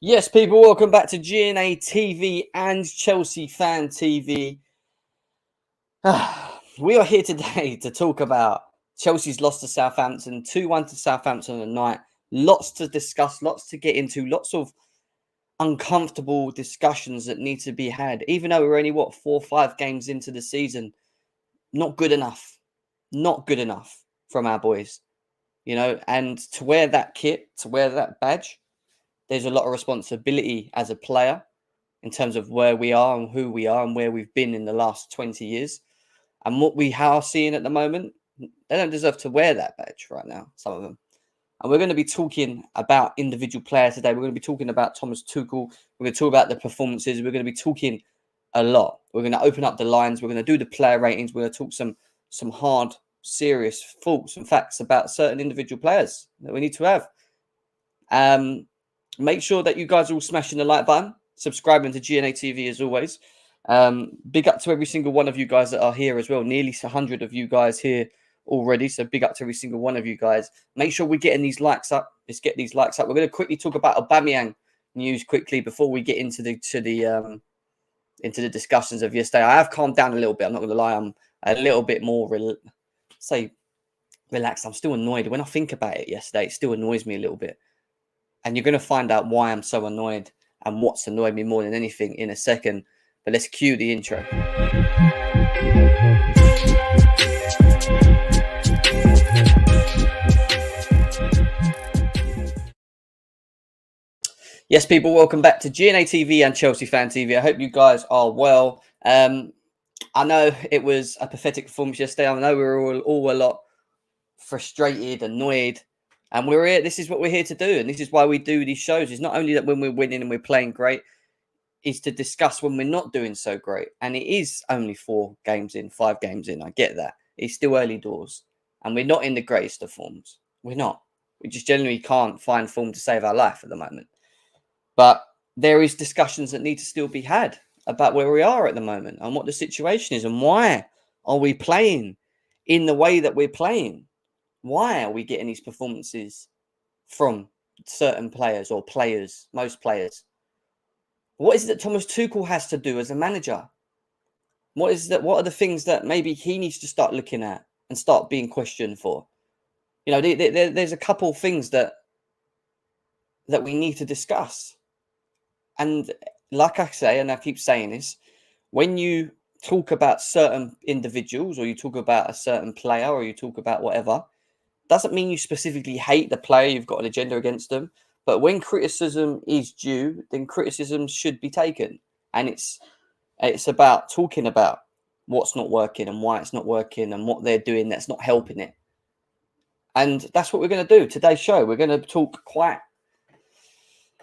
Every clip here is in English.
Yes, people, welcome back to GNA TV and Chelsea Fan TV. We are here today to talk about Chelsea's loss to Southampton, 2-1 to Southampton tonight. Lots to discuss, lots to get into, lots of uncomfortable discussions that need to be had. Even though we're only, 4 or 5 games into the season, not good enough. Not good enough from our boys, and to wear that kit, to wear that badge, there's a lot of responsibility as a player in terms of where we are and who we are and where we've been in the last 20 years. And what we are seeing at the moment, they don't deserve to wear that badge right now, some of them. And we're going to be talking about individual players today. We're going to be talking about Thomas Tuchel. We're going to talk about the performances. We're going to be talking a lot. We're going to open up the lines. We're going to do the player ratings. We're going to talk some hard, serious thoughts and facts about certain individual players that we need to have. Make sure that you guys are all smashing the like button, subscribing to GNA TV as always. Big up to every single one of you guys that are here as well. Nearly 100 of you guys here already. So big up to every single one of you guys. Make sure we're getting these likes up. Let's get these likes up. We're going to quickly talk about Aubameyang news quickly before we get into the discussions of yesterday. I have calmed down a little bit. I'm not going to lie. I'm a little bit more relaxed. I'm still annoyed. When I think about it yesterday, it still annoys me a little bit. And you're going to find out why I'm so annoyed and what's annoyed me more than anything in a second. But let's cue the intro. Yes, people, welcome back to GNA TV and Chelsea Fan TV. I hope you guys are well. I know it was a pathetic performance yesterday. I know we were all a lot frustrated, annoyed. And we're here. This is what we're here to do. And this is why we do these shows. It's not only that when we're winning and we're playing great, is to discuss when we're not doing so great. And it is only 5 games in. I get that. It's still early doors. And we're not in the greatest of forms. We're not. We just generally can't find form to save our life at the moment. But there is discussions that need to still be had about where we are at the moment and what the situation is and why are we playing in the way that we're playing. Why are we getting these performances from certain players or players, most players? What is it that Thomas Tuchel has to do as a manager? What are the things that maybe he needs to start looking at and start being questioned for? There's a couple of things that we need to discuss. And like I say, and I keep saying this, when you talk about certain individuals or you talk about a certain player or you talk about whatever, doesn't mean you specifically hate the player, you've got an agenda against them. But when criticism is due, then criticism should be taken. And it's about talking about what's not working and why it's not working and what they're doing that's not helping it. And that's what we're going to do. Today's show, we're going to talk quite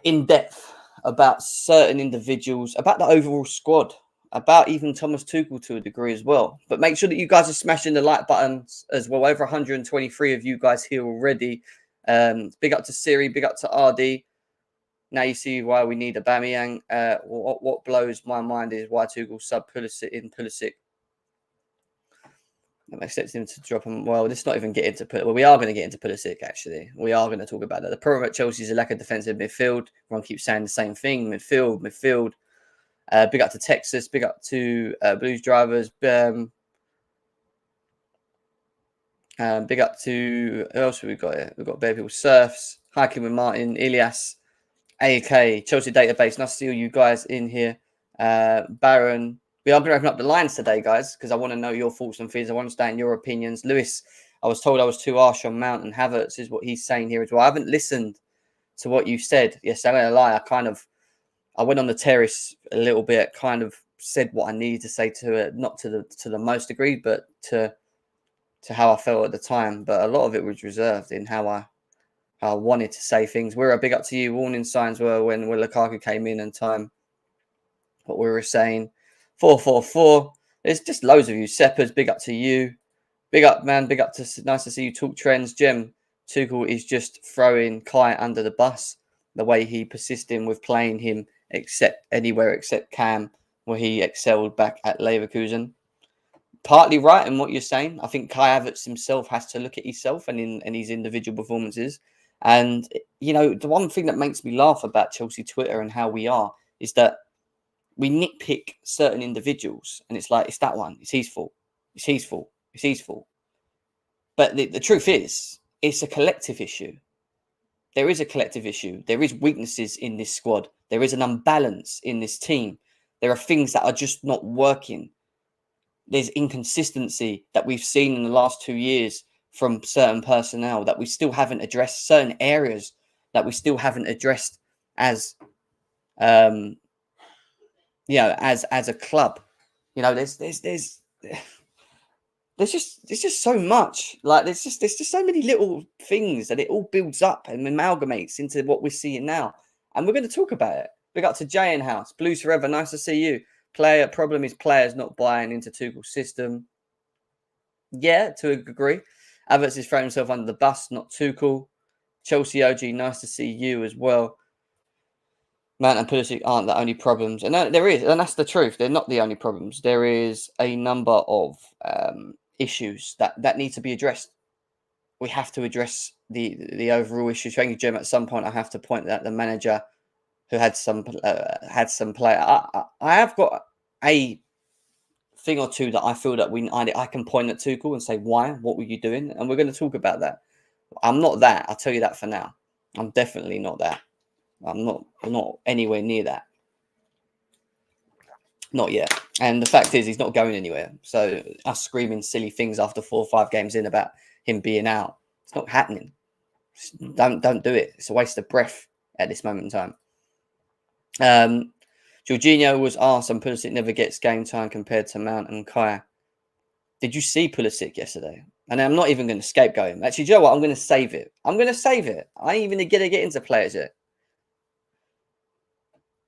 in depth about certain individuals, about the overall squad, about even Thomas Tuchel to a degree as well. But make sure that you guys are smashing the like buttons as well. Over 123 of you guys here already. Big up to Siri, big up to RD. Now you see why we need Aubameyang. What blows my mind is why Tuchel sub Pulisic. I'm expecting him to drop him. Well, let's not even get into Pulisic. Well, we are going to get into Pulisic, actually. We are going to talk about that. The problem at Chelsea is a lack of defensive midfield. Everyone keeps saying the same thing. Midfield. Big up to Texas. Big up to Blues Drivers. Big up to... Who else have we got here? We've got Bear People Surfs. Hiking with Martin. Ilias. AK. Chelsea Database. Nice to see all you guys in here. Baron. We are going to open up the lines today, guys, because I want to know your thoughts and feelings. I want to understand your opinions. Lewis, I was told I was too harsh on Mount and Havertz is what he's saying here as well. I haven't listened to what you said. Yes, I'm going to lie. I went on the terrace a little bit, kind of said what I needed to say to it, not to the most degree, but to how I felt at the time. But a lot of it was reserved in how I wanted to say things. We're a big up to you. Warning signs were when Lukaku came in and time what we were saying. 444. There's just loads of you. Seppers, big up to you. Big up, man. Big up to nice to see you talk trends. Jem, Tuchel is just throwing Kai under the bus. The way he persisting with playing him anywhere except Cam, where he excelled back at Leverkusen. Partly right in what you're saying. I think Kai Havertz himself has to look at himself and in his individual performances And, you know, the one thing that makes me laugh about Chelsea Twitter and how we are is that we nitpick certain individuals, and it's like, it's that one, it's his fault, it's his fault, it's his fault. But the truth is, it's a collective issue. There is a collective issue. There is weaknesses in this squad. There is an unbalance in this team. There are things that are just not working. There's inconsistency that we've seen in the last 2 years from certain personnel that we still haven't addressed, certain areas that we still haven't addressed as, you know, as a club. You know, there's just so much. Like there's just so many little things that it all builds up and amalgamates into what we're seeing now. And we're going to talk about it. Big up to Jay in house. Blues forever. Nice to see you. Problem is players not buying into Tuchel's system. Yeah, to a degree. Havertz is throwing himself under the bus, not Tuchel. Chelsea OG, nice to see you as well. Mount and Pulisic aren't the only problems. And there is, and that's the truth. They're not the only problems. There is a number of issues that need to be addressed. We have to address the overall issues. Thank you, Jim. At some point, I have to point that the manager who had some play. I have got a thing or two that I feel that I can point at Tuchel and say, why? What were you doing? And we're going to talk about that. I'm not that. I'll tell you that for now. I'm definitely not that. I'm not anywhere near that. Not yet. And the fact is, he's not going anywhere. So us screaming silly things after 4 or 5 games in about him being out, it's not happening. Don't do it. It's a waste of breath at this moment in time. Jorginho was asked, and Pulisic never gets game time compared to Mount and Kai. Did you see Pulisic yesterday? And I'm not even going to scapegoat him. Actually, do you know what? I'm going to save it. I ain't even going to get into players yet.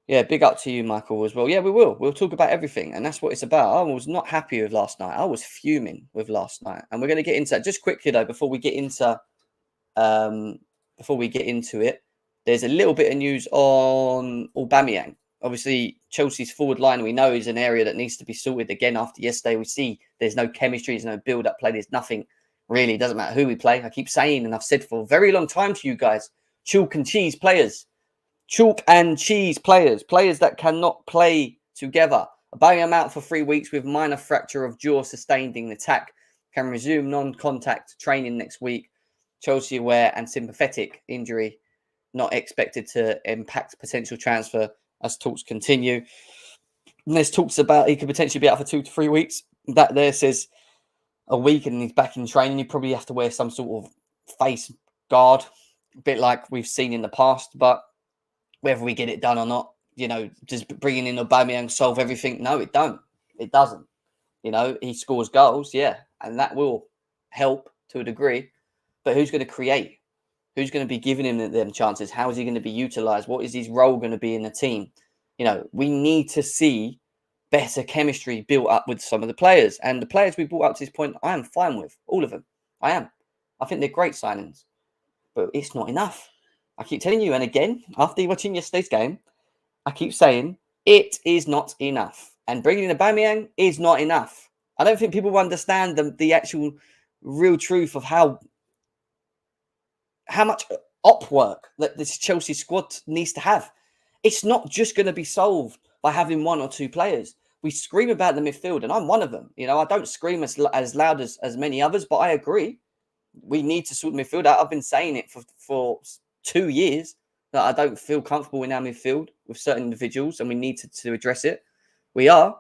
Yeah, big up to you, Michael, as well. Yeah, we will. We'll talk about everything. And that's what it's about. I was not happy with last night. I was fuming with last night. And we're going to get into that. Just quickly, though, before we get into it, there's a little bit of news on Aubameyang. Obviously, Chelsea's forward line, we know, is an area that needs to be sorted again after yesterday. We see there's no chemistry, there's no build-up play, there's nothing really. It doesn't matter who we play. I keep saying, and I've said for a very long time to you guys, chalk and cheese players. Chalk and cheese players. Players that cannot play together. Aubameyang out for 3 weeks with minor fracture of jaw sustained in attack. Can resume non-contact training next week. Chelsea aware and sympathetic injury. Not expected to impact potential transfer as talks continue. And there's talks about he could potentially be out for 2 to 3 weeks. That there says a week and he's back in training. You probably have to wear some sort of face guard, a bit like we've seen in the past. But whether we get it done or not, you know, just bringing in Aubameyang solve everything? No, it don't. It doesn't. You know, he scores goals, yeah, and that will help to a degree. But who's going to create? Who's going to be giving him them chances? How is he going to be utilised? What is his role going to be in the team? You know, we need to see better chemistry built up with some of the players. And the players we brought up to this point, I am fine with. All of them. I am. I think they're great signings. But it's not enough. I keep telling you, and again, after watching yesterday's game, I keep saying, it is not enough. And bringing in Aubameyang is not enough. I don't think people understand the actual real truth of how much op work that this Chelsea squad needs to have. It's not just going to be solved by having 1 or 2 players. We scream about the midfield, and I'm one of them. You know, I don't scream as loud as many others, but I agree. We need to sort midfield out. I've been saying it for 2 years that I don't feel comfortable in our midfield with certain individuals, and we need to address it. We do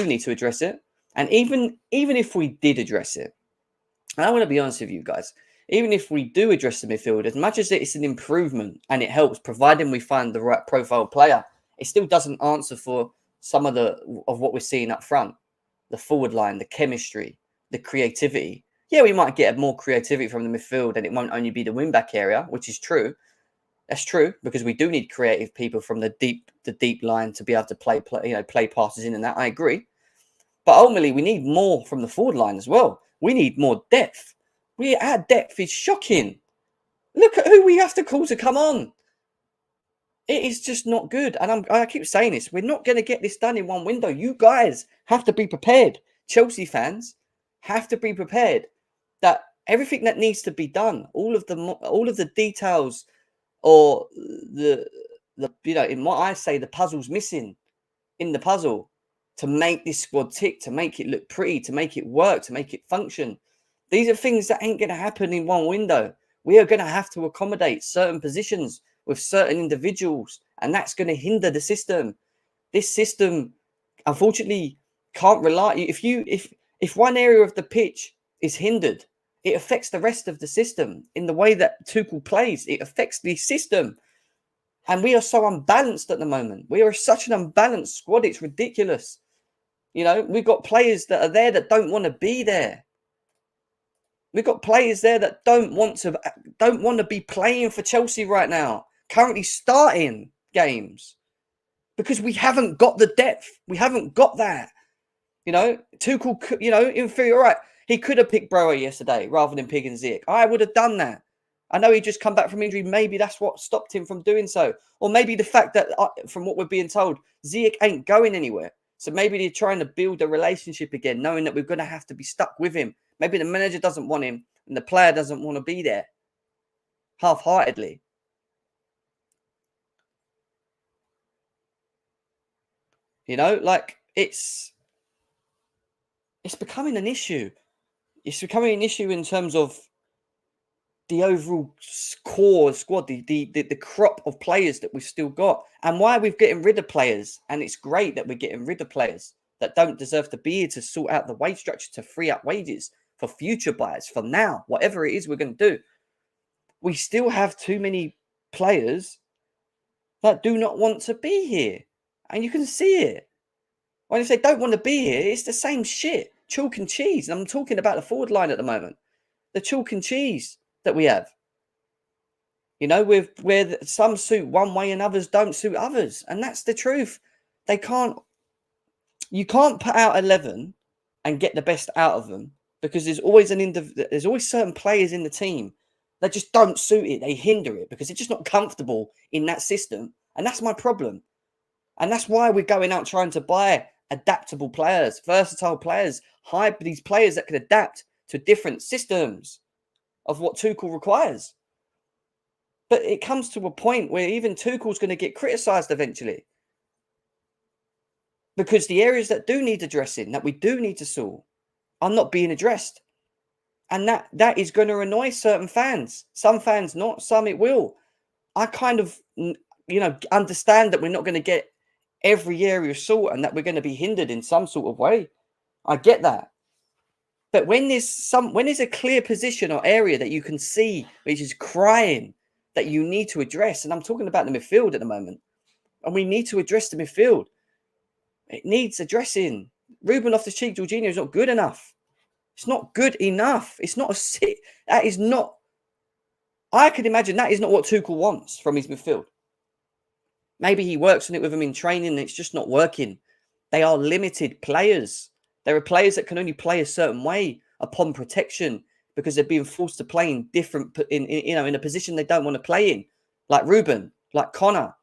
need to address it. And even if we did address it, and I want to be honest with you guys, even if we do address the midfield, as much as it's an improvement and it helps, providing we find the right profile player, it still doesn't answer for some of what we're seeing up front. The forward line, the chemistry, the creativity. Yeah, we might get more creativity from the midfield and it won't only be the wing-back area, which is true. That's true, because we do need creative people from the deep line to be able to play passes in and that. I agree. But ultimately, we need more from the forward line as well. We need more depth. Our depth is shocking. Look at who we have to call to come on. It is just not good. And I keep saying this. We're not going to get this done in one window. You guys have to be prepared. Chelsea fans have to be prepared that Everything that needs to be done, all of the details, or the in what I say, the puzzle's missing in the puzzle to make this squad tick, to make it look pretty, to make it work, to make it function. These are things that ain't going to happen in one window. We are going to have to accommodate certain positions with certain individuals, and that's going to hinder the system. This system, unfortunately, can't rely. If one area of the pitch is hindered, it affects the rest of the system. In the way that Tuchel plays, it affects the system. And we are so unbalanced at the moment. We are such an unbalanced squad. It's ridiculous. We've got players that are there that don't want to be there. We've got players there that don't want to be playing for Chelsea right now, currently starting games, because we haven't got the depth. We haven't got that. Tuchel, in theory, all right, he could have picked Brower yesterday rather than picking Ziyech. I would have done that. I know he just come back from injury. Maybe that's what stopped him from doing so. Or maybe the fact that, from what we're being told, Ziyech ain't going anywhere. So maybe they're trying to build a relationship again, knowing that we're going to have to be stuck with him. Maybe the manager doesn't want him and the player doesn't want to be there half-heartedly. It's becoming an issue. It's becoming an issue in terms of the overall core squad, the crop of players that we've still got, and why we're getting rid of players. And it's great that we're getting rid of players that don't deserve to be here, to sort out the wage structure, to free up wages for future buyers, for now, whatever it is we're going to do. We still have too many players that do not want to be here. And you can see it. When if they don't want to be here, it's the same shit. Chalk and cheese. And I'm talking about the forward line at the moment. The chalk and cheese that we have. Where some suit one way and others don't suit others. And that's the truth. You can't put out 11 and get the best out of them, because there's always certain players in the team that just don't suit it. They hinder it because they're just not comfortable in that system. And that's my problem. And that's why we're going out trying to buy adaptable players, versatile players, these players that can adapt to different systems of what Tuchel requires. But it comes to a point where even Tuchel's going to get criticised eventually, because the areas that do need addressing, that we do need to sort, are not being addressed. And that is going to annoy certain fans. Some fans not, some it will. I kind of, understand that we're not going to get every area sort and that we're going to be hindered in some sort of way. I get that. But when there's a clear position or area that you can see which is crying that you need to address, and I'm talking about the midfield at the moment, and we need to address the midfield. It needs addressing. Ruben Loftus-Cheek, Jorginho is not good enough. It's not good enough. It's not that is not. I can imagine that is not what Tuchel wants from his midfield. Maybe he works on it with him in training and it's just not working. They are limited players. There are players that can only play a certain way upon protection because they're being forced to play in in a position they don't want to play in, like Ruben, like Connor.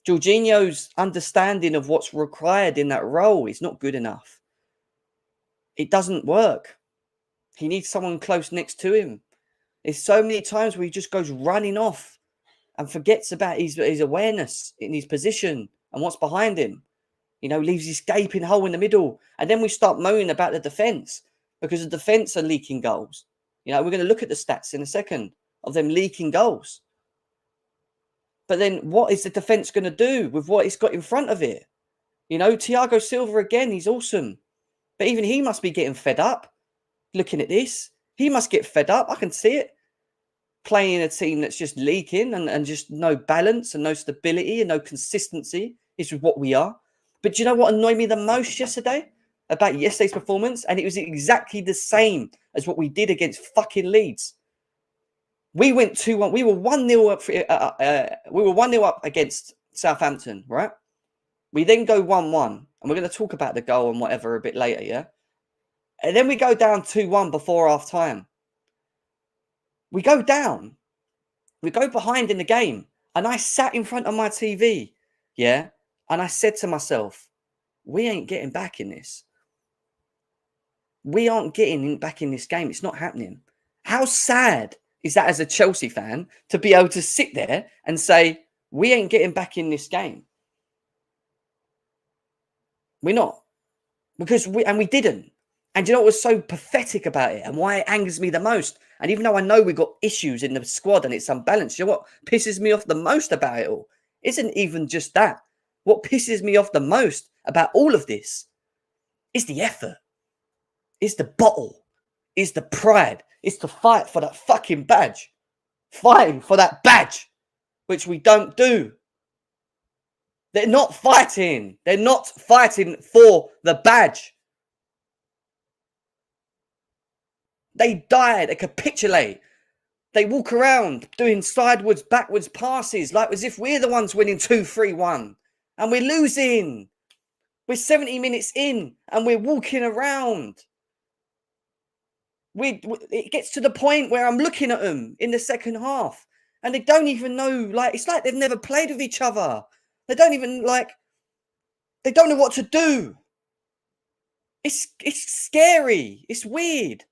Jorginho's understanding of what's required in that role is not good enough. It doesn't work. He needs someone close next to him. There's so many times where he just goes running off and forgets about his awareness in his position and what's behind him. Leaves his gaping hole in the middle. And then we start moaning about the defence because the defence are leaking goals. We're going to look at the stats in a second of them leaking goals. But then what is the defence going to do with what it's got in front of it? Thiago Silva, again, he's awesome. But even he must be getting fed up looking at this. He must get fed up. I can see it. Playing in a team that's just leaking and just no balance and no stability and no consistency is what we are. But do you know what annoyed me the most yesterday about yesterday's performance? And it was exactly the same as what we did against fucking Leeds. We went 2-1. We were 1-0 up. We were 1-0 up against Southampton, right? We then go 1-1, and we're going to talk about the goal and whatever a bit later, yeah? And then we go down 2-1 before half time. We go down. We go behind in the game. And I sat in front of my TV, yeah? And I said to myself, we ain't getting back in this. We aren't getting back in this game. It's not happening. How sad is that as a Chelsea fan to be able to sit there and say, we ain't getting back in this game? We're not. Because we didn't. And you know what was so pathetic about it and why it angers me the most? And even though I know we've got issues in the squad and it's unbalanced, you know what pisses me off the most about it all? Isn't even just that. What pisses me off the most about all of this is the effort. It's the bottle. It's the pride. It's the fight for that fucking badge. Fighting for that badge, which we don't do. They're not fighting. They're not fighting for the badge. They die. They capitulate. They walk around doing sideways, backwards passes like as if we're the ones winning 2-3-1. And we're losing. We're 70 minutes in and we're walking around. It gets to the point where I'm looking at them in the second half and they don't even know, like, it's like they've never played with each other. They don't even, like, they don't know what to do. It's scary. It's weird.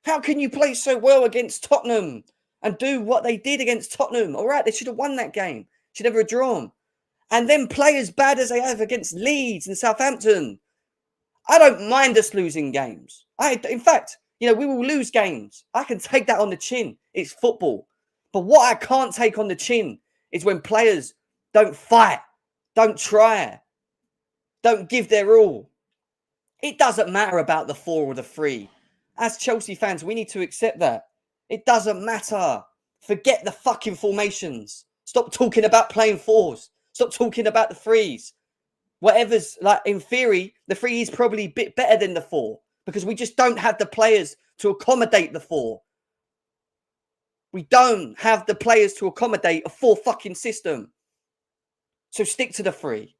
How can you play so well against Tottenham and do what they did against Tottenham? All right, they should have won that game. Should never have drawn. And then play as bad as they have against Leeds and Southampton. I don't mind us losing games. In fact, you know, we will lose games. I can take that on the chin. It's football. But what I can't take on the chin is when players don't fight, don't try, don't give their all. It doesn't matter about the 4 or the 3. As Chelsea fans, we need to accept that. It doesn't matter. Forget the fucking formations. Stop talking about playing 4s. Stop talking about the 3s. Whatever's, like, in theory, the 3 is probably a bit better than the 4 because we just don't have the players to accommodate the 4. We don't have the players to accommodate a 4 fucking system. So stick to the 3.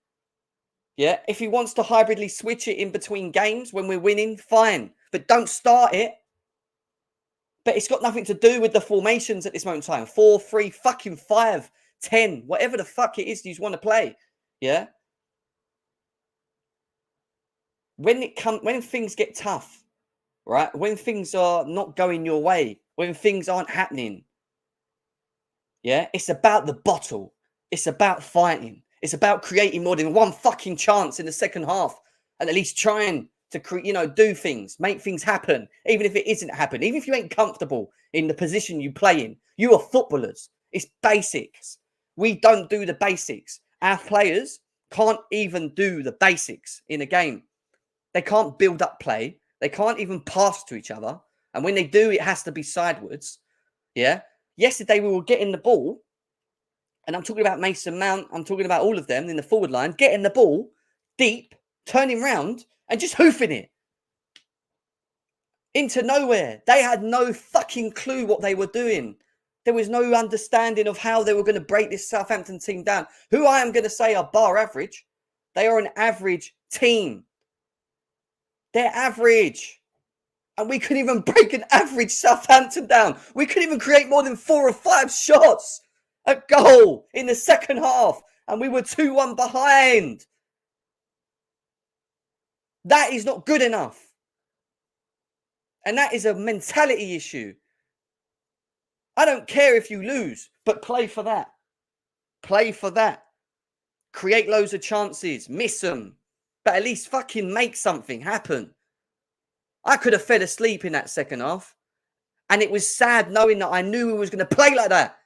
Yeah, if he wants to hybridly switch it in between games when we're winning, fine. But don't start it. But it's got nothing to do with the formations at this moment in time. 4, 3, fucking 5, 10, whatever the fuck it is you want to play. Yeah. When things get tough, right? When things are not going your way, when things aren't happening, yeah, it's about the bottle. It's about fighting. It's about creating more than one fucking chance in the second half, and at least trying to do things, make things happen, even if it isn't happening, even if you ain't comfortable in the position you play in. You are footballers. It's basics. We don't do the basics. Our players can't even do the basics in a game. They can't build up play. They can't even pass to each other. And when they do, it has to be sideways. Yeah. Yesterday, we were getting the ball. And I'm talking about Mason Mount. I'm talking about all of them in the forward line. Getting the ball deep, turning round, and just hoofing it. Into nowhere. They had no fucking clue what they were doing. There was no understanding of how they were going to break this Southampton team down. Who I am going to say are bar average. They are an average team. They're average. And we couldn't even break an average Southampton down. We couldn't even create more than 4 or 5 shots at goal in the second half. And we were 2-1 behind. That is not good enough. And that is a mentality issue. I don't care if you lose, but play for that. Play for that. Create loads of chances. Miss them. But at least fucking make something happen. I could have fell asleep in that second half. And it was sad knowing that I knew we was going to play like that.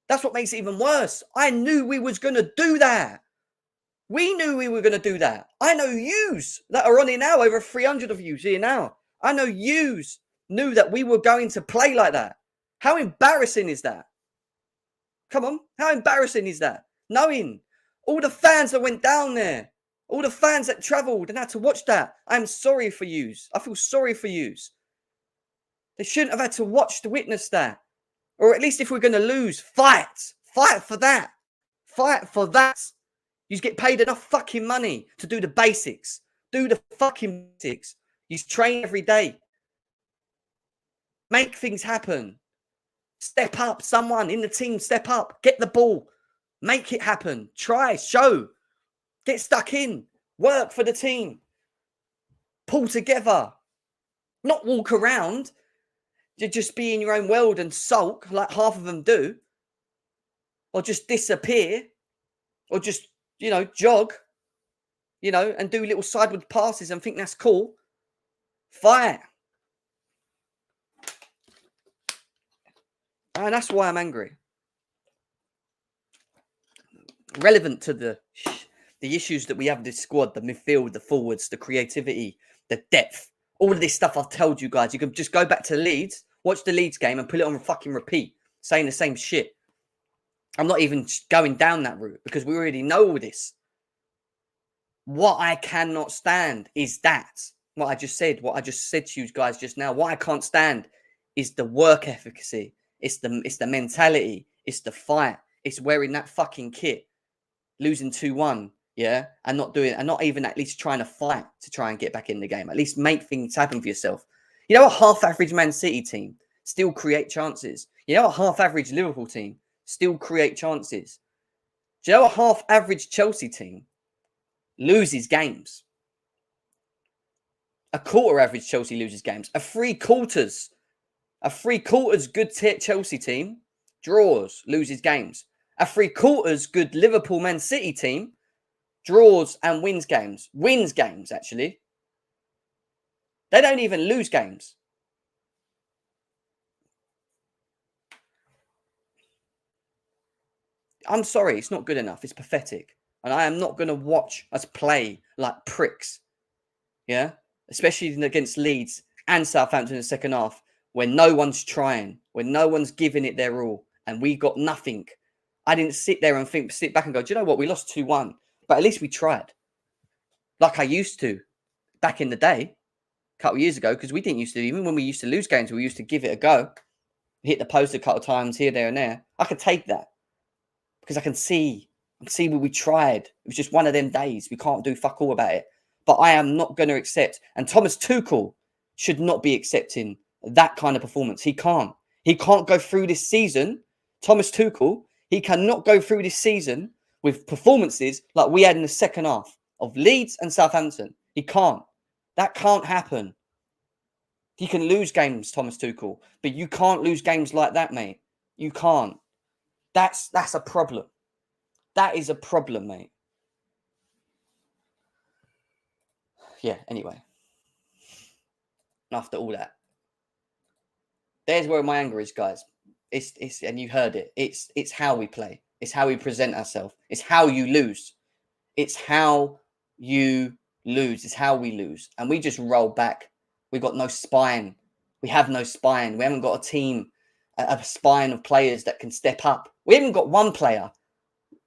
That's what makes it even worse. I knew we was going to do that. We knew we were going to do that. I know yous that are on here now, over 300 of yous here now. I know yous knew that we were going to play like that. How embarrassing is that? Come on. How embarrassing is that? Knowing all the fans that went down there. All the fans that travelled and had to watch that. I'm sorry for yous. I feel sorry for yous. They shouldn't have had to witness that. Or at least if we're going to lose, fight. Fight for that. Fight for that. You get paid enough fucking money to do the basics. Do the fucking basics. You train every day. Make things happen. Step up. Someone in the team, step up. Get the ball. Make it happen. Try. Show. Get stuck in. Work for the team. Pull together. Not walk around. You just be in your own world and sulk like half of them do. Or just disappear. Or just, jog. And do little sideward passes and think that's cool. Fight. And that's why I'm angry. Relevant to the issues that we have in this squad, the midfield, the forwards, the creativity, the depth, all of this stuff I've told you guys. You can just go back to Leeds, watch the Leeds game and put it on fucking repeat, saying the same shit. I'm not even going down that route because we already know all this. What I cannot stand is that. What I just said to you guys just now. What I can't stand is the work efficacy. It's the mentality. It's the fight. It's wearing that fucking kit, losing 2-1, yeah, and not even at least trying to fight to try and get back in the game. At least make things happen for yourself. You know, a half-average Man City team still create chances. You know, a half-average Liverpool team still create chances. Do you know a half-average Chelsea team loses games? A quarter-average Chelsea loses games. A three-quarters good Chelsea team draws, loses games. A three-quarters good Liverpool Man City team draws and wins games. Wins games, actually. They don't even lose games. I'm sorry, it's not good enough. It's pathetic. And I am not going to watch us play like pricks. Yeah? Especially against Leeds and Southampton in the second half, when no one's trying, when no one's giving it their all, and we got nothing. I didn't sit there and sit back and go, do you know what? We lost 2-1, but at least we tried. Like I used to back in the day, a couple of years ago, because we didn't used to, even when we used to lose games, we used to give it a go. Hit the post a couple of times here, there, and there. I could take that because I can see where we tried. It was just one of them days. We can't do fuck all about it. But I am not going to accept, and Thomas Tuchel should not be accepting that kind of performance. He can't. He can't go through this season. Thomas Tuchel, he cannot go through this season with performances like we had in the second half of Leeds and Southampton. He can't. That can't happen. He can lose games, Thomas Tuchel, but you can't lose games like that, mate. You can't. That's a problem. That is a problem, mate. Yeah, anyway. After all that. There's where my anger is, guys. It's and you heard it. It's how we play. It's how we present ourselves. It's how you lose. It's how you lose. It's how we lose. And we just roll back. We got no spine. We have no spine. We haven't got a team, a spine of players that can step up. We haven't got one player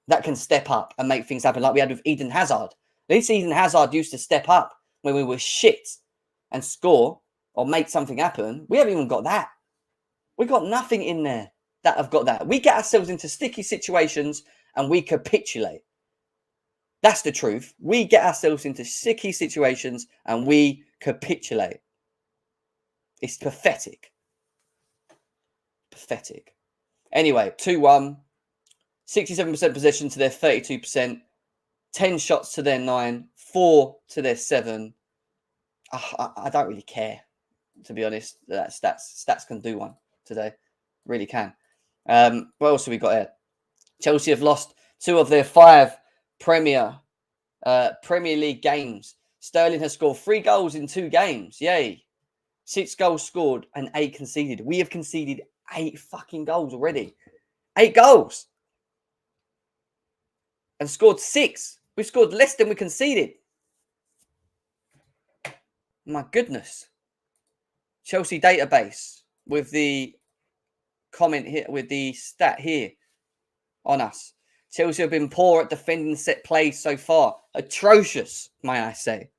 that can step up and make things happen like we had with Eden Hazard. At least Eden Hazard used to step up when we were shit and score or make something happen. We haven't even got that. We got nothing in there that have got that. We get ourselves into sticky situations and we capitulate. That's the truth. We get ourselves into sticky situations and we capitulate. It's pathetic. Pathetic. Anyway, 2-1. 67% possession to their 32%. 10 shots to their 9. 4 to their 7. I don't really care, to be honest. Stats can do one today. Really can. What else have we got here? Chelsea have lost 2 of their 5 Premier League games. Sterling has scored 3 goals in 2 games. Yay. 6 goals scored and 8 conceded. We have conceded 8 fucking goals already. 8 goals. And scored 6. We've scored less than we conceded. My goodness. Chelsea database with the comment here, with the stat here on us. Chelsea have been poor at defending set plays so far. Atrocious, may I say.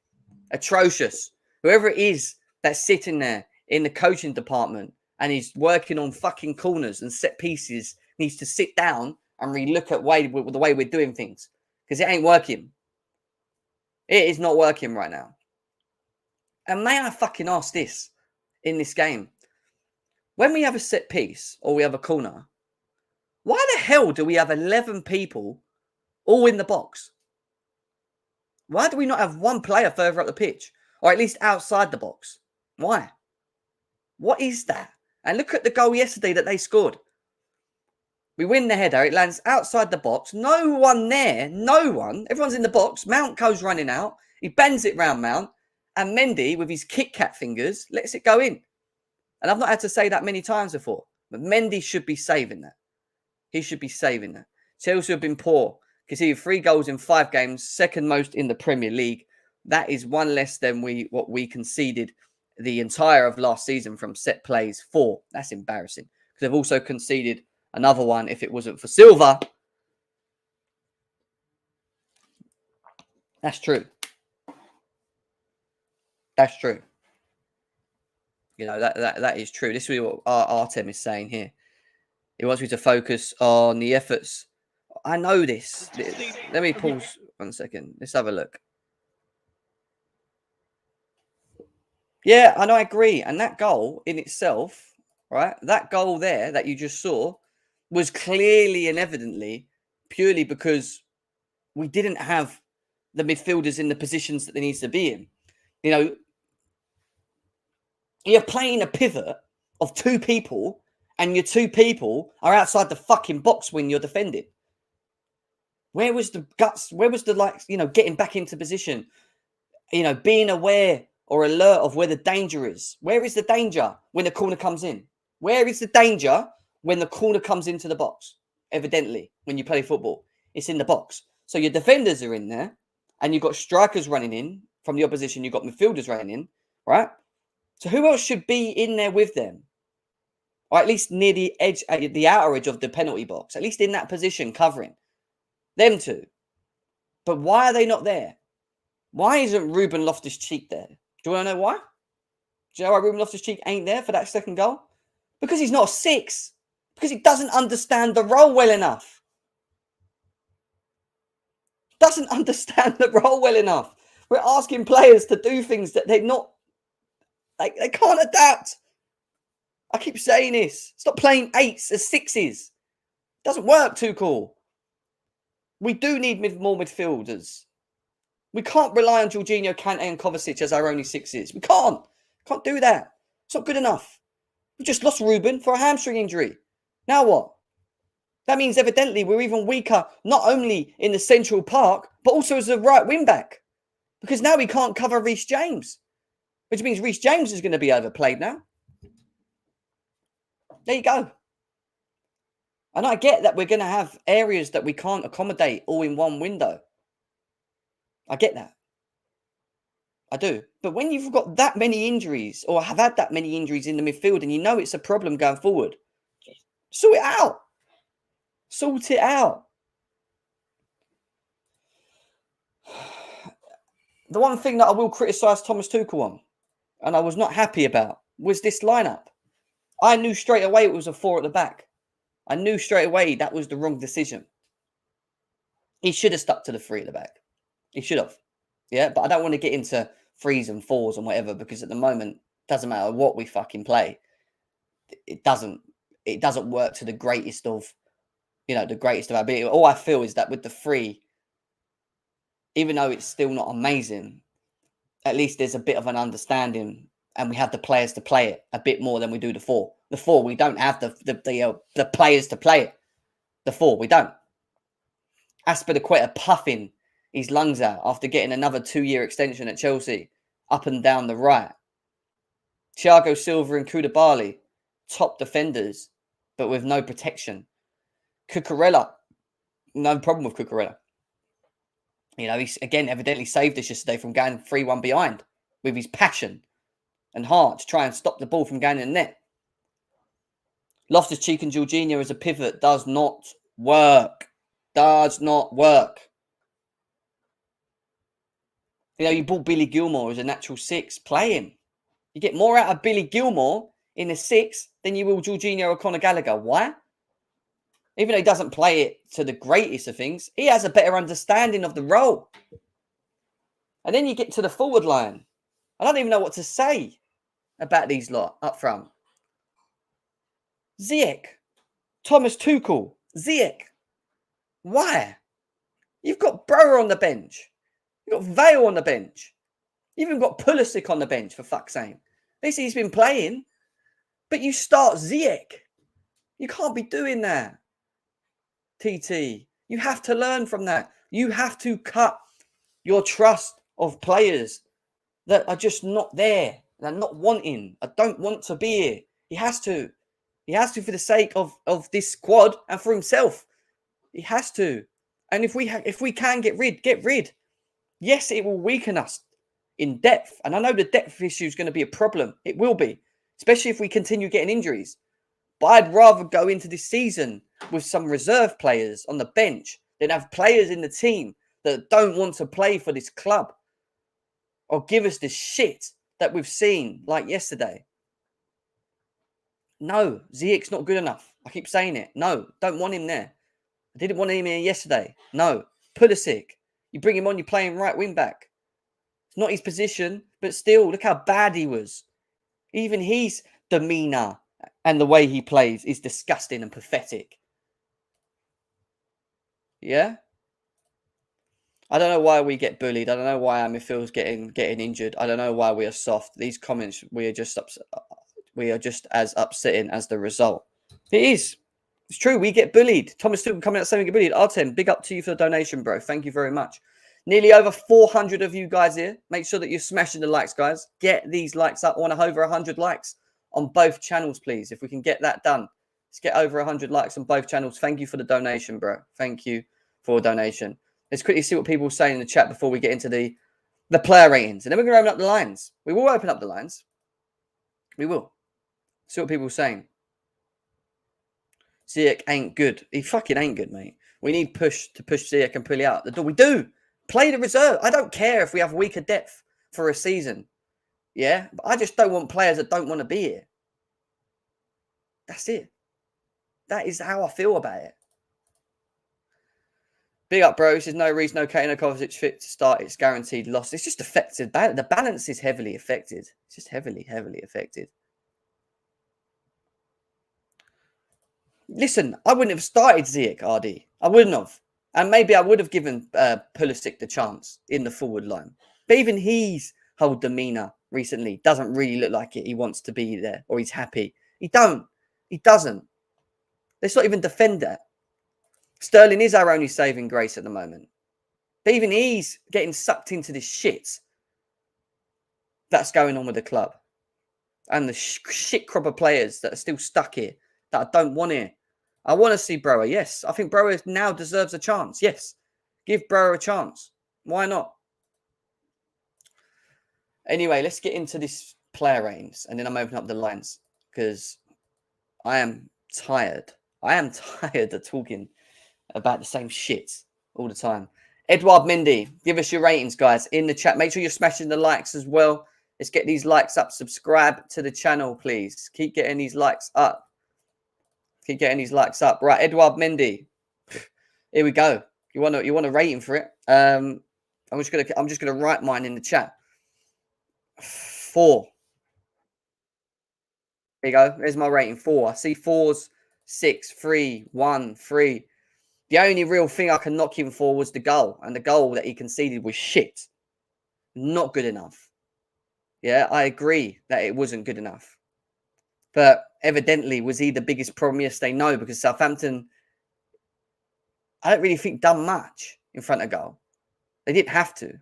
Atrocious. Whoever it is that's sitting there in the coaching department and he's working on fucking corners and set pieces needs to sit down and relook at the way we're doing things. Because it ain't working. It is not working right now. And may I fucking ask this in this game. When we have a set piece or we have a corner, why the hell do we have 11 people all in the box? Why do we not have one player further up the pitch? Or at least outside the box? Why? What is that? And look at the goal yesterday that they scored. We win the header. It lands outside the box. No one there. No one. Everyone's in the box. Mount goes running out. He bends it round Mount. And Mendy, with his Kit Kat fingers, lets it go in. And I've not had to say that many times before. But Mendy should be saving that. He should be saving that. Chelsea have been poor. Conceded 3 goals in 5 games. Second most in the Premier League. That is one less than what we conceded the entire of last season from set plays. 4. That's embarrassing. Because they've also conceded another one if it wasn't for Silva. That's true. That's true. You know, that is true. This is what Artem is saying here. He wants me to focus on the efforts. I know this. Let me pause 1 second. Let's have a look. Yeah, and I agree. And that goal in itself, right? That goal there that you just saw was clearly and evidently purely because we didn't have the midfielders in the positions that they need to be in. You know, you're playing a pivot of 2 people and your 2 people are outside the fucking box when you're defending. Where was the guts? Where was the, getting back into position? Being aware or alert of where the danger is. Where is the danger when the corner comes in? Where is the danger when the corner comes into the box? Evidently, when you play football, it's in the box. So your defenders are in there and you've got strikers running in from the opposition. You've got midfielders running in, right? So who else should be in there with them? Or at least near the edge, the outer edge of the penalty box. At least in that position, covering. Them 2. But why are they not there? Why isn't Ruben Loftus-Cheek there? Do you want to know why? Do you know why Ruben Loftus-Cheek ain't there for that second goal? Because he's not a 6. Because he doesn't understand the role well enough. Doesn't understand the role well enough. We're asking players to do things that they're not... They can't adapt. I keep saying this. Stop playing 8s as 6s. Doesn't work, Tuchel. We do need more midfielders. We can't rely on Jorginho, Kante and Kovacic as our only 6s. We can't. Can't do that. It's not good enough. We just lost Ruben for a hamstring injury. Now what? That means evidently we're even weaker, not only in the central park, but also as a right wing back. Because now we can't cover Reece James. Which means Reece James is going to be overplayed now. There you go. And I get that we're going to have areas that we can't accommodate all in one window. I get that. I do. But when you've got that many injuries or have had that many injuries in the midfield and you know it's a problem going forward, sort it out. Sort it out. The one thing that I will criticise Thomas Tuchel on, and I was not happy about, was this lineup. I knew straight away it was a 4 at the back. I knew straight away that was the wrong decision. He should have stuck to the 3 at the back. He should have. Yeah, but I don't want to get into 3s and 4s and whatever because at the moment, it doesn't matter what we fucking play. It doesn't work to the greatest of, the greatest of our ability. All I feel is that with the 3, even though it's still not amazing, at least there's a bit of an understanding and we have the players to play it a bit more than we do the 4. The 4, we don't have the players to play it. The 4, we don't. Aspilicueta puffing his lungs out after getting another 2-year extension at Chelsea, up and down the right. Thiago Silva and Koulibaly, top defenders, but with no protection. Cucurella, no problem with Cucurella. He's again evidently saved us yesterday from going 3-1 behind with his passion and heart to try and stop the ball from going in the net. Loftus-Cheek and Jorginho as a pivot does not work. Does not work. You bought Billy Gilmore as a natural 6. Play him. You get more out of Billy Gilmore in a 6 than you will Jorginho or Conor Gallagher. Why? Even though he doesn't play it to the greatest of things, he has a better understanding of the role. And then you get to the forward line. I don't even know what to say about these lot up front. Ziyech. Thomas Tuchel. Ziyech. Why? You've got Brower on the bench. You've got Vale on the bench. You've even got Pulisic on the bench, for fuck's sake. At least he's been playing. But you start Ziyech. You can't be doing that, TT. You have to learn from that. You have to cut your trust of players that are just not there. They're not wanting. I don't want to be here. He has to. He has to for the sake of this squad and for himself. He has to. And if we can get rid. Yes, it will weaken us in depth. And I know the depth issue is going to be a problem. It will be, especially if we continue getting injuries. But I'd rather go into this season with some reserve players on the bench than have players in the team that don't want to play for this club or give us the shit that we've seen like yesterday. No, Ziyech's not good enough. I keep saying it. No, don't want him there. I didn't want him here yesterday. No, Pulisic. You bring him on, you're playing right wing back. It's not his position, but still, look how bad he was. Even his demeanour and the way he plays is disgusting and pathetic. Yeah? I don't know why we get bullied. I don't know why our midfield's getting injured. I don't know why we are soft. These comments, we are just as upsetting as the result. It is. It's true. We get bullied. Thomas Stewart coming out saying we get bullied. Artem, big up to you for the donation, bro. Thank you very much. Nearly over 400 of you guys here. Make sure that you're smashing the likes, guys. Get these likes up. I want over 100 likes on both channels, please. If we can get that done. Let's get over 100 likes on both channels. Thank you for the donation, bro. Thank you for a donation. Let's quickly see what people are saying in the chat before we get into the player ratings. And then we're going to open up the lines. We will open up the lines. We will. See what people are saying. Ziyech ain't good. He fucking ain't good, mate. We need to push Ziyech and pull out the door. We do. Play the reserve. I don't care if we have weaker depth for a season. Yeah? But I just don't want players that don't want to be here. That's it. That is how I feel about it. Big up, bro. There's no reason okay, no Kovacic fit to start. It's guaranteed loss. It's just affected. The balance is heavily affected. It's just heavily affected. Listen, I wouldn't have started Ziyech, RD. I wouldn't have. And maybe I would have given Pulisic the chance in the forward line. But even his whole demeanour recently doesn't really look like it. He wants to be there or he's happy. He doesn't. Let's not even defend that. Sterling is our only saving grace at the moment. But even he's getting sucked into this shit that's going on with the club. And the shit crop of players that are still stuck here that I don't want here. I want to see Brower. Yes, I think Brower now deserves a chance. Yes, give Brower a chance. Why not? Anyway, let's get into this player ratings. And then I'm opening up the lines. Because I am tired. I am tired of talking about the same shit all the time. Edward Mendy, give us your ratings, guys, in the chat. Make sure you're smashing the likes as well. Let's get these likes up. Subscribe to the channel, please. Keep getting these likes up. Keep getting these likes up. Right, Edward Mendy. Here we go. You want a rating for it? I'm just gonna write mine in the chat. 4. There you go. There's my rating. 4. I see 4s, 6, 3, 1, 3. The only real thing I can knock him for was the goal. And the goal that he conceded was shit. Not good enough. Yeah, I agree that it wasn't good enough. But evidently, was he the biggest problem yesterday? No, because Southampton, I don't really think done much in front of goal. They didn't have to.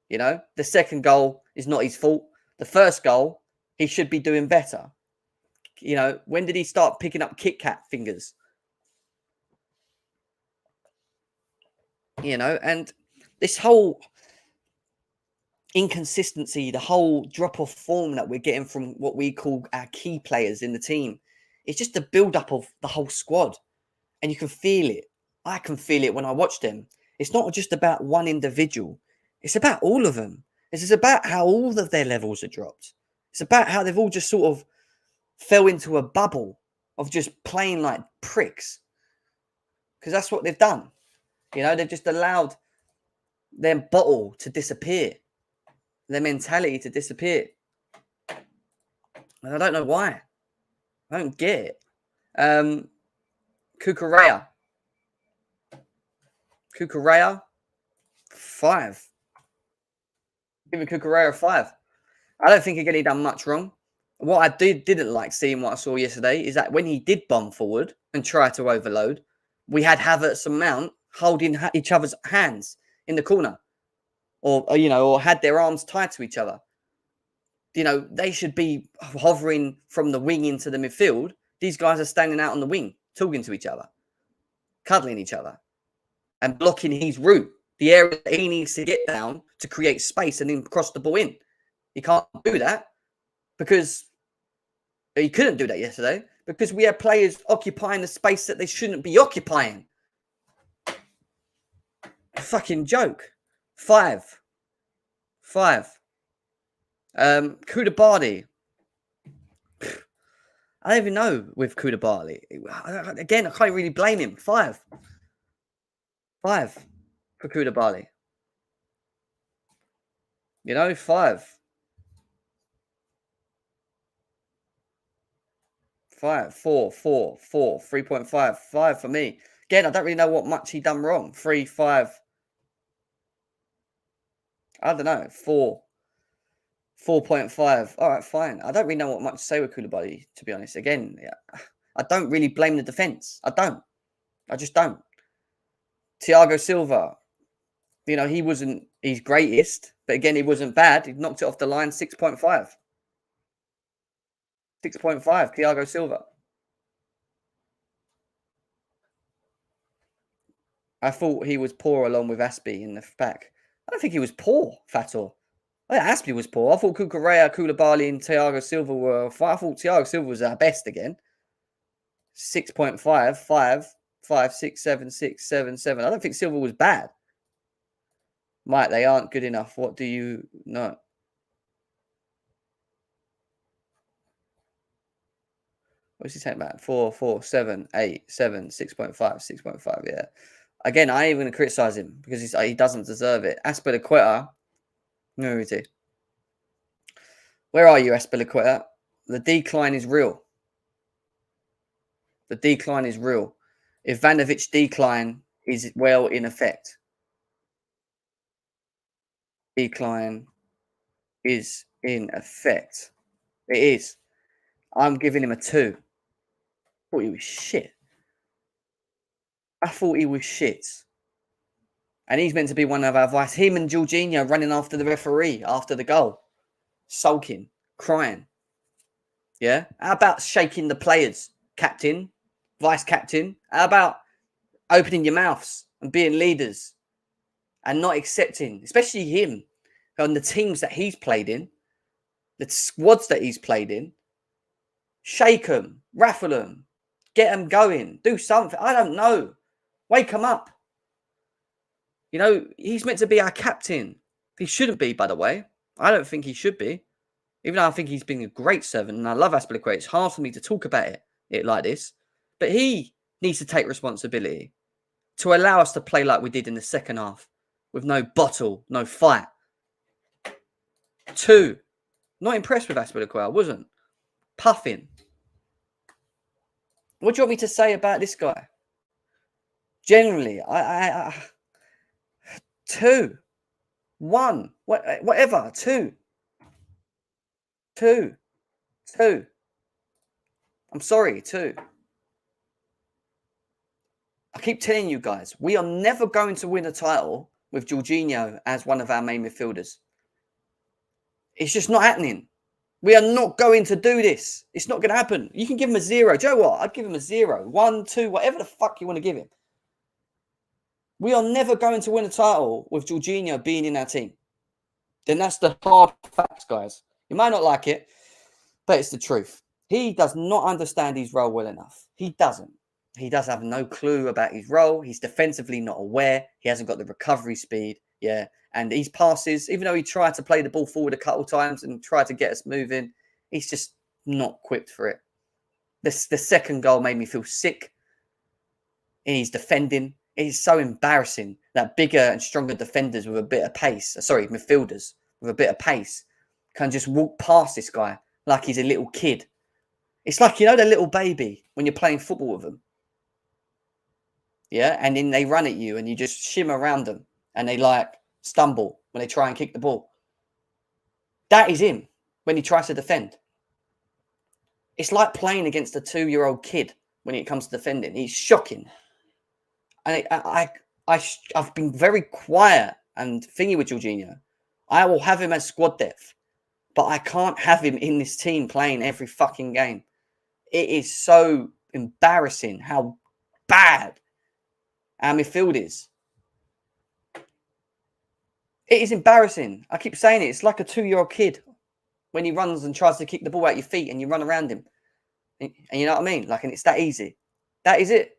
You know, the second goal is not his fault. The first goal, he should be doing better. You know, when did he start picking up Kit Kat fingers? You know, and this whole inconsistency, the whole drop-off form that we're getting from what we call our key players in the team, it's just the build-up of the whole squad. And you can feel it. I can feel it when I watch them. It's not just about one individual. It's about all of them. It's about how all of their levels are dropped. It's about how they've all just sort of fell into a bubble of just playing like pricks. Because that's what they've done. You know, they've just allowed their bottle to disappear. Their mentality to disappear. And I don't know why. I don't get it. Kukurea, 5. Give Kukurea a 5. I don't think he done much wrong. What I didn't like seeing what I saw yesterday is that when he did bomb forward and try to overload, we had Havertz and Mount holding each other's hands in the corner, or had their arms tied to each other. They should be hovering from the wing into the midfield. These guys are standing out on the wing, talking to each other, cuddling each other, and blocking his route, the area that he needs to get down to create space and then cross the ball in. He can't do that because he couldn't do that yesterday because we had players occupying the space that they shouldn't be occupying. A fucking joke. 5. Koulibaly. I don't even know with Koulibaly. Again, I can't really blame him. 5 for Koulibaly. 5. 5, 4, 3.5, 5 for me. Again, I don't really know what much he done wrong. 3, 5. I don't know. 4. 4.5. All right, fine. I don't really know what much to say with Koulibaly, to be honest. Again, I don't really blame the defence. I don't. I just don't. Thiago Silva, he wasn't his greatest, but again, he wasn't bad. He knocked it off the line. 6.5. 6.5, Thiago Silva. I thought he was poor along with Aspie in the back. I don't think he was poor, Fator. I think Aspie was poor. I thought Cucurella, Koulibaly, and Thiago Silva were. I thought Thiago Silva was our best again. 6.5, 5, 6, 7, 6, 7, 7. I don't think Silva was bad. Mike, they aren't good enough. What do you know? What's he saying about? 4, 7, 8, 7, 6.5, 6.5. Yeah. Again, I ain't even going to criticize him because he doesn't deserve it. Aspilicueta. Where is he? Where are you, Aspilicueta? The decline is real. The decline is real. Ivanovic decline is well in effect. Decline is in effect. It is. I'm giving him a 2. I thought he was shit. And he's meant to be one of our vice. Him and Jorginho running after the referee after the goal. Sulking. Crying. Yeah? How about shaking the players? Captain. Vice captain. How about opening your mouths and being leaders? And not accepting, especially him, on the teams that he's played in. The squads that he's played in. Shake them. Raffle them. Get them going. Do something. I don't know. Wake them up. He's meant to be our captain. He shouldn't be, by the way. I don't think he should be. Even though I think he's been a great servant, and I love Aspilicueta. It's hard for me to talk about it like this. But he needs to take responsibility to allow us to play like we did in the second half. With no bottle, no fight. 2. Not impressed with Aspilicueta. I wasn't. Puffing. What do you want me to say about this guy? Generally, I 2, 1, whatever. 2. I'm sorry, 2. I keep telling you guys, we are never going to win a title with Jorginho as one of our main midfielders. It's just not happening. We are not going to do this. It's not going to happen. You can give him a 0. Do you know what? I'd give him a 0, 1, 2, whatever the fuck you want to give him. We are never going to win a title with Jorginho being in our team. Then that's the hard facts, guys. You might not like it, but it's the truth. He does not understand his role well enough. He doesn't. He does have no clue about his role. He's defensively not aware. He hasn't got the recovery speed. Yeah. And his passes, even though he tried to play the ball forward a couple of times and tried to get us moving, he's just not equipped for it. The second goal made me feel sick. He's defending. It's so embarrassing that bigger and stronger defenders with a bit of pace, midfielders with a bit of pace, can just walk past this guy like he's a little kid. It's like, the little baby when you're playing football with them. Yeah, and then they run at you and you just shimmer around them and they stumble when they try and kick the ball. That is him when he tries to defend. It's like playing against a 2-year-old kid when it comes to defending. He's shocking. And I've been very quiet and thingy with Jorginho. I will have him as squad depth, but I can't have him in this team playing every fucking game. It is so embarrassing how bad our midfield is. It is embarrassing. I keep saying it. It's like a 2-year-old kid when he runs and tries to kick the ball out your feet and you run around him. And you know what I mean? Like, and it's that easy. That is it.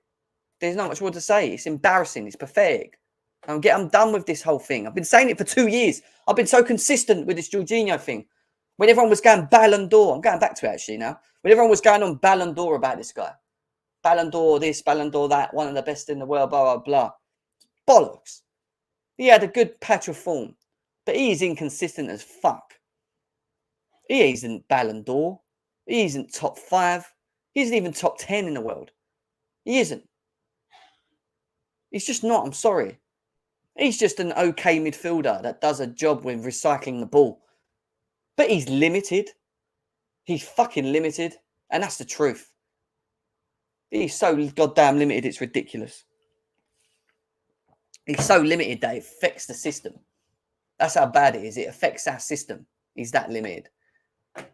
There's not much more to say. It's embarrassing. It's pathetic. I'm done with this whole thing. I've been saying it for 2 years. I've been so consistent with this Jorginho thing. When everyone was going Ballon d'Or, I'm going back to it actually now. When everyone was going on Ballon d'Or about this guy. Ballon d'Or this, Ballon d'Or that, one of the best in the world, blah, blah, blah. Bollocks. He had a good patch of form, but he is inconsistent as fuck. He isn't Ballon d'Or. He isn't top 5. He isn't even top 10 in the world. He isn't. He's just not. I'm sorry. He's just an okay midfielder that does a job with recycling the ball. But he's limited. He's fucking limited. And that's the truth. He's so goddamn limited, it's ridiculous. He's so limited that it affects the system. That's how bad it is. It affects our system. He's that limited. It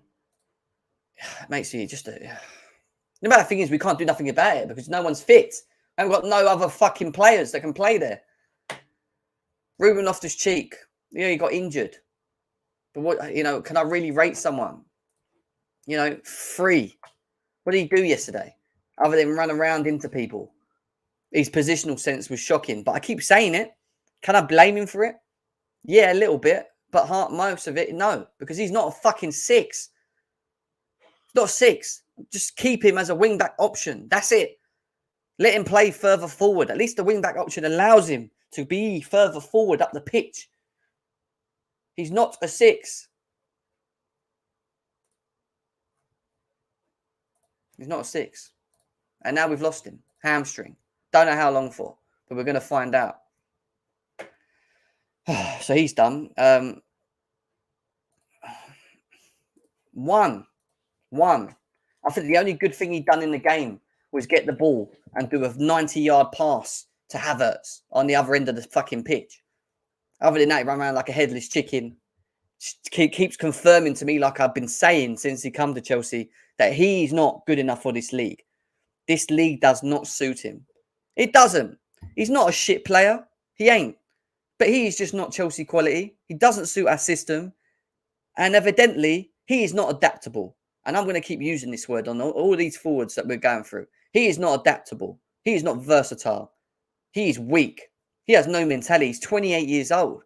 makes you just... No matter the thing is, we can't do nothing about it because no one's fit. And we've got no other fucking players that can play there. Ruben Loftus-Cheek, he got injured. But what, can I really rate someone? 3. What did he do yesterday? Other than run around into people. His positional sense was shocking. But I keep saying it. Can I blame him for it? Yeah, a little bit. But most of it, no. Because he's not a fucking 6. He's not a 6. Just keep him as a wing-back option. That's it. Let him play further forward. At least the wing-back option allows him to be further forward up the pitch. He's not a 6. He's not a 6. And now we've lost him. Hamstring. Don't know how long for, but we're going to find out. So he's done. One. I think the only good thing he'd done in the game was get the ball and do a 90-yard pass to Havertz on the other end of the fucking pitch. Other than that, he ran around like a headless chicken. Keeps confirming to me, like I've been saying since he come to Chelsea, that he's not good enough for this league. This league does not suit him. It doesn't. He's not a shit player. He ain't. But he's just not Chelsea quality. He doesn't suit our system. And evidently, he is not adaptable. And I'm going to keep using this word on all these forwards that we're going through. He is not adaptable. He is not versatile. He is weak. He has no mentality. He's 28 years old.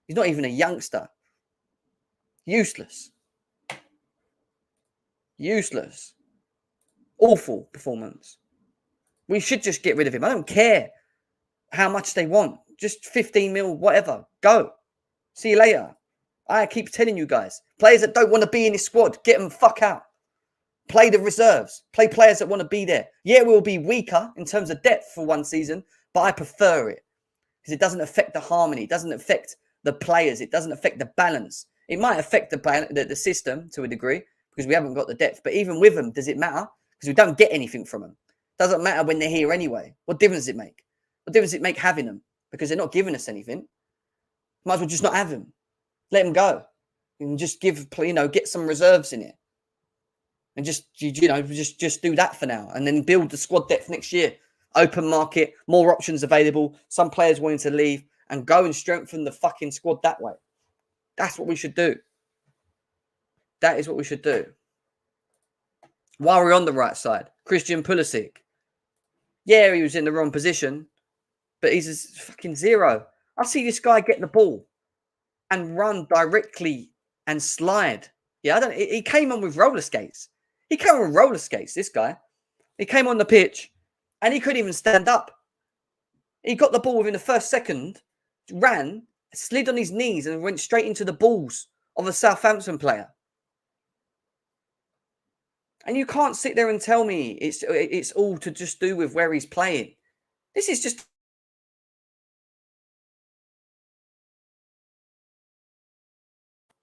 He's not even a youngster. Useless. Useless. Awful performance. We should just get rid of him. I don't care how much they want. Just 15 mil, whatever. Go. See you later. I keep telling you guys. Players that don't want to be in this squad, get them the fuck out. Play the reserves. Play players that want to be there. Yeah, we'll be weaker in terms of depth for one season, but I prefer it. Because it doesn't affect the harmony. It doesn't affect the players. It doesn't affect the balance. It might affect the system to a degree because we haven't got the depth. But even with them, does it matter? Because we don't get anything from them. Doesn't matter when they're here anyway. What difference does it make? What difference does it make having them? Because they're not giving us anything. Might as well just not have them. Let them go. And just get some reserves in it. And just do that for now. And then build the squad depth next year. Open market, more options available. Some players wanting to leave and go and strengthen the fucking squad that way. That's what we should do. That is what we should do. While we're on the right side, Christian Pulisic. Yeah, he was in the wrong position, but he's a fucking 0. I see this guy get the ball and run directly and slide. Yeah, he came on with roller skates. This guy. He came on the pitch and he couldn't even stand up. He got the ball within the first second, ran, slid on his knees and went straight into the balls of a Southampton player. And you can't sit there and tell me it's all to just do with where he's playing. This is just...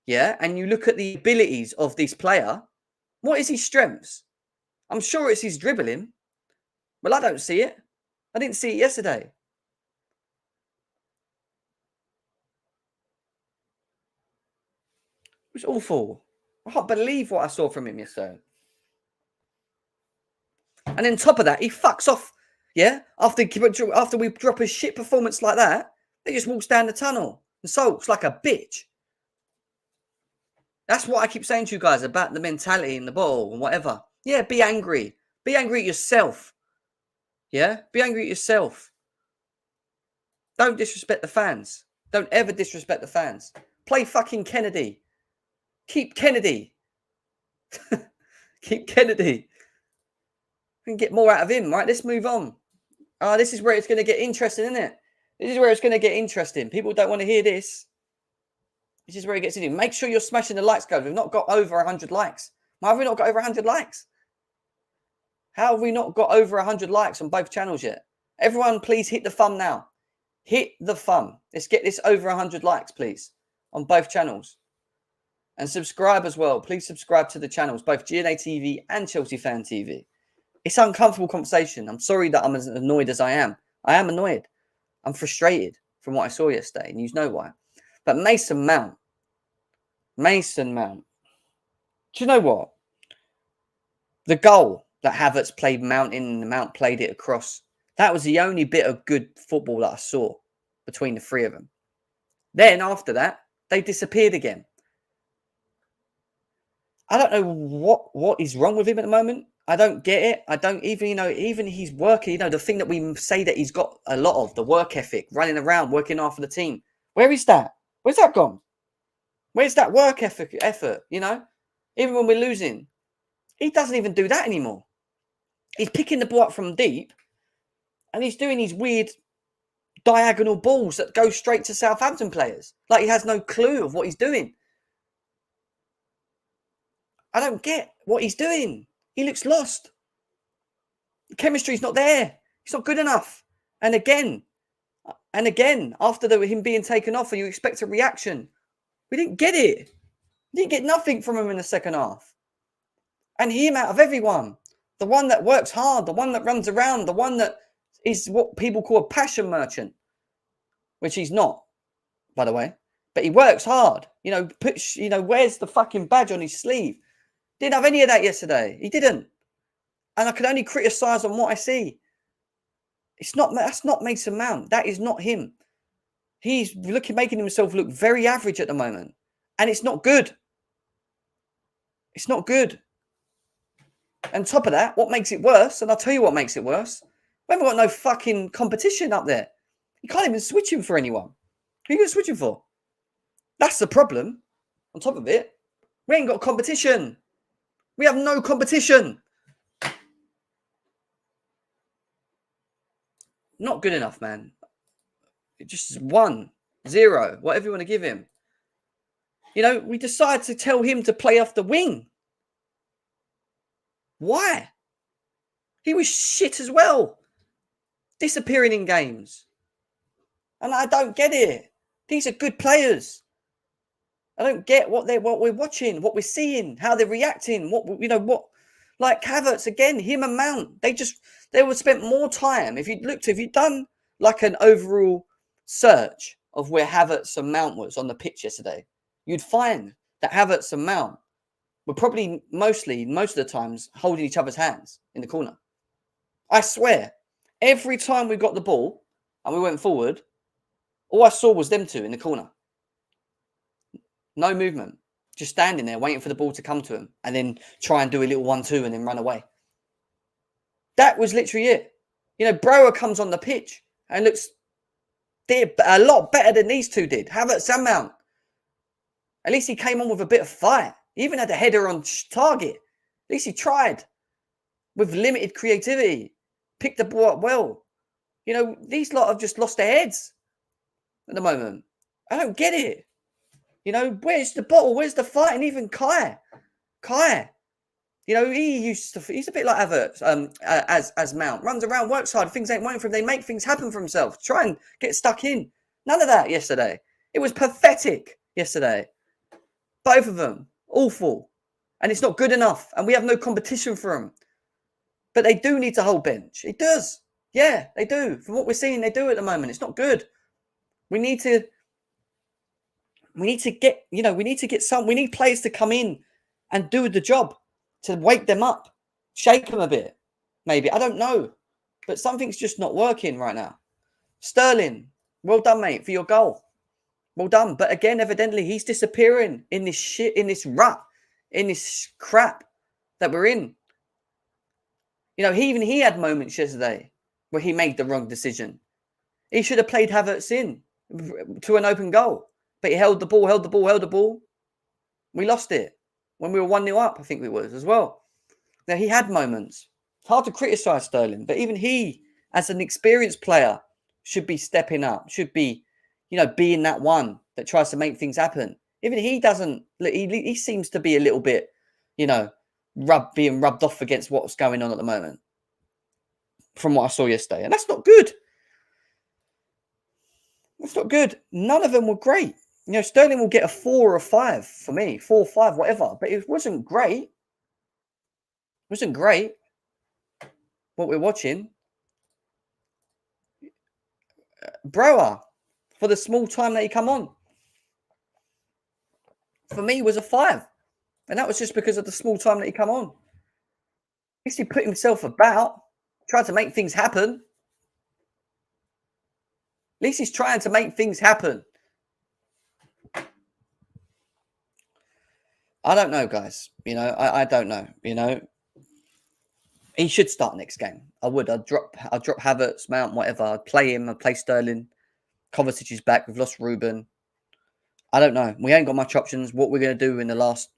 Yeah, and you look at the abilities of this player. What is his strengths? I'm sure it's his dribbling. Well, I don't see it. I didn't see it yesterday. It was awful. I can't believe what I saw from him yesterday. And then top of that, he fucks off. Yeah, after we drop a shit performance like that, he just walks down the tunnel and sulks like a bitch. That's what I keep saying to you guys about the mentality in the ball and whatever. Yeah, be angry. Be angry at yourself. Yeah, be angry at yourself. Don't disrespect the fans. Don't ever disrespect the fans. Play fucking Kennedy. Keep Kennedy. Keep Kennedy. We can get more out of him, right? Let's move on. This is where it's going to get interesting, isn't it? This is where it's going to get interesting. People don't want to hear this. This is where it gets into. Make sure you're smashing the likes, guys. We've not got over 100 likes. Why have we not got over 100 likes? How have we not got over 100 likes on both channels yet? Everyone, please hit the thumb now. Hit the thumb. Let's get this over 100 likes, please, on both channels. And subscribe as well. Please subscribe to the channels, both GNA TV and Chelsea Fan TV. It's an uncomfortable conversation. I'm sorry that I'm as annoyed as I am. I am annoyed. I'm frustrated from what I saw yesterday, and you know why. But Mason Mount. Do you know what? The goal that Havertz played Mount in and Mount played it across, that was the only bit of good football that I saw between the three of them. Then after that, they disappeared again. I don't know what is wrong with him at the moment. I don't get it. I don't even, even his work, the thing that we say that he's got a lot of, the work ethic, running around, working after the team. Where is that? Where's that gone? Where's that work effort, Even when we're losing, he doesn't even do that anymore. He's picking the ball up from deep and he's doing these weird diagonal balls that go straight to Southampton players. Like he has no clue of what he's doing. I don't get what he's doing. He looks lost. The chemistry's not there. He's not good enough. And again, after him being taken off, you expect a reaction. We didn't get it. We didn't get nothing from him in the second half. And him out of everyone, the one that works hard, the one that runs around, the one that is what people call a passion merchant, which he's not, by the way. But he works hard. Wears the fucking badge on his sleeve. Didn't have any of that yesterday. He didn't. And I can only criticise on what I see. That's not Mason Mount. That is not him. He's making himself look very average at the moment. And it's not good. It's not good. And top of that, what makes it worse, and I'll tell you what makes it worse, we haven't got no fucking competition up there. You can't even switch him for anyone. Who are you going to switch him for? That's the problem. On top of it, we ain't got competition. We have no competition. Not good enough, man. It just 1, 0, whatever you want to give him. We decided to tell him to play off the wing. Why? He was shit as well. Disappearing in games. And I don't get it. These are good players. I don't get what we're watching, what we're seeing, how they're reacting, like Havertz again, him and Mount. They would spend more time. If you'd done like an overall search of where Havertz and Mount was on the pitch yesterday, you'd find that Havertz and Mount were probably most of the times holding each other's hands in the corner. I swear, every time we got the ball and we went forward, all I saw was them two in the corner. No movement. Just standing there waiting for the ball to come to him and then try and do a little 1-2 and then run away. That was literally it. Brower comes on the pitch and looks a lot better than these two did. Havertz and Mount. At least he came on with a bit of fight. He even had a header on target. At least he tried with limited creativity. Picked the ball up well. These lot have just lost their heads at the moment. I don't get it. Where's the bottle? Where's the fight? And even Kai, he's a bit like Havertz, as Mount. Runs around, works hard. Things ain't waiting for him. They make things happen for himself. Try and get stuck in. None of that yesterday. It was pathetic yesterday. Both of them. Awful. And it's not good enough. And we have no competition for them. But they do need to hold bench. It does. Yeah, they do. From what we're seeing, they do at the moment. It's not good. We need to get, we need to get we need players to come in and do the job, to wake them up, shake them a bit. Maybe. I don't know. But something's just not working right now. Sterling, well done, mate, for your goal. Well done. But again, evidently, he's disappearing in this shit, in this rut, in this crap that we're in. He had moments yesterday where he made the wrong decision. He should have played Havertz in to an open goal. But he held the ball. We lost it when we were 1-0 up, I think we was as well. Now, he had moments. It's hard to criticise Sterling, but even he, as an experienced player, should be stepping up, should be, being that one that tries to make things happen. Even he doesn't, he seems to be a little bit, being rubbed off against what's going on at the moment from what I saw yesterday. And that's not good. That's not good. None of them were great. Sterling will get a 4 or a 5 for me, 4 or 5, whatever. But it wasn't great. It wasn't great what we're watching. Brower, for the small time that he come on, for me was a 5. And that was just because of the small time that he come on. At least he put himself about, tried to make things happen. At least he's trying to make things happen. I don't know, guys. I don't know. He should start next game. I would. I'd drop Havertz, Mount, whatever. I'd play him. I'd play Sterling. Kovacic is back. We've lost Ruben. I don't know. We ain't got much options. What we're going to do in the last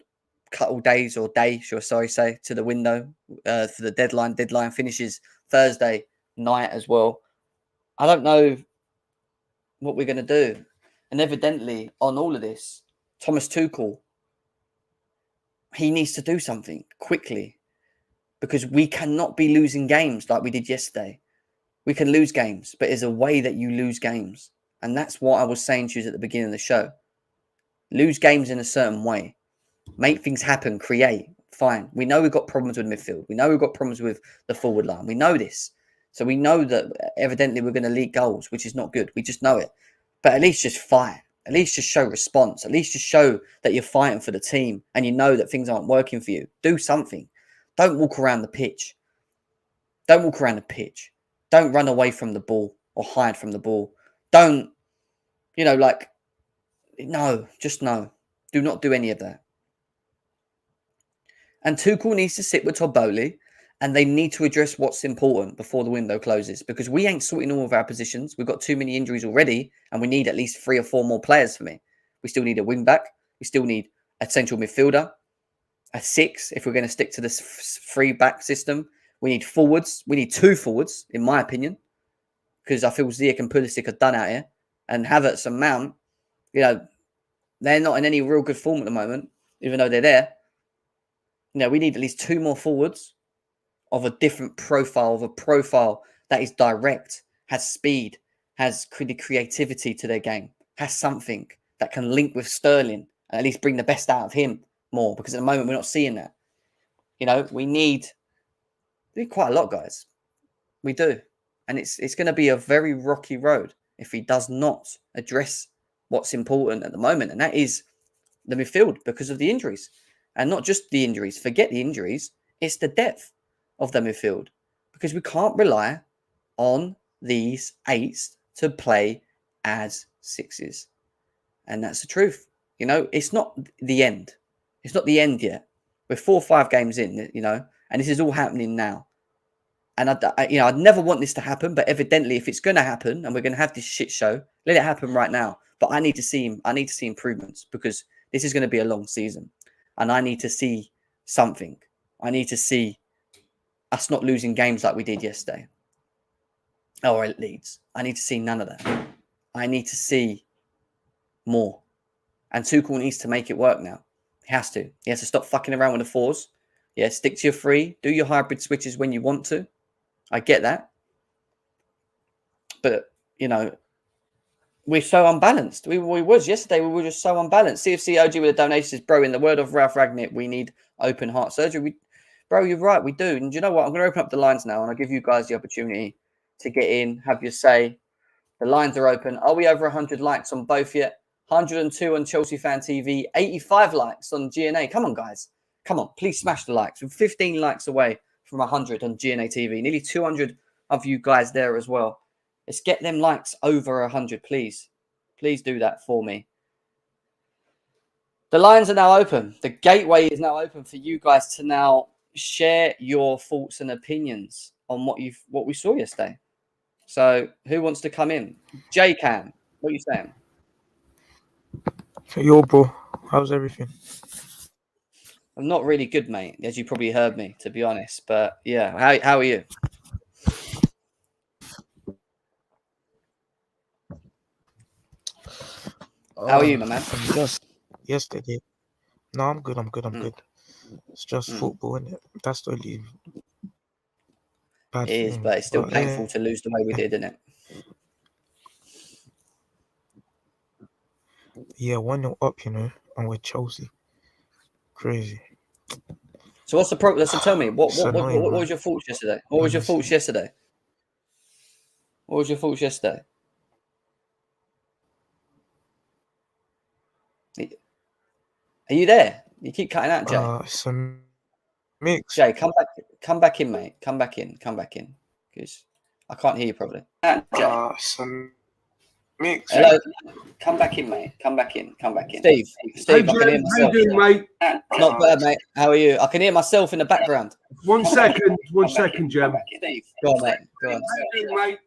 couple days or day, say, to the window for the deadline. Deadline finishes Thursday night as well. I don't know what we're going to do. And evidently, on all of this, Thomas Tuchel, he needs to do something quickly because we cannot be losing games like we did yesterday. We can lose games, but there's a way that you lose games. And that's what I was saying to you at the beginning of the show. Lose games in a certain way. Make things happen, create. Fine. We know we've got problems with midfield. We know we've got problems with the forward line. We know this. So we know that evidently we're going to leak goals, which is not good. We just know it. But at least just fight. At least just show response. At least just show that you're fighting for the team and you know that things aren't working for you. Do something. Don't walk around the pitch. Don't walk around the pitch. Don't run away from the ball or hide from the ball. Don't, no, just no. Do not do any of that. And Tuchel needs to sit with Todd Bowley and they need to address what's important before the window closes because we ain't sorting all of our positions. We've got too many injuries already and we need at least 3 or 4 more players for me. We still need a wing back. We still need a central midfielder, a 6 if we're going to stick to this 3-back system. We need forwards. We need 2 forwards, in my opinion, because I feel Ziyech and Pulisic are done out here. And Havertz and Mount, they're not in any real good form at the moment, even though they're there. We need at least 2 more forwards of a different profile, of a profile that is direct, has speed, has creativity to their game, has something that can link with Sterling and at least bring the best out of him more, because at the moment we're not seeing that. We need quite a lot, guys. We do. And it's going to be a very rocky road if he does not address what's important at the moment, and that is the midfield because of the injuries. And not just the injuries. Forget the injuries. It's the depth of the midfield. Because we can't rely on these 8s to play as 6s. And that's the truth. It's not the end. It's not the end yet. We're 4 or 5 games in, and this is all happening now. And I'd never want this to happen, but evidently if it's going to happen and we're going to have this shit show, let it happen right now. But I need to see improvements because this is going to be a long season. And I need to see something. I need to see us not losing games like we did yesterday. Or at Leeds. I need to see none of that. I need to see more. And Tuchel needs to make it work now. He has to. He has to stop fucking around with the 4s. Yeah, stick to your 3. Do your hybrid switches when you want to. I get that. But, we're so unbalanced. We was yesterday. We were just so unbalanced. CFC OG with a donation says, bro, in the word of Ralph Ragnick, we need open heart surgery. Bro, you're right. We do. And do you know what? I'm going to open up the lines now, and I'll give you guys the opportunity to get in, have your say. The lines are open. Are we over 100 likes on both yet? 102 on Chelsea Fan TV, 85 likes on GNA. Come on, guys. Come on. Please smash the likes. We're 15 likes away from 100 on GNA TV. Nearly 200 of you guys there as well. Let's get them likes over 100, please. Please do that for me. The lines are now open. The gateway is now open for you guys to now share your thoughts and opinions on what we saw yesterday. So, who wants to come in? Jay can. What are you saying? Yo, bro. How's everything? I'm not really good, mate, as you probably heard me, to be honest. But yeah, how are you? How are you, my man? Just yesterday. No, I'm good. I'm good. It's just football, isn't it? That's the only bad thing. It is, but it's still painful to lose the way we did, isn't it? Yeah, 1-0 up, and we're Chelsea. Crazy. So what's the problem? So tell me, what was your thoughts yesterday? What was your thoughts yesterday? What was your thoughts yesterday? Are you there? You keep cutting out, Jay. It's a mix. Jay, come back in, mate. Come back in, because I can't hear you properly. It's a mix. Hello. Come back in, mate. Come back in. Steve, hey, I can hear myself. How you doing, mate? Not bad, mate. How are you? I can hear myself in the background. One second, Jem. Steve, go on, mate. Go on. How you doing, mate?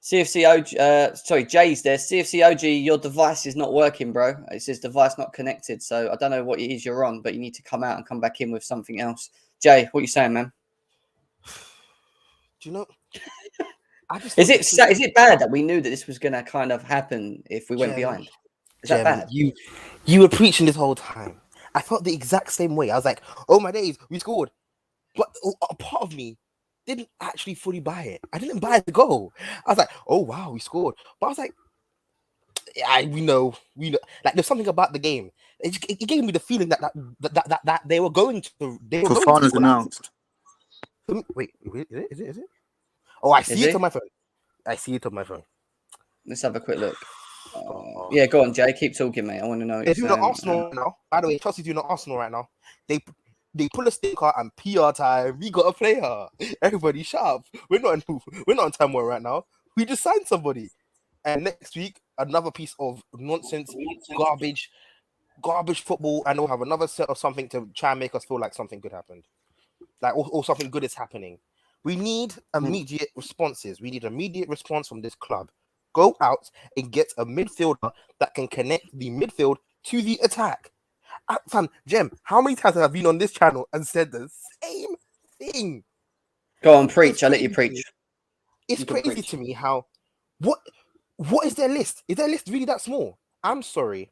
CFC OG, Jay's there. CFC OG, your device is not working, bro. It says device not connected. So I don't know what it is you're on, but you need to come out and come back in with something else. Jay, what are you saying, man? Do you know? Is it bad that we knew that this was going to kind of happen if we went behind? Is that bad? You were preaching this whole time. I felt the exact same way. I was like, oh my days, we scored. But a part of me didn't actually fully buy it. I didn't buy the goal. I was like, oh wow, we scored. But I was like, yeah, we know. Like there's something about the game. It gave me the feeling that they were going to. Fofana's announced. Wait, is it? Oh, I see it on my phone. Let's have a quick look. Yeah, go on, Jay. Keep talking, mate. I want to know. They're doing Arsenal now. By the way, Chelsea's doing Arsenal right now. They pull a sticker and PR time. We got a player. Everybody sharp. We're not in turmoil right now. We just signed somebody. And next week, another piece of nonsense, garbage football, and we'll have another set of something to try and make us feel like something good happened. Like or something good is happening. We need immediate responses. We need immediate response from this club. Go out and get a midfielder that can connect the midfield to the attack. Fam, Jem, how many times have I been on this channel and said the same thing? Go on, preach. I'll let you preach. It's crazy to me how... What is their list? Is their list really that small? I'm sorry.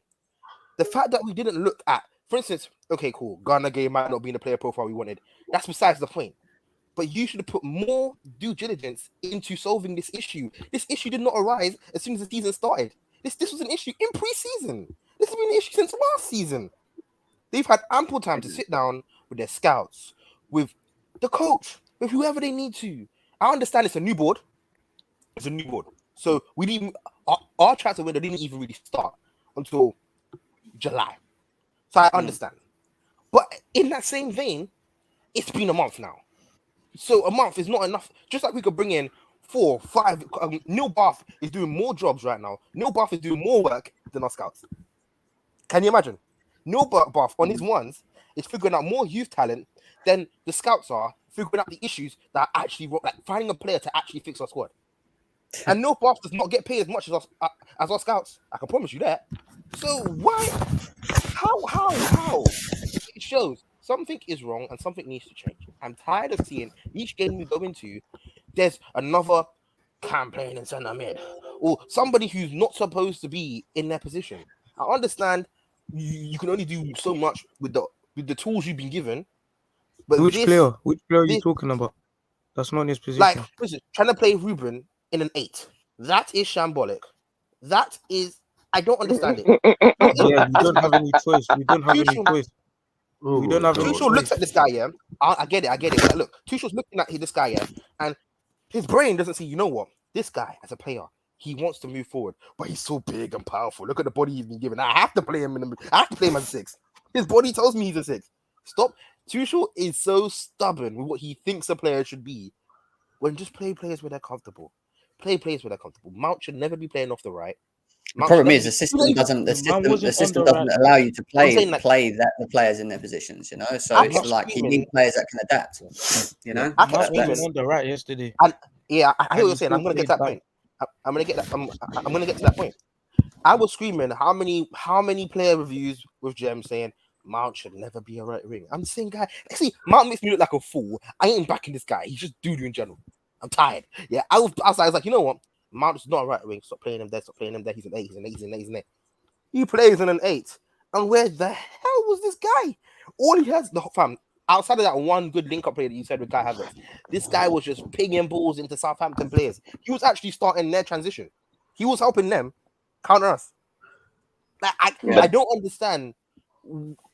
The fact that we didn't look at... For instance, okay, cool. Ghana game might not be in the player profile we wanted. That's besides the point. But you should have put more due diligence into solving this issue. This issue did not arise as soon as the season started. This was an issue in pre-season. This has been an issue since last season. They've had ample time to sit down with their scouts, with the coach, with whoever they need to. I understand it's a new board. So we didn't... Our transfer window didn't even really start until July. So I understand. But in that same vein, it's been a month now. So a month is not enough. Just like we could bring in 4, 5. Neil Bath is doing more jobs right now. Neil Bath is doing more work than our scouts. Can you imagine? Neil Bath on his ones is figuring out more youth talent than the scouts are figuring out the issues that are actually like finding a player to actually fix our squad. And Neil Bath does not get paid as much as our scouts. I can promise you that. So why? How? It shows something is wrong and something needs to change. I'm tired of seeing each game we go into, there's another campaign in centre mid or somebody who's not supposed to be in their position. I understand you can only do so much with the tools you've been given. But which player are you talking about? That's not in his position. Like, for instance, trying to play Ruben in an 8. That is shambolic. That is, I don't understand it. Yeah, we don't have any choice. Oh We don't my have God. any Tuchel looks at this guy, yeah. I get it. Like, look, Tuchel's looking at this guy, yeah, and his brain doesn't see. You know what? This guy, as a player, he wants to move forward, but he's so big and powerful. Look at the body he's been given. I have to play him I have to play him as a 6. His body tells me he's a 6. Stop. Tuchel is so stubborn with what he thinks a player should be. When just play players where they're comfortable. Play players where they're comfortable. Mount should never be playing off the right. The problem is the system doesn't allow you to play the players in their positions, you know. So I'm it's not like you screaming. need players that can adapt, you know. I kept Mount screaming. wasn't on the right yesterday. I hear what you're he saying. I'm still gonna get to that played point. I'm gonna get that. I'm gonna get to that point. I was screaming. How many player reviews with Jem saying Mount should never be a right wing? I'm the same guy. Actually, Mount makes me look like a fool. I ain't backing this guy. He's just doo-doo in general. I'm tired. Yeah, I was like, you know what? Mount's not a right wing. Stop playing him there. Stop playing him there. He's an 8. He's an 8. He's an 8. He's an 8. He plays in an 8. And where the hell was this guy? All he has, the fam, outside of that one good link-up play that you said with Kai Havertz, this guy was just pinging balls into Southampton players. He was actually starting their transition. He was helping them counter us. Like, I don't understand.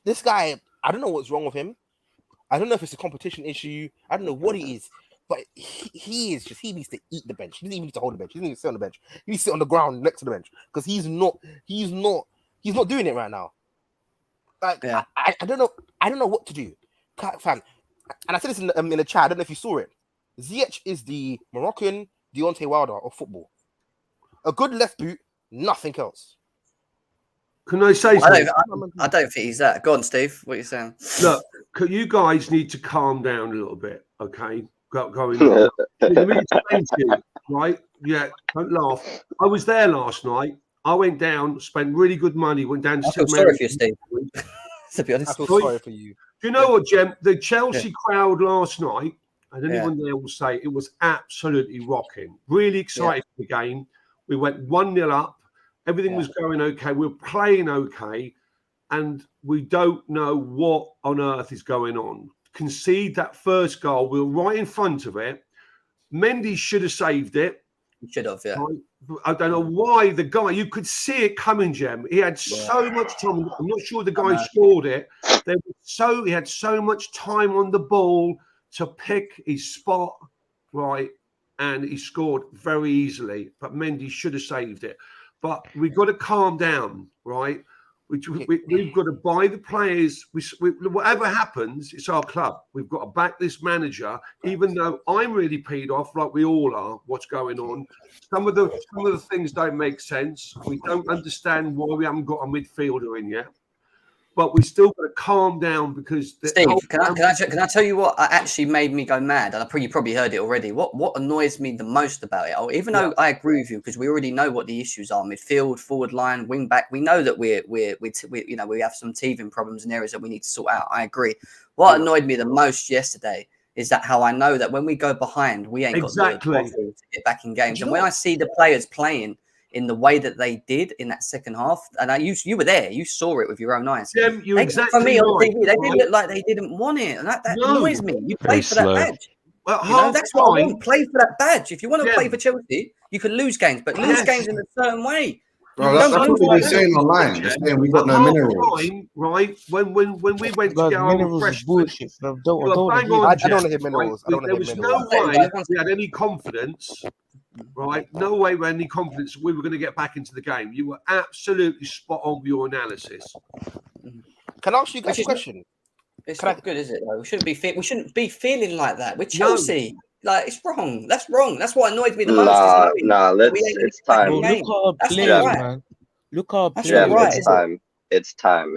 This guy, I don't know what's wrong with him. I don't know if it's a competition issue. I don't know what it is. But he needs to eat the bench. He doesn't even need to hold the bench. He doesn't need to sit on the bench. He needs to sit on the ground next to the bench because he's not doing it right now. Like, yeah. I don't know. I don't know what to do, fam. And I said this in the chat. I don't know if you saw it. Ziyech is the Moroccan Deontay Wilder of football. A good left boot, nothing else. Can I say something? I don't think he's that. Go on, Steve. What are you saying? Look, you guys need to calm down a little bit, okay? Going on. Let me explain to you, right? Yeah, don't laugh. I was there last night. I went down, spent really good money, went down to I feel sorry for you, Steve. To be honest, I feel sorry for you. Do you know what, Jem? The Chelsea crowd last night, and anyone there will say it was absolutely rocking. Really excited for the game. We went 1-0 up. Everything was going okay. We were playing okay. And we don't know what on earth is going on. Concede that first goal. We were right in front of it. Mendy should have saved it. He should have, yeah. I don't know why the guy, you could see it coming, Jem. He had so much time. I'm not sure the guy scored it. He had so much time on the ball to pick his spot, right? And he scored very easily. But Mendy should have saved it. But we've got to calm down, right? We've got to buy the players. Whatever happens, it's our club. We've got to back this manager, even though I'm really peed off, like we all are. What's going on? Some of the things don't make sense. We don't understand why we haven't got a midfielder in yet. But we still got to calm down because Steve, can I tell you what actually made me go mad? And you probably heard it already. What annoys me the most about it, even though I agree with you, because we already know what the issues are: midfield, forward line, wing back. We know that we have some teething problems in areas that we need to sort out. I agree. What annoyed me the most yesterday is that how I know that when we go behind, we ain't got the confidence to get back in games. And when I see the players playing in the way that they did in that second half, and you were there, you saw it with your own eyes. For me on TV, they didn't look like they didn't want it, and that annoys me. You play for that badge. Well, that's what I want. Play for that badge. If you want to play for Chelsea, you can lose games, but lose games in a certain way. Bro, that's what we've been saying online. They're saying we got no minerals. Right? When we went to go on fresh bullshit. I don't want to hear minerals. There was no way we had any confidence. Right, no way we had any confidence we were going to get back into the game. You were absolutely spot on with your analysis. Can I ask you guys a question? It's not good, is it? Though? We shouldn't be feeling like that. We're Chelsea. No. Like it's wrong. That's wrong. That's what annoyed me the most. It's time. Look how players, man. Look how players. It's time.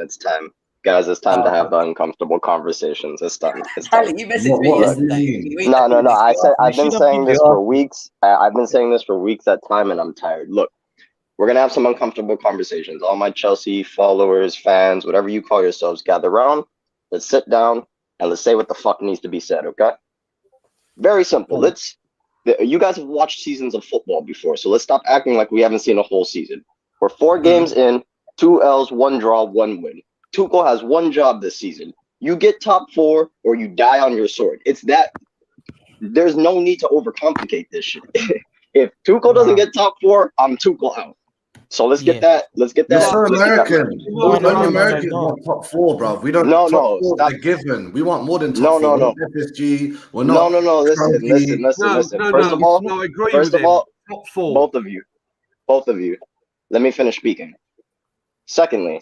Guys, it's time to have the uncomfortable conversations. It's time. You messaged me yesterday. No. I've been saying this for weeks. I've been saying this for weeks at time, and I'm tired. Look, we're gonna have some uncomfortable conversations. All my Chelsea followers, fans, whatever you call yourselves, gather around. Let's sit down and let's say what the fuck needs to be said. Okay? Very simple. You guys have watched seasons of football before, so let's stop acting like we haven't seen a whole season. We're 4 games in, 2 L's, 1 draw, 1 win. Tuchel has one job this season. You get top 4 or you die on your sword. It's that. There's no need to overcomplicate this shit. If Tuchel doesn't get top 4, I'm Tuchel out. So let's get that. Let's get You're that. so let's get that American. right. Only Americans want top 4, bro. We don't. No, top 4 stop. is a given. We want more than No, top 4. no, We're no. not FSG. We're not. No. Listen. First of all, I agree first with of all, top 4. both of you. Let me finish speaking. Secondly,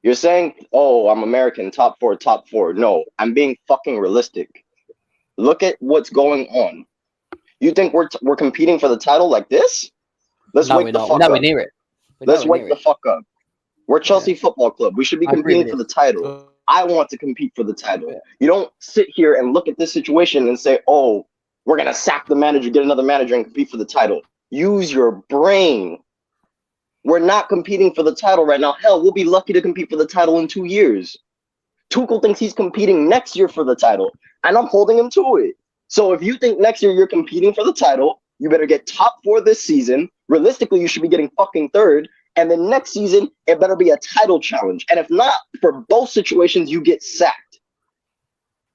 you're saying, "Oh, I'm American, top 4, top 4." No, I'm being fucking realistic. Look at what's going on. You think we're competing for the title like this? Let's wake the fuck up. We're near it. Let's wake the fuck up. We're Chelsea Football Club. We should be competing for the title. I want to compete for the title. Yeah. You don't sit here and look at this situation and say, "Oh, we're gonna sack the manager, get another manager, and compete for the title." Use your brain. We're not competing for the title right now. Hell, we'll be lucky to compete for the title in 2 years. Tuchel thinks he's competing next year for the title, and I'm holding him to it. So if you think next year you're competing for the title, you better get top 4 this season. Realistically, you should be getting fucking 3rd. And then next season, it better be a title challenge. And if not, for both situations, you get sacked.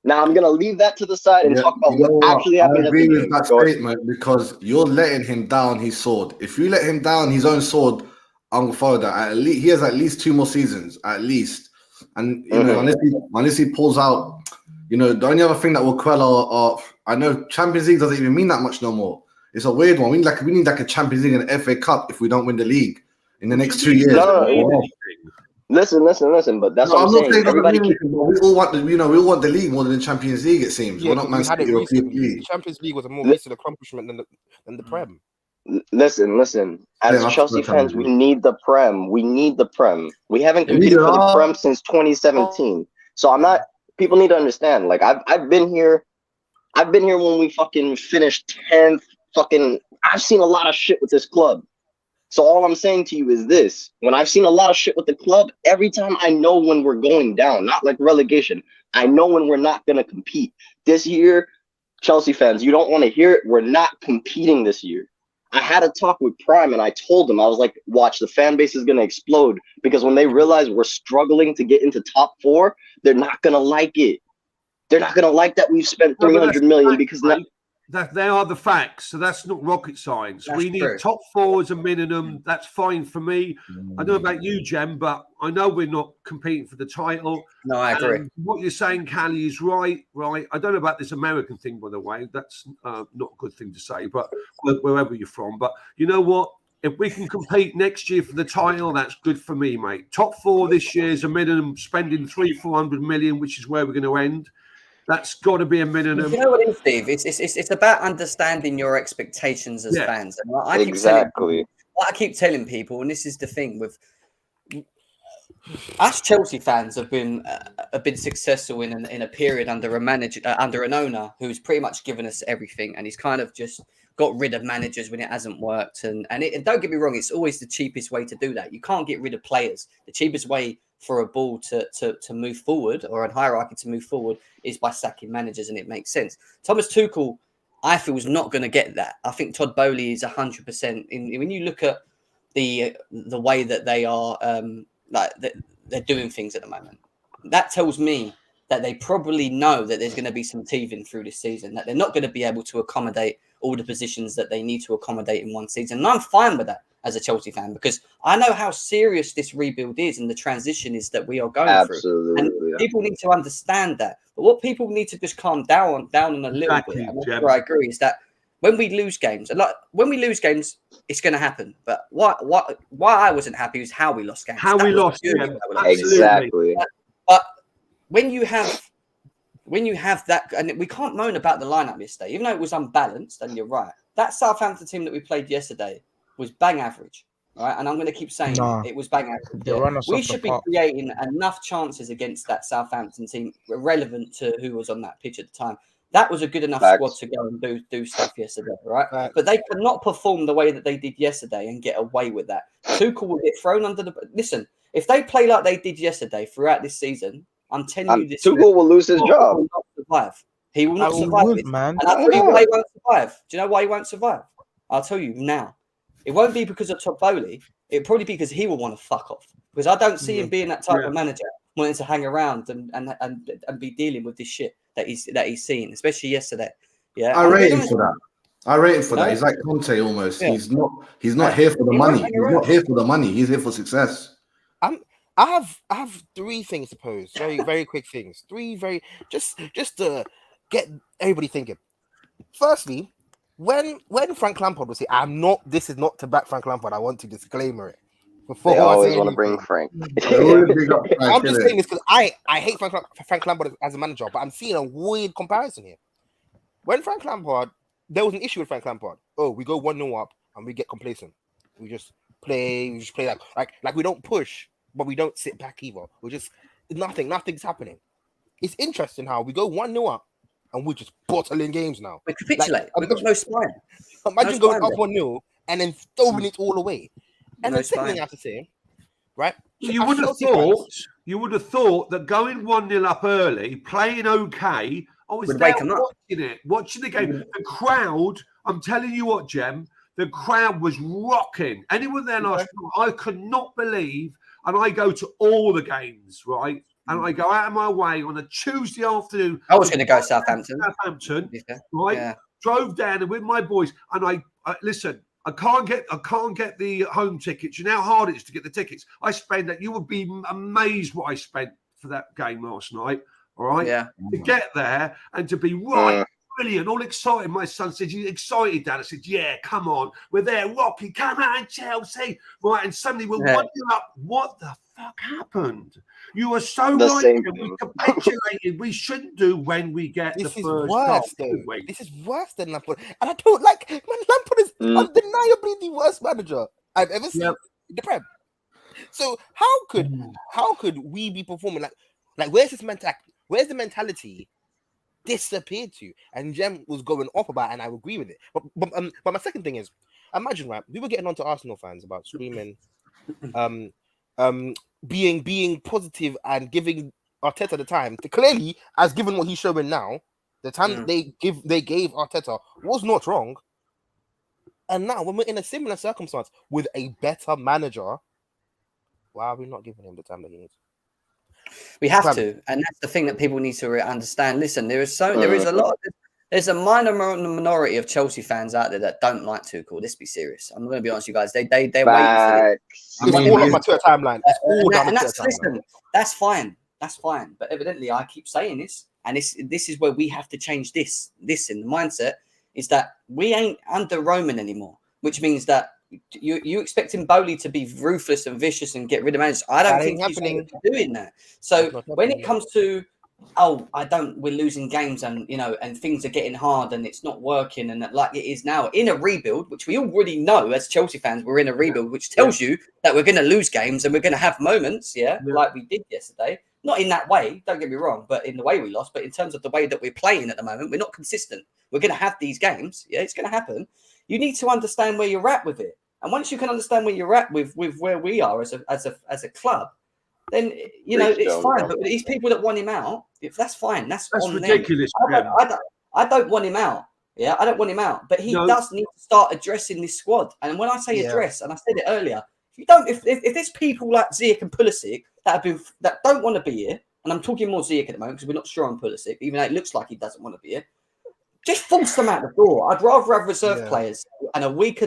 Now, I'm going to leave that to the side and talk about what actually happened. I agree with that statement because you're letting him down his sword. If you let him down his own sword, Uncle Foda, at least he has at least 2 more seasons, at least. And you know, unless he pulls out, you know, the only other thing that will quell our I know Champions League doesn't even mean that much no more. It's a weird one. We need like a Champions League and an FA Cup if we don't win the league in the next 2 years. No. Listen. But that's what I'm saying. Everybody we all want the league more than the Champions League. It seems we're not Man City or the Champions League was a more recent accomplishment than the Prem. Listen. As Chelsea fans, we need the Prem. We haven't competed for the Prem since 2017. So I'm not. People need to understand. Like I've been here. I've been here when we fucking finished 10th. I've seen a lot of shit with this club. So all I'm saying to you is this: when I've seen a lot of shit with the club, every time I know when we're going down, not like relegation. I know when we're not gonna compete. This year, Chelsea fans, you don't want to hear it. We're not competing this year. I had a talk with Prime and I told him, I was like, watch, the fan base is going to explode because when they realize we're struggling to get into top 4, they're not going to like it. They're not going to like that we've spent 300 million because that they are the facts. So that's not rocket science. We need top 4 as a minimum. That's fine for me. I don't know about you, Jem, but I know we're not competing for the title. No, I agree. What you're saying, Callie, is right. I don't know about this American thing, by the way. That's not a good thing to say, but wherever you're from. But you know what? If we can compete next year for the title, that's good for me, mate. Top 4 this year is a minimum, spending 300-400 million, which is where we're going to end. That's got to be a minimum. You know what it is, Steve? It's about understanding your expectations as fans. And what I keep telling people, and this is the thing with us Chelsea fans have been successful in a period under a manager, under an owner who's pretty much given us everything, and he's kind of just got rid of managers when it hasn't worked. And don't get me wrong, it's always the cheapest way to do that. You can't get rid of players. The cheapest way for a ball to move forward, or a hierarchy to move forward, is by sacking managers, and it makes sense. Thomas Tuchel, I feel, is not going to get that. I think Todd Bowley is 100%. When you look at the way that they are, they're doing things at the moment, that tells me that they probably know that there's going to be some teething through this season, that they're not going to be able to accommodate all the positions that they need to accommodate in one season. And I'm fine with that as a Chelsea fan, because I know how serious this rebuild is and the transition is that we are going through. And people need to understand that. But what people need to just calm down on a little bit, and that's where I agree, is that when we lose games, it's going to happen. But why I wasn't happy is how we lost games. Exactly. But when you have that, and we can't moan about the lineup yesterday, even though it was unbalanced, and you're right. That Southampton team that we played yesterday was bang average, right? And I'm going to keep saying it was bang average. Yeah. We should be creating enough chances against that Southampton team, relevant to who was on that pitch at the time. That was a good enough squad to go and do stuff yesterday, right? But they could not perform the way that they did yesterday and get away with that. Tuchel will get thrown under the... Listen, if they play like they did yesterday throughout this season, I'm telling you this... Tuchel will lose his job. Will not survive. He will not survive. Man. And I'll tell you why he won't survive. Do you know why he won't survive? I'll tell you now. It won't be because of Todd Bowley. It'll probably be because he will want to fuck off. Because I don't see him being that type of manager, wanting to hang around and be dealing with this shit that he's seen, especially yesterday. Yeah, I rate him for that. I rate him for No? that. He's like Conte almost. Yeah. He's not here for the He money. won't hang He's around. not here for the money. He's here for success. I have three things to pose. Very quick things. Just to get everybody thinking. Firstly, when Frank Lampard will say, this is not to back Frank Lampard, I want to disclaimer it. They always want to bring Frank. I'm just saying this because I hate Frank Lampard as a manager, but I'm seeing a weird comparison here. When Frank Lampard, there was an issue with Frank Lampard. Oh, we go 1-0 up and we get complacent. We just play like we don't push, but we don't sit back either. We just nothing's happening. It's interesting how we go 1-0 up and we're just bottling games now. We capitulate. We've got no spine. Imagine going up 1-0 and then throwing it all away. And the second thing I have to say, right? You would have thought that going 1-0 up early, playing okay. I was there watching the game. The crowd, I'm telling you what, Jem, the crowd was rocking. Anyone there last night, I could not believe, and I go to all the games, right? And I go out of my way on a Tuesday afternoon. I was going to go Southampton, right? Yeah. Drove down and with my boys, and I listen. I can't get the home tickets. You know how hard it is to get the tickets. I spend that. You would be amazed what I spent for that game last night. All right. Yeah. To get there and to be brilliant, all excited. My son said, "You excited, Dad?" I said, "Yeah, come on. We're there, Rocky. Come on, Chelsea." Right. And suddenly we're 1-0 up. What the fuck happened? You were so right. We capitulated. We shouldn't do when we get the first goal. This is worse than Lampard. And I don't like Lampard is undeniably the worst manager I've ever seen in the Prem. So how could we be performing like where's this mentality? Where's the mentality disappeared to? And Jem was going off about it, and I agree with it. But my second thing is, imagine, right? We were getting on to Arsenal fans about screaming, being positive and giving Arteta the time to clearly, as given what he's showing now, the time they gave Arteta was not wrong. And now when we're in a similar circumstance with a better manager, why are we not giving him the time that he needs? We have to, and that's the thing that people need to understand. Listen, there's a minority of Chelsea fans out there that don't like Tuchel. Let's be serious. I'm going to be honest with you guys. They're waiting for this. It's all on my Twitter timeline. That's fine. That's fine. But evidently, I keep saying this, and this is where we have to change this. This in the mindset is that we ain't under Roman anymore, which means that you expecting Bowley to be ruthless and vicious and get rid of managers. I don't think he's doing that. So when it comes to we're losing games and and things are getting hard and it's not working and that, like it is now in a rebuild, which we already know as Chelsea fans, we're in a rebuild, which tells you that we're going to lose games and we're going to have moments, like we did yesterday. Not in that way, don't get me wrong, but in the way we lost. But in terms of the way that we're playing at the moment, we're not consistent. We're going to have these games. Yeah, it's going to happen. You need to understand where you're at with it. And once you can understand where you're at with where we are as a club, then it's fine. But these people that want him out, if that's fine, that's ridiculous. I don't want him out. Yeah, I don't want him out. But he does need to start addressing this squad. And when I say address, and I said it earlier, if there's people like Ziyech and Pulisic that don't want to be here, and I'm talking more Ziyech at the moment because we're not sure on Pulisic, even though it looks like he doesn't want to be here. Just force them out the door. I'd rather have reserve players and a weaker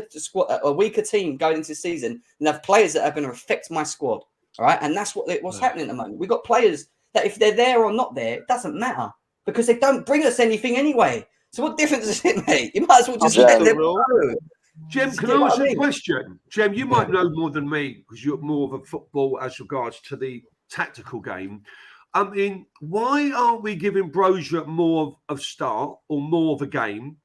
team going into the season than have players that are going to affect my squad. All right, and that's what's happening at the moment. We've got players that if they're there or not there, it doesn't matter because they don't bring us anything anyway. So what difference does it make? You might as well just let them go. Jem, can I ask you a question? Jem, you might know more than me because you're more of a football as regards to the tactical game. I mean, why aren't we giving Brozier more of start or more of a game?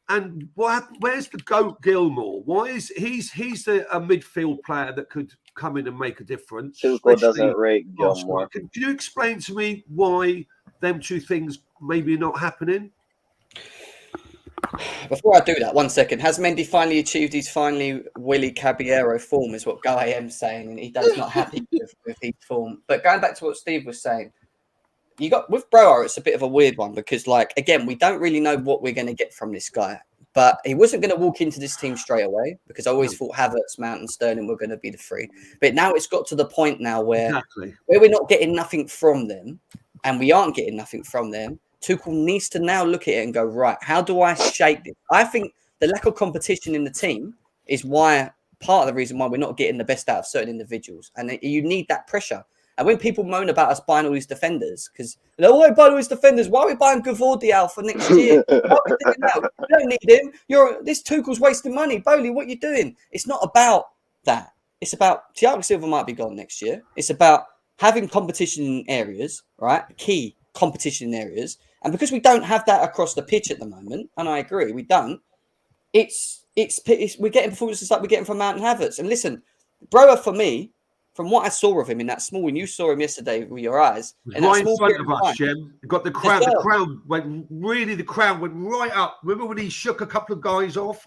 And where's the GOAT Gilmore? Why is he's a midfield player that could come in and make a difference? Tuchel doesn't rate Gilmore. Can you explain to me why them two things maybe not happening? Before I do that, 1 second. Has Mendy finally achieved his Willy Caballero form, is what Guy M's saying, and he does not happy with his form. But going back to what Steve was saying, with Brower, it's a bit of a weird one because, again, we don't really know what we're going to get from this guy. But he wasn't going to walk into this team straight away because I always thought Havertz, Mount and Sterling were going to be the three. But now it's got to the point now where we're not getting nothing from them and we aren't getting nothing from them. Tuchel needs to now look at it and go, right, how do I shape this? I think the lack of competition in the team is why part of the reason why we're not getting the best out of certain individuals, and you need that pressure. And when people moan about us buying all these defenders, because they're all buying all these defenders, why are we buying Gavordial for next year? Why are we doing that? You don't need him. This Tuchel's wasting money. Bowley, what are you doing? It's not about that. It's about Thiago Silva might be gone next year. It's about having competition in areas, right? Key competition in areas. And because we don't have that across the pitch at the moment, and I agree, we don't, it's we're getting performances like we're getting from Mountain Havertz. And listen, Brower, for me, from what I saw of him in that small, and you saw him yesterday with your eyes, in right that small in front of period us, Jem. Got the crowd. Well. The crowd went right up. Remember when he shook a couple of guys off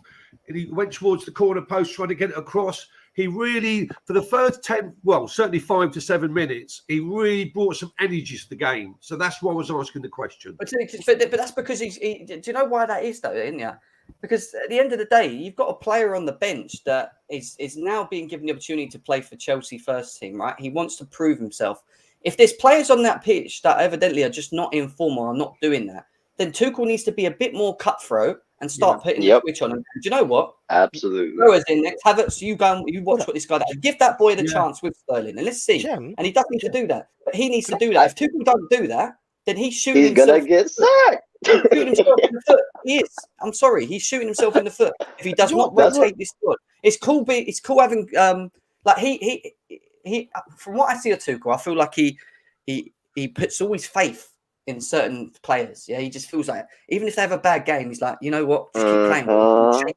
and he went towards the corner post trying to get it across? He really, for the first 10, well, certainly 5 to 7 minutes, he really brought some energy to the game. So that's why I was asking the question. But that's because do you know why that is, though, isn't it? Because at the end of the day, you've got a player on the bench that is now being given the opportunity to play for Chelsea first team, right? He wants to prove himself. If there's players on that pitch that evidently are just not in form or are not doing that, then Tuchel needs to be a bit more cutthroat and start putting the switch on. And do you know what? Absolutely. Brower's in next. Havertz, you go. You watch what this guy does. Give that boy the chance with Sterling, and let's see. Jem, And he doesn't need to do that, but he needs to do that. If Tuchel don't do that, then he's shooting. He's gonna get sacked. Shooting himself in the foot. He is. I'm sorry. He's shooting himself in the foot if he does not rotate this squad. It's cool. It's cool having like he. From what I see of Tuchel, I feel like he puts all his faith in certain players. Yeah, he just feels like even if they have a bad game, he's like, you know what, just keep playing.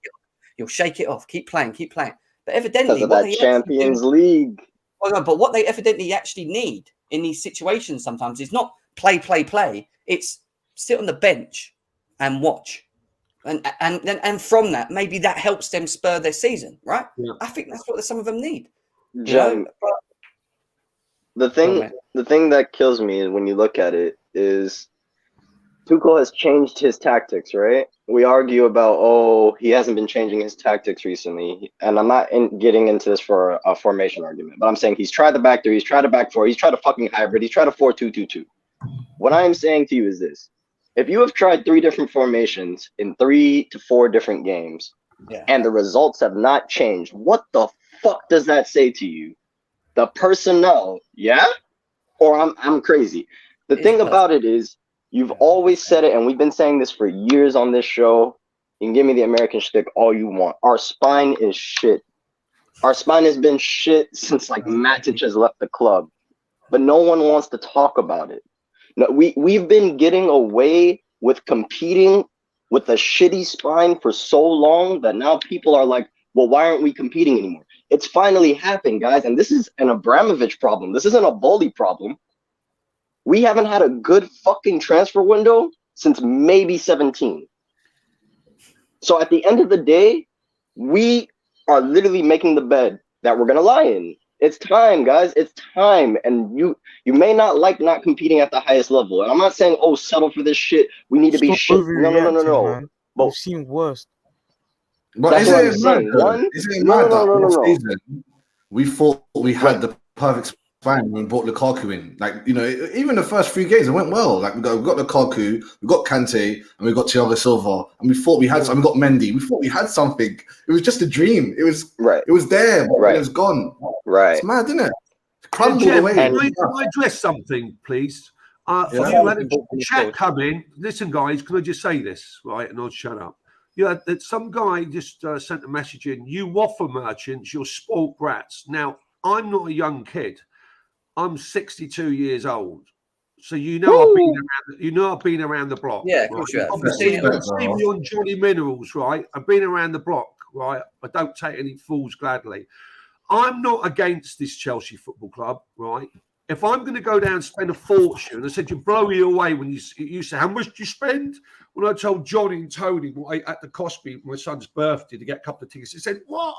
You'll shake it off. Keep playing. But evidently, because of that Champions League. Well, no, but what they evidently actually need in these situations sometimes is not play. It's sit on the bench and watch, and from that, maybe that helps them spur their season, right? Yeah. I think that's what some of them need. Jem, the thing that kills me is when you look at it is Tuchel has changed his tactics, right? We argue about, he hasn't been changing his tactics recently. And I'm not getting into this for a formation argument, but I'm saying he's tried the back three, he's tried the back four, he's tried a fucking hybrid, he's tried a 4-2-2-2. What I am saying to you is this. If you have tried 3 different formations in 3 to 4 different games, and the results have not changed, what the fuck does that say to you? The personnel, or I'm crazy. The thing about it is, you've always said it, and we've been saying this for years on this show. You can give me the American shtick all you want. Our spine is shit. Our spine has been shit since like Matic has left the club, but no one wants to talk about it. No, we've been getting away with competing with a shitty spine for so long that now people are like, well, why aren't we competing anymore? It's finally happened, guys, and this is an Abramovich problem. This isn't a Bowley problem. We haven't had a good fucking transfer window since maybe 17. So at the end of the day, we are literally making the bed that we're going to lie in. It's time, guys. It's time. And you may not like not competing at the highest level. And I'm not saying, settle for this shit. We need to be shit. No. But we've seen worse. But is it mad that last season we thought we had the perfect spine when we brought Lukaku in? Like, even the first 3 games, it went well. Like, we got Lukaku, we got Kante, and we got Thiago Silva, and we thought we had, and we got Mendy. We thought we had something. It was just a dream. It was It was there, but it was gone. Right. It's mad, isn't it? Crumbled away. Can I address something, please? Chat come in. Listen, guys, can I just say this, right? And I'll shut up. That some guy just sent a message in. You waffle merchants, you're sport brats. Now, I'm not a young kid. I'm 62 years old. So I've been around the block. Yeah, of course you have. Obviously, you see me on Johnny Minerals, right? I've been around the block, right? I don't take any fools gladly. I'm not against this Chelsea Football Club, right? If I'm going to go down and spend a fortune, I said, you blow you away when you say, how much do you spend? When I told Johnny and Tony at the Cosby, my son's birthday, to get a couple of tickets, they said, what?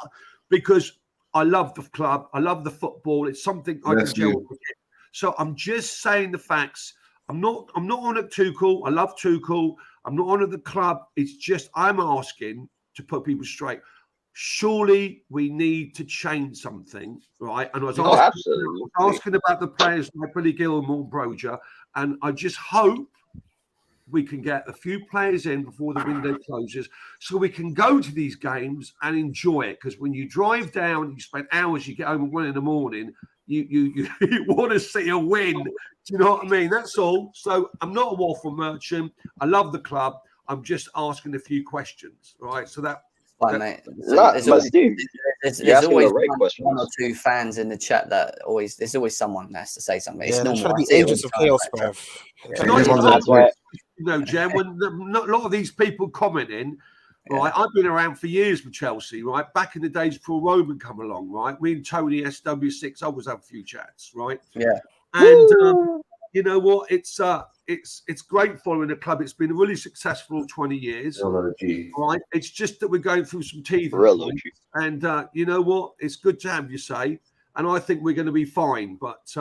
Because I love the club. I love the football. It's something I can gel with. So I'm just saying the facts. I'm not on at Tuchel. I love Tuchel. I'm not on at the club. It's just I'm asking to put people straight. Surely we need to change something, right? And I was asking about the players like Billy Gilmore, Broja, and I just hope we can get a few players in before the window closes, so we can go to these games and enjoy it. Because when you drive down, you spend hours, you get home at 1 a.m. You want to see a win. Do you know what I mean? That's all. So I'm not a waffle merchant. I love the club. I'm just asking a few questions, right? So that. Fine, mate. There's always one or two fans in the chat that there's always someone that has to say something. It's normal. Trying to be agents of chaos, bro. That's why, Jem, when a lot of these people commenting, right? I've been around for years with Chelsea, right? Back in the days before Roman come along, right? Me and Tony SW6 always have a few chats, right? Yeah. And you know what? It's great following the club. It's been really successful 20 years. Right? It's just that we're going through some teething points. And you know what? It's good to have you say. And I think we're going to be fine. But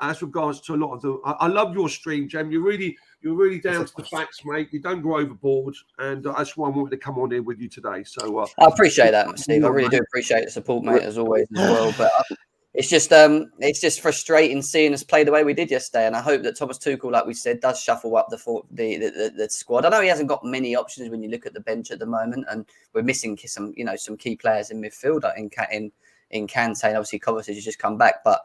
as regards to a lot of the, I love your stream, Jem. You're really down to the facts, mate. You don't go overboard, and that's why I wanted to come on here with you today. So I appreciate that, Steve. I really do appreciate the support, mate, as always, as well. But it's just frustrating seeing us play the way we did yesterday, and I hope that Thomas Tuchel, like we said, does shuffle up the squad. I know he hasn't got many options when you look at the bench at the moment, and we're missing some key players in midfield in Kante, and obviously Kovacic has just come back. But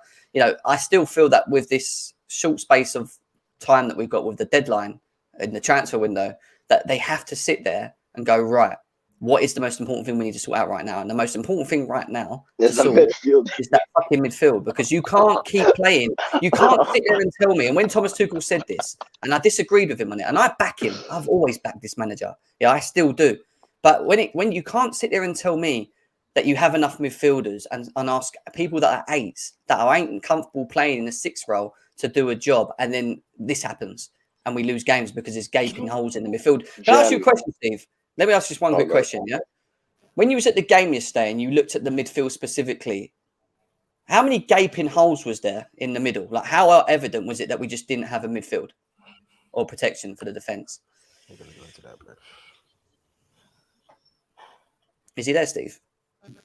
I still feel that with this short space of time that we've got with the deadline in the transfer window, that they have to sit there and go, right, what is the most important thing we need to sort out right now? And the most important thing right now is that fucking midfield, because you can't keep playing. You can't sit there and tell me. And when Thomas Tuchel said this, and I disagreed with him on it, and I back him. I've always backed this manager. Yeah, I still do. But when you can't sit there and tell me that you have enough midfielders and ask people that are eights, that ain't comfortable playing in the sixth role to do a job, and then this happens and we lose games because there's gaping holes in the midfield. Can I ask you a question, Steve? Let me ask just one quick question, yeah? When you was at the game yesterday and you looked at the midfield specifically, how many gaping holes was there in the middle? Like, how evident was it that we just didn't have a midfield or protection for the defence? Is he there, Steve?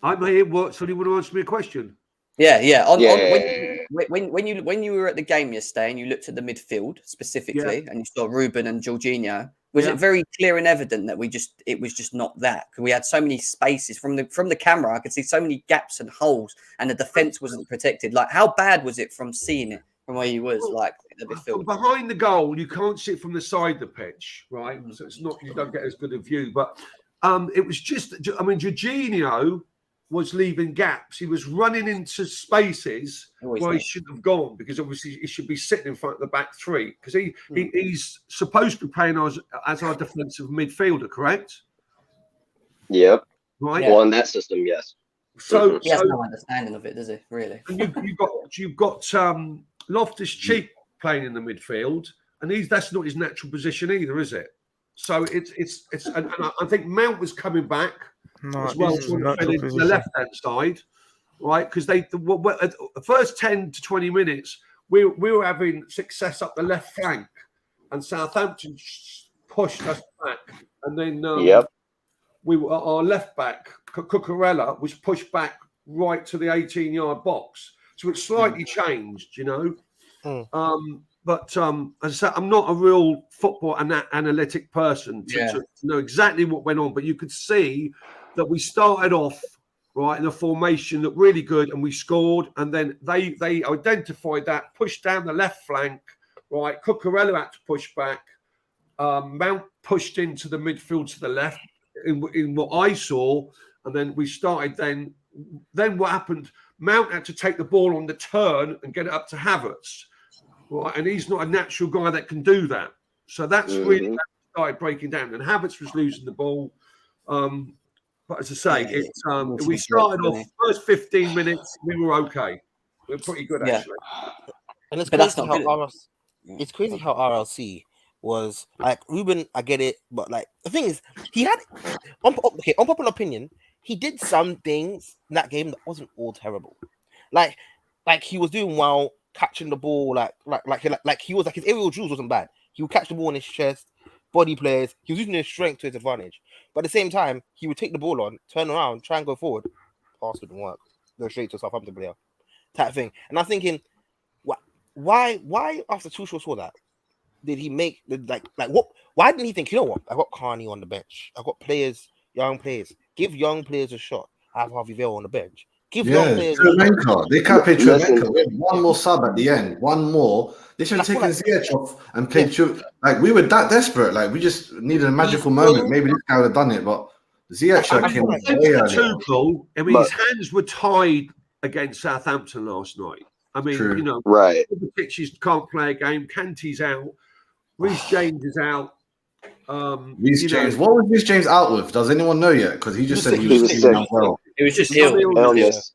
I'm here. What? So you want to answer me a question? Yeah. When you were at the game yesterday and you looked at the midfield specifically, and you saw Ruben and Jorginho, was it very clear and evident that it was just not that? Because we had so many spaces from the camera, I could see so many gaps and holes, and the defense wasn't protected. Like, how bad was it from seeing it from where you was, like the midfield? Behind the goal, you can't see it from the side of the pitch, right? So it's not, you don't get as good a view. But it was just, I mean, Jorginho was leaving gaps. He was running into spaces where he shouldn't have gone, because obviously he should be sitting in front of the back three, because he's supposed to be playing as our defensive midfielder, correct? Yep. Right. Well, in that system, yes. So he has no understanding of it, does he? Really? And you've got Loftus-Cheek playing in the midfield, and that's not his natural position either, is it? So it's and I think Mount was coming back as well to the left-hand side, right? Because the first 10 to 20 minutes, we were having success up the left flank, and Southampton pushed us back, and then our left back Cucurella was pushed back right to the 18-yard box. So it slightly changed, But as I said, I'm not a real football analytic person to know exactly what went on. But you could see that we started off right in a formation looked really good, and we scored. And then they identified that, pushed down the left flank. Right, Cucurella had to push back. Mount pushed into the midfield to the left in what I saw, and then we started. Then what happened? Mount had to take the ball on the turn and get it up to Havertz. Right, and he's not a natural guy that can do that. So that's really that started breaking down. And Havertz was losing the ball. But as I say, we started off first 15 minutes, we were okay. We were pretty good, actually. And it's crazy how RLC was like, Ruben, I get it, but like the thing is, he had on popular opinion, he did some things in that game that wasn't all terrible. Like he was doing well, catching the ball, like he was like, his aerial drills wasn't bad. He would catch the ball in his chest, body plays. He was using his strength to his advantage. But at the same time, he would take the ball on, turn around, try and go forward. Pass wouldn't work. Go straight to a Southampton player, type thing. And I'm thinking, why after Tuchel saw that, did he make? Like what? Why didn't he think? You know what? I got Carney on the bench. I got players, young players. Give young players a shot. I have Harvey Vale on the bench. Give young players a shot. They can't play Tremenko. We had one more sub at the end. One more. They should have taken Ziyech off and played Like, we were that desperate. Like, we just needed a magical moment. Maybe this guy would have done it, but Ziyech came way Tuchel, I mean, his hands were tied against Southampton last night. I mean, True. you know, Right. the pitches can't play a game. Kante's out. Reece James is out. Reece James. What was Reece James out with? Does anyone know yet? Because he just said he was sick. Well. It was just illness.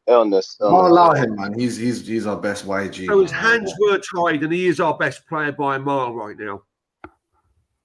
I'll allow him, man. He's our best YG. So his hands were tied, and he is our best player by a mile right now.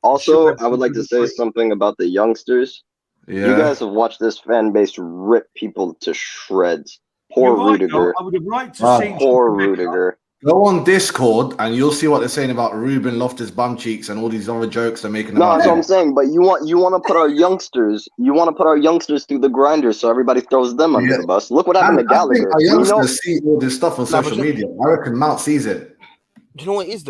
Also, I would like to say something about the youngsters. Yeah. You guys have watched this fan base rip people to shreds. Poor Rudiger. I would have liked to see poor Rudiger. Go on Discord and you'll see what they're saying about Ruben Loftus bum cheeks and all these other jokes they're making. No, that's what I'm saying. But you want to put our youngsters. You want to put our youngsters through the grinder, so everybody throws them under the bus. Look what happened to Gallagher. Our youngsters see all this stuff on social media. I reckon Mount sees it. Do you know what it is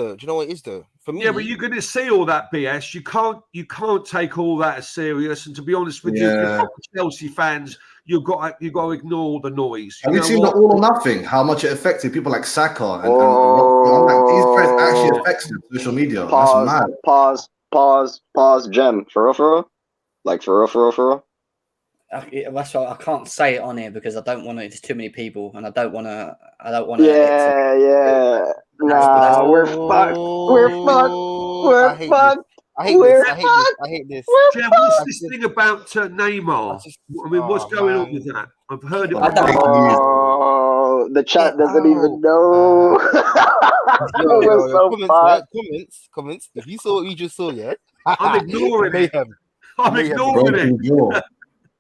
though? For me, yeah, but you're going to see all that BS. You can't take all that as serious. And to be honest with you, if you're Chelsea fans, you've got to ignore the noise. Have you seen the all or nothing? How much it affected people like Saka and these guys actually affects social media. That's mad. Pause. Gem for real. Like for real. That's why I can't say it on here because I don't want to. There's too many people, and I don't want to. Yeah. Nah, we're fucked. We're fucked. I hate this. Jim, what's this thing about Neymar? I mean, what's going on with that? I've heard it. The chat doesn't even know. Comments. If you saw what you just saw, yeah, I'm ignoring it. I'm ignoring it.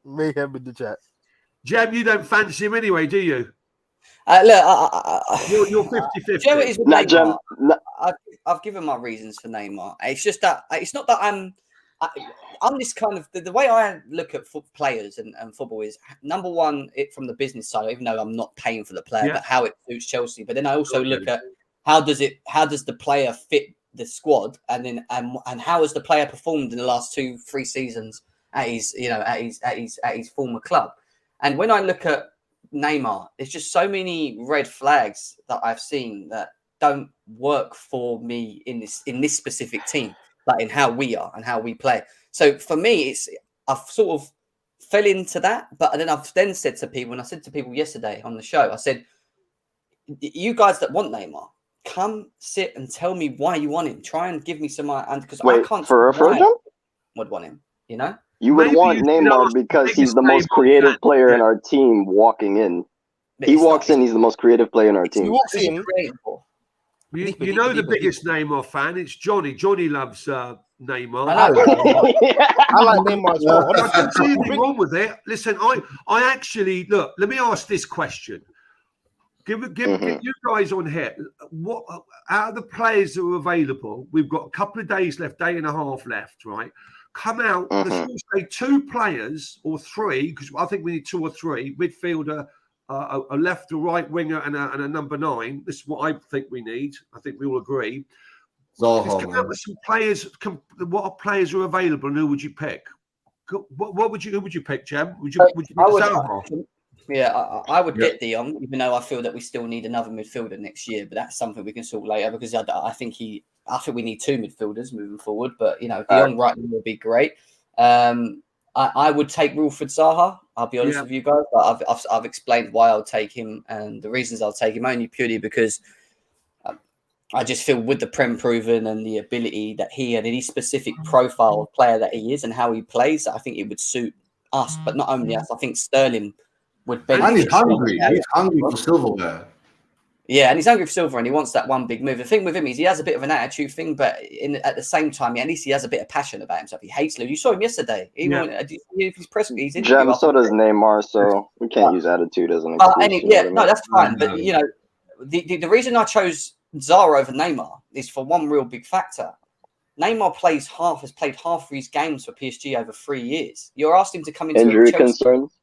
Mayhem in the chat. Jem, you don't fancy him anyway, do you? Look, you're 50-50. Jem is with Neymar. I've given my reasons for Neymar. It's just that it's not that I'm this kind of the way I look at players and football is number one, it from the business side, even though I'm not paying for the player, but how it suits Chelsea. But then I also look at how does the player fit the squad, and then and how has the player performed in the last 2-3 seasons at his former club. And when I look at Neymar, there's just so many red flags that I've seen that don't work for me in this specific team, like in how we are and how we play. So for me, I've sort of fell into that, but then I've then said to people, and I said to people yesterday on the show, I said, you guys that want Neymar, come sit and tell me why you want him. Try and give me some, because I can't. Would want him, you know. You would want Neymar because he's the most creative player in our team walking in. He walks in, he's the most creative player in our team. You know the biggest Neymar fan? It's Johnny. Johnny loves Neymar. I like Neymar as well. There's nothing wrong with it. Listen, I actually, look, let me ask this question. Give you guys on here. What out of the players that are available, we've got a couple of days left, day and a half left, right? Come out, let's say 2 players or 3, because I think we need 2 or 3, midfielder, a left or right winger, and a number 9. This is what I think we need. I think we all agree. Let's come out with some players. What players are available, and who would you pick? Who would you pick, Jem? Would you pick Zaha? Yeah, I would get De Jong, even though I feel that we still need another midfielder next year. But that's something we can sort later because I think we need 2 midfielders moving forward. But De Jong right now would be great. I would take Wilfried Zaha. I'll be honest with you guys. But I've explained why I'll take him and the reasons I'll take him only purely because I just feel with the Prem proven and the ability that he and any specific profile of player that he is and how he plays, I think it would suit us. But not only us, I think Sterling would benefit. And he's hungry. He's hungry for silverware. Yeah, and he's hungry for silver, and he wants that one big move. The thing with him is he has a bit of an attitude thing, but at the same time, at least he has a bit of passion about himself. He hates Lewin. You saw him yesterday. He's pressing. He's in. Jam, so does Neymar, so we can't use attitude as an excuse. No, that's fine. But the reason I chose Zaha over Neymar is for one real big factor. Neymar has played half of his games for PSG over 3 years. You're asking him to come into injury concerns.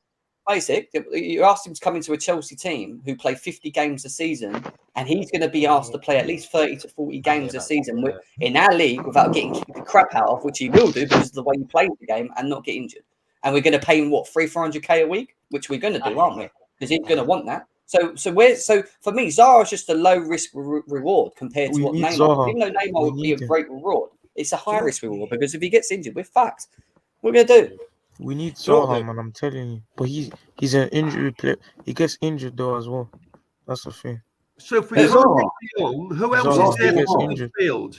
basic. You asked him to come into a Chelsea team who play 50 games a season, and he's going to be asked to play at least 30 to 40 games a season in our league without getting kicked the crap out of, which he will do because of the way he plays the game and not get injured. And we're going to pay him what, 300k a week, which we're going to do, aren't we? Because he's going to want that. So for me, Zaha's just a low risk reward compared to what Neymar. Zaha. Even though Neymar would be a great reward, it's a high risk reward because if he gets injured, we're fucked. What are we going to do? We need Zaha, man. I'm telling you. But he's an injury player. He gets injured though as well. That's the thing. So if we can't get De Jong, who else is there in the field?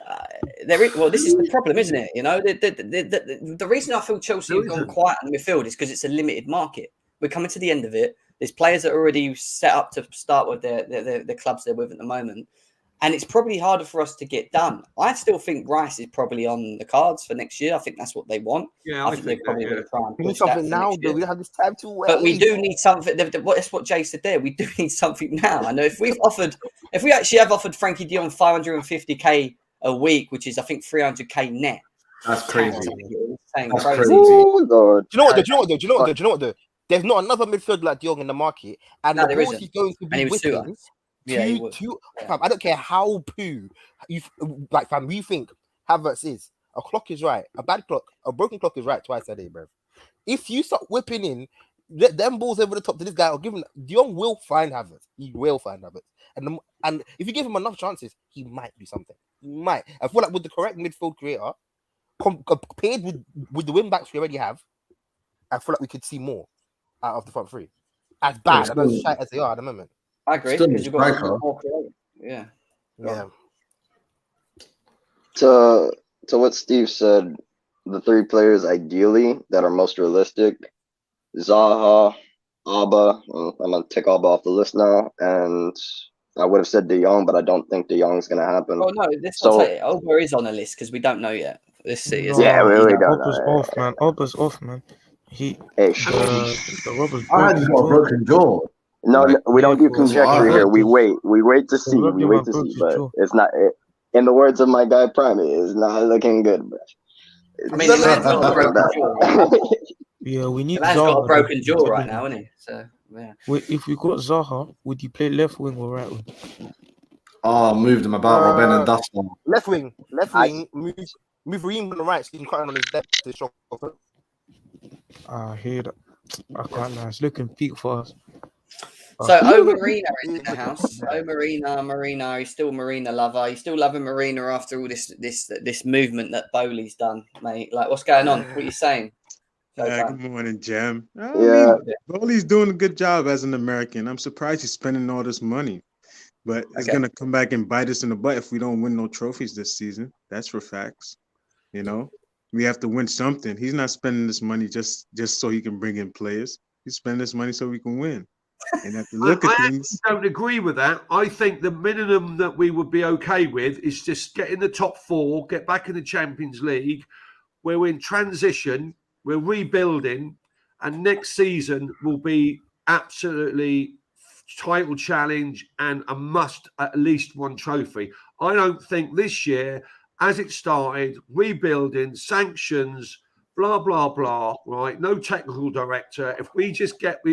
Well, this is the problem, isn't it? You know, the reason I feel Chelsea have gone quiet in the midfield is because it's a limited market. We're coming to the end of it. There's players that are already set up to start with the clubs they're with at the moment. And it's probably harder for us to get done. I still think Rice is probably on the cards for next year. I think that's what they want. Yeah, I think they're probably going to try and We need push that something for now, next year. though. We don't have this time to wait. But we do need something. That's what Jay said there. We do need something now. I know if we actually have offered Frankie de Jong 550k a week, which is I think 300k net. That's crazy. That's crazy. Oh, Lord. Do you know what though? There's not another midfielder like De Jong in the market, and the balls he's going to be whipping. Fam, I don't care how poo you like, fam. You think Havertz is a clock is right, a bad clock, a broken clock is right twice a day, bro. If you start whipping in them balls over the top to this guy, or give him De Jong will find Havertz. He will find Havertz, and if you give him enough chances, he might do something. He might. I feel like with the correct midfield creator, compared with the wing backs we already have, I feel like we could see more out of the front three. As bad and as shite as they are at the moment. I agree because you've got more creative. Yeah. To what Steve said, the three players ideally that are most realistic: Zaha, Alba. I'm gonna take Alba off the list now, and I would have said De Jong, but I don't think De Jong's gonna happen. Oh no, Alba is on the list because we don't know yet. Let's see. We don't Alba's know. off, man. Alba's off, man. Hey, I had a broken jaw. No, we don't do conjecture here. We wait to see. But it's not. In the words of my guy Prime, it's not looking good. Bro. I mean, the man's got a broken jaw. Yeah, we need. The man's got a broken jaw right now, isn't he? So yeah. If we got Zaha, would you play left wing or right wing? Oh, moved him about Robin and Dustin. Left wing. Move Ream on the right, so he can cut on his left to show. I hear that. I can't lie. It's looking peak for us. So Marina is in the house. Marina, he's still Marina lover. He's still loving Marina after all this movement that Bowley's done, mate. Like, what's going on? What are you saying? Good morning, Jam. I mean, Bowley's doing a good job as an American. I'm surprised he's spending all this money, but it's gonna come back and bite us in the butt if we don't win no trophies this season. That's for facts. You know, we have to win something. He's not spending this money just so he can bring in players. He's spending this money so we can win. And have to look at things. I don't agree with that. I think the minimum that we would be okay with is just get in the top four, get back in the Champions League. We're in transition, we're rebuilding, and next season will be absolutely title challenge and a must at least one trophy. I don't think this year, as it started, rebuilding, sanctions, blah, blah, blah, right? No technical director. If we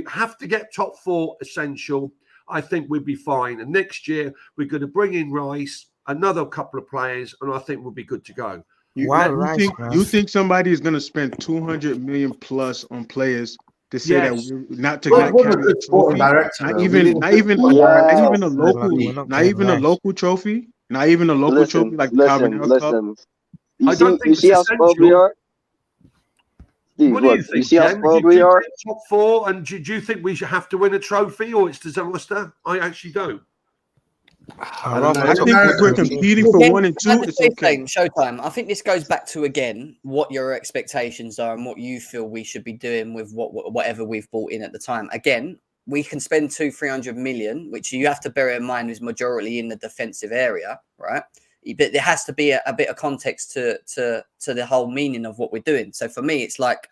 have to get top four essential, I think we'd be fine. And next year, we're going to bring in Rice, another couple of players, and I think we'll be good to go. You think somebody is going to spend 200 million plus on players to say that we're not to not carry a trophy? Not even a local trophy like the Carbonell Cup. I don't think you see how spoiled we are. Steve, what do you think? You see how spoiled we are? Top four, and do you think we should have to win a trophy, or it's disaster? I actually don't. I think if we're competing for 1 and 2, it's okay. Showtime. I think this goes back to again what your expectations are and what you feel we should be doing with whatever we've bought in at the time. Again, we can spend 200-300 million, which you have to bear in mind is majority in the defensive area, right? But there has to be a bit of context to the whole meaning of what we're doing. So for me, it's like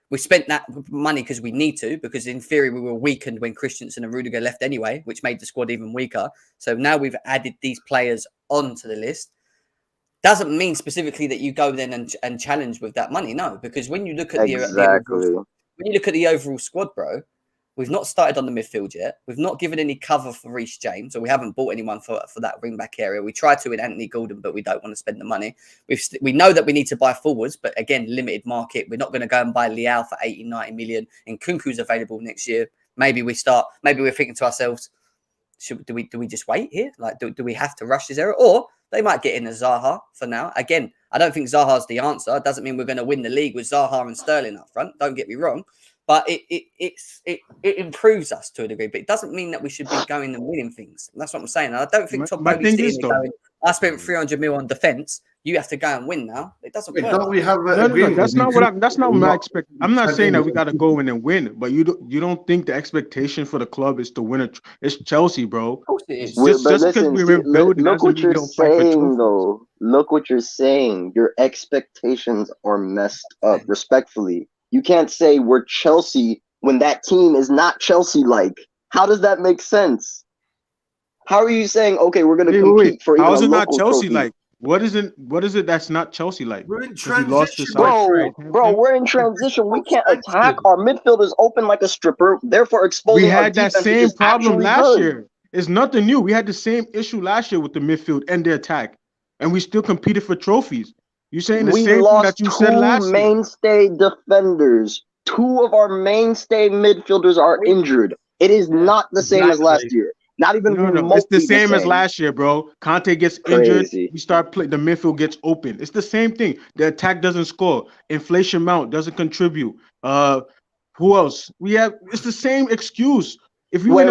we spent that money because we need to, because in theory we were weakened when Christensen and Rudiger left anyway, which made the squad even weaker. So now we've added these players onto the list. Doesn't mean specifically that you go then and challenge with that money, no, because when you look at when you look at the overall squad, bro, we've not started on the midfield yet. We've not given any cover for Reece James, or we haven't bought anyone for that wing back area. We tried to in Anthony Gordon, but we don't want to spend the money. We know that we need to buy forwards, but again, limited market. We're not going to go and buy Leao for 80, 90 million. And Kunku's available next year. Maybe we're thinking to ourselves, do we just wait here? Like, do we have to rush this area? Or they might get in a Zaha for now. Again, I don't think Zaha's the answer. It doesn't mean we're going to win the league with Zaha and Sterling up front. Don't get me wrong. But it improves us to a degree. But it doesn't mean that we should be going and winning things. That's what I'm saying. And I don't think Tom Bowley's sitting there going, I spent 300 mil on defence. You have to go and win now. It doesn't work. Don't we have that's not what my expectation. I'm not saying that we got to go in and win, but you don't think the expectation for the club is to win it's Chelsea, bro. Of course it is. Just because we're building. Look what you're saying, though. Look what you're saying. Your expectations are messed up. Respectfully, you can't say we're Chelsea when that team is not Chelsea-like. How does that make sense? How are you saying, okay, we're going to compete for even a local trophy? How is it not Chelsea-like? What is it that's not Chelsea-like? We're in transition, bro, we're in transition. We can't attack. Our midfield is open like a stripper, therefore exposing. We had that same problem last year. It's nothing new. We had the same issue last year with the midfield and the attack, and we still competed for trophies. You're saying the same thing that you said last year. Mainstay defenders. 2 of our mainstay midfielders are injured. It is not the same as last year. Not even no. It's the same as last year, bro. Conte gets injured. We start playing. The midfield gets open. It's the same thing. The attack doesn't score. Inflation Mount doesn't contribute. Who else? It's the same excuse. If we're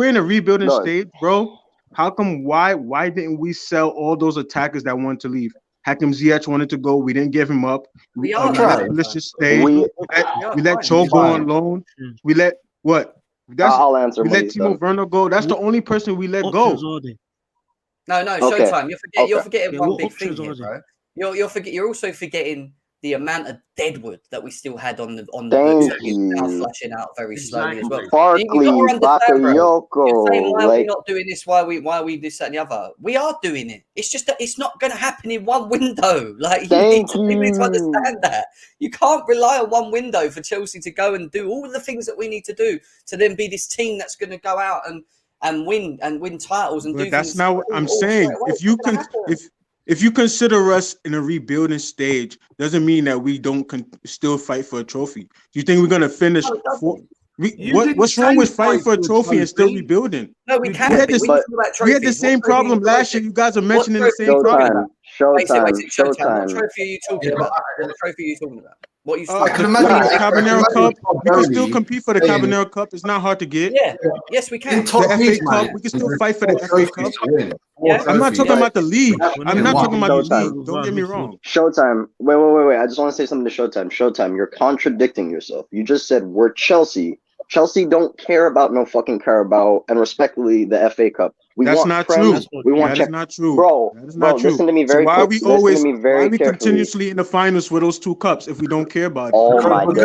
in a rebuilding stage, bro, how come? Why didn't we sell all those attackers that wanted to leave? Hakim Ziyech wanted to go. We didn't give him up. We are trying. Let's just stay. We let Cho go on loan. We let what? I'll answer. We let Timo Werner go. That's the only person we let go. No, okay. Showtime. You're forgetting one big thing here, bro. You're also forgetting the amount of deadwood that we still had on the books that is now flushing out very slowly as well. Barkley, Bakayoko. You're saying why are we not doing this? Why are we this, that, and the other? We are doing it. It's just that it's not going to happen in one window. Like you need to understand that. You can't rely on one window for Chelsea to go and do all the things that we need to do to then be this team that's going to go out and win titles and do. That's not what I'm saying. If you consider us in a rebuilding stage, doesn't mean that we don't still fight for a trophy. Do you think we're going to finish? What's wrong with fighting for a trophy and still rebuilding? No, we can't. We had the same problem last year. You guys are mentioning the same problem. Showtime. What trophy are you talking about? What trophy are you talking about? What you I can imagine the Cabanero Cup. We can still compete for the Cabanero Cup. It's not hard to get. Yeah. Yes, we can. The FA Cup. We can still fight for the FA Cup. Yeah. I'm not talking about the league. I'm not talking about the league. Don't get me wrong. Showtime. Wait. I just want to say something to Showtime. Showtime, you're contradicting yourself. You just said we're Chelsea. Chelsea don't care about no fucking Carabao and respectfully the FA Cup. That's not true. That is not true. Bro, listen to me very quickly. Why are we continuously in the finals with those 2 cups if we don't care about it? Oh my God.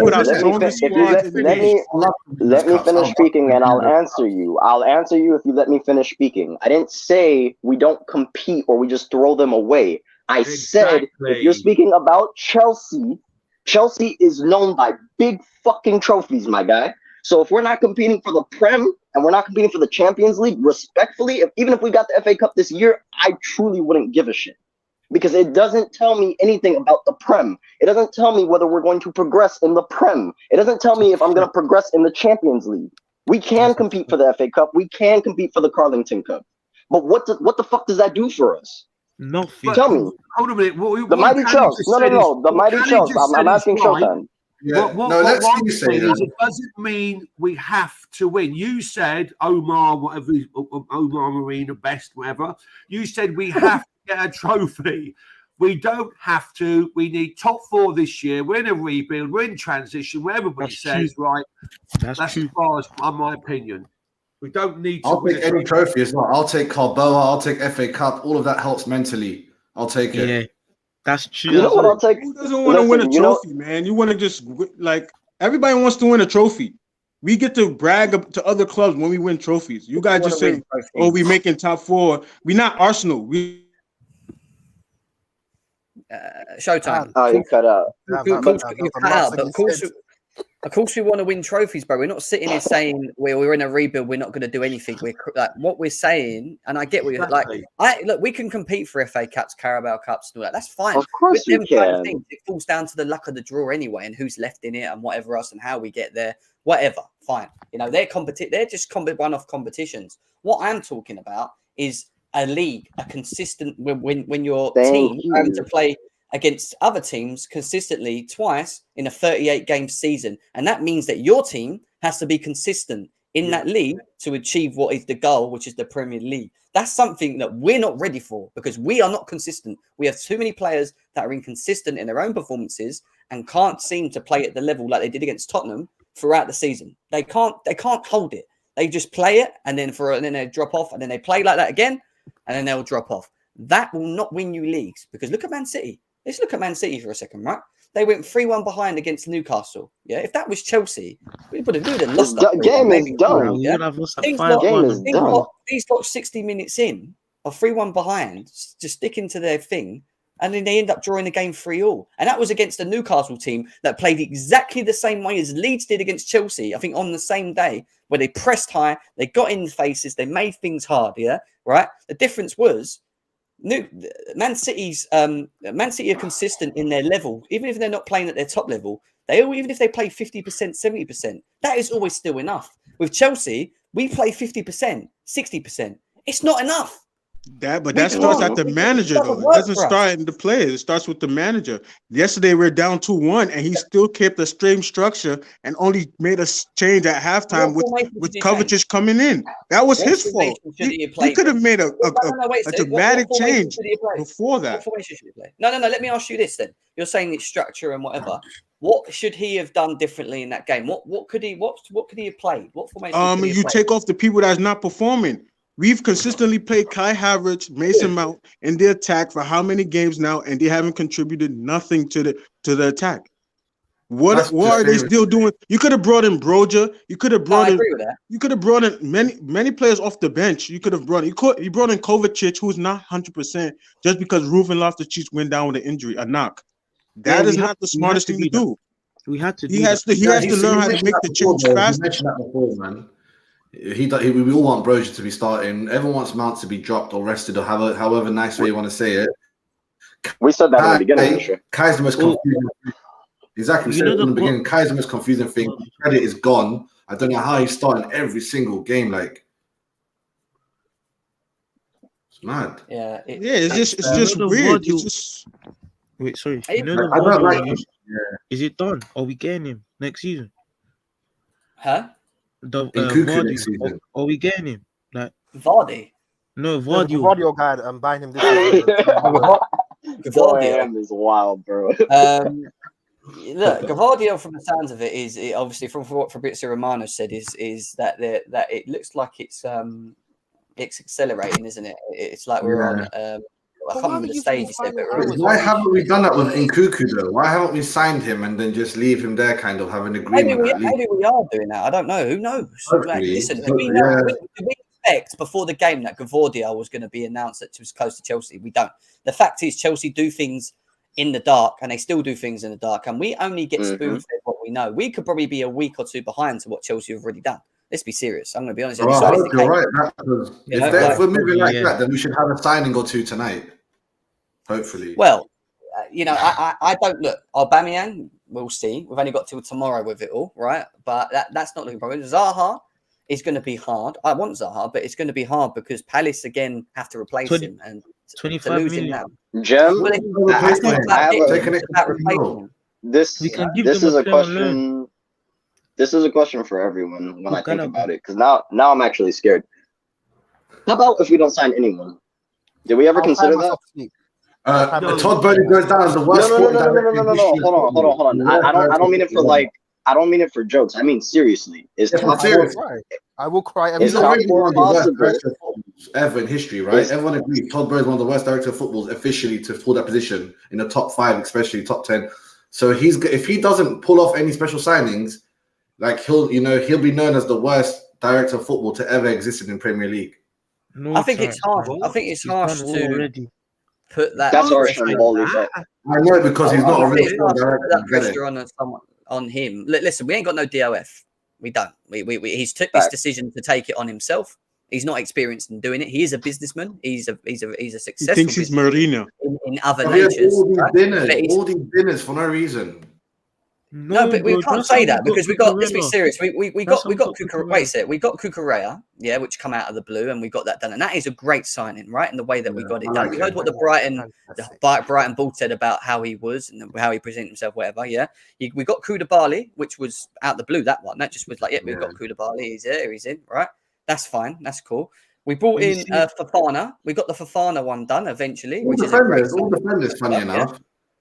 Let me finish speaking and I'll answer you. I'll answer you if you let me finish speaking. I didn't say we don't compete or we just throw them away. I said if you're speaking about Chelsea, Chelsea is known by big fucking trophies, my guy. So if we're not competing for the Prem and we're not competing for the Champions League, respectfully, even if we got the FA Cup this year, I truly wouldn't give a shit. Because it doesn't tell me anything about the Prem. It doesn't tell me whether we're going to progress in the Prem. It doesn't tell me if I'm going to progress in the Champions League. We can compete for the FA Cup. We can compete for the Carlington Cup. But what the fuck does that do for us? Nothing. Tell me. Hold a minute. The Mighty Chelsea. No. The Mighty Chelsea. I'm asking Showtime. Yeah. What I'm saying is it doesn't mean we have to win. You said Omar, whatever, Omar Marina, best, whatever. You said we have to get a trophy. We don't have to. We need top 4 this year. We're in a rebuild. We're in transition. Where everybody says, right, that's as far as my opinion. We don't need to. I'll take any trophy as well. I'll take Carboa. I'll take FA Cup. All of that helps mentally. I'll take it. Yeah. That's true. You know what I'll take? Who doesn't want to win a trophy, man? You want to just like everybody wants to win a trophy. We get to brag to other clubs when we win trophies. You guys just say, "Oh, we making top 4." We not Arsenal. Showtime. Oh, you cut out. Of course, we want to win trophies, bro. We're not sitting here saying we're in a rebuild. We're not going to do anything. We're like what we're saying, and I get what you're like. Look, we can compete for FA Cups, Carabao Cups, and all that. That's fine. Of course you can. Things, it falls down to the luck of the draw anyway, and who's left in it, and whatever else, and how we get there. Whatever, fine. You know, they're just one-off competitions. What I'm talking about is a league, a consistent when your team having to play against other teams consistently twice in a 38-game season. And that means that your team has to be consistent in that league to achieve what is the goal, which is the Premier League. That's something that we're not ready for because we are not consistent. We have too many players that are inconsistent in their own performances and can't seem to play at the level like they did against Tottenham throughout the season. They can't hold it. They just play it and then they drop off and then they play like that again and then they'll drop off. That will not win you leagues because look at Man City. Let's look at Man City for a second, right? They went 3-1 behind against Newcastle. Yeah, if that was Chelsea, we would have lost. The game is done. These got 60 minutes in or 3-1 behind, just sticking to their thing, and then they end up drawing the game 3-3. And that was against a Newcastle team that played exactly the same way as Leeds did against Chelsea. I think on the same day where they pressed high, they got in the faces, they made things hard. Yeah, right. The difference was. Man City are consistent in their level, even if they're not playing at their top level. Even if they play 50%, 70%, that is always still enough. With Chelsea, we play 50%, 60%. It's not enough. That starts at the manager, though. It doesn't start in the players. It starts with the manager. Yesterday, we were down 2-1, and he still kept the same structure and only made a change at halftime with Kovacic coming in. That was his fault. He could have made a dramatic change before that. What formation should he play? No. Let me ask you this then. You're saying it's structure and whatever. What should he have done differently in that game? What could he have played? What formation? You take off the people that's not performing. We've consistently played Kai Havertz, Mason Mount in the attack for how many games now, and they haven't contributed nothing to the attack. What are they still doing? You could have brought in Broja. You could have brought in many players off the bench. You brought in Kovacic, who's not 100% just because Ruben Loftus-Cheek went down with an injury, a knock. That is not the smartest thing to do. We had to. He has to learn how to make the change fast. You mentioned that before, man. We all want Broja to be starting. Everyone wants Mount to be dropped or rested or however nice way you want to say it. We said that in the beginning. Kai's the most confusing. Exactly. We said it in the beginning. Kai's the most confusing thing. Credit is gone. I don't know how he's starting every single game. Like, it's mad. Yeah. It's just weird. Wait, sorry. Is it done? Are we getting him next season? Huh? Vardy, are we getting him? Like Vardy? No, Vardy. Vardy guy, I'm buying him this year. Vardy is wild, bro. Look, Gavardio, from the sounds of it, obviously from what Fabrizio Romano said, is that it looks like it's accelerating, isn't it? It's like we're on. I can't remember the stage he said, but why haven't we done that with Nkuku though? Why haven't we signed him and then just leave him there, kind of have an agreement? Maybe we are doing that. I don't know. Who knows? Like, listen, do we expect before the game that Gavardio was going to be announced that he was close to Chelsea? We don't. The fact is, Chelsea do things in the dark, and they still do things in the dark, and we only get spoon-fed what we know. We could probably be a week or two behind to what Chelsea have already done. Let's be serious. I'm going to be honest. Well, I hope you're right. If we're moving like that, then we should have a signing or two tonight. Hopefully. Well, I don't look. Aubameyang, we'll see. We've only got till tomorrow with it all, right? But that's not looking problem. Zaha is going to be hard. I want Zaha, but it's going to be hard because Palace again have to replace him and 25 million. Now. Gem, this is a question. This is a question for everyone when I think about it, because now I'm actually scared. How about if we don't sign anyone? Did we ever consider that? Todd Bowley goes down as the worst. No. Hold on. I don't mean it for like. I don't mean it for jokes. I mean seriously. I will cry. He's already one of the worst directors of football ever in history, right? Everyone agrees. Todd Bowley is one of the worst directors of football officially to hold that position in the top 5, especially top 10. So if he doesn't pull off any special signings, like he'll be known as the worst director of football to ever exist in the Premier League. I think it's hard. I think it's harsh to. put that. That's our pressure on Shamboli, that. but I know because he's not a It's real hard to put director. that I get it. pressure on someone on him. Listen, we ain't got no DOF. We don't. He's took this Facts. decision to take it on himself. He's not experienced in doing it. He is a businessman. He's a He successful thinks he's businessman Mourinho. in other But he has natures. all these right? dinners, But he's- all these dinners for no reason. No, but we bro, can't that's say how that because we got. Let's be Cucurella. serious. We That's got how Cucurella. Cucurella. Wait a sec. We got Cucurella, yeah, which come out of the blue, and we got that done, and that is a great signing, right? In the way that we got it I done. like You heard it. what the Brighton Bull said about how he was and how he presented himself, whatever. Yeah, we got Koulibaly, which was out the blue. That one, that just was like, yeah, we've got Koulibaly. He's there. He's in. Right. That's fine. That's cool. We brought in Fofana. We got the Fofana one done eventually, All which is a great defenders, funny enough. Yeah.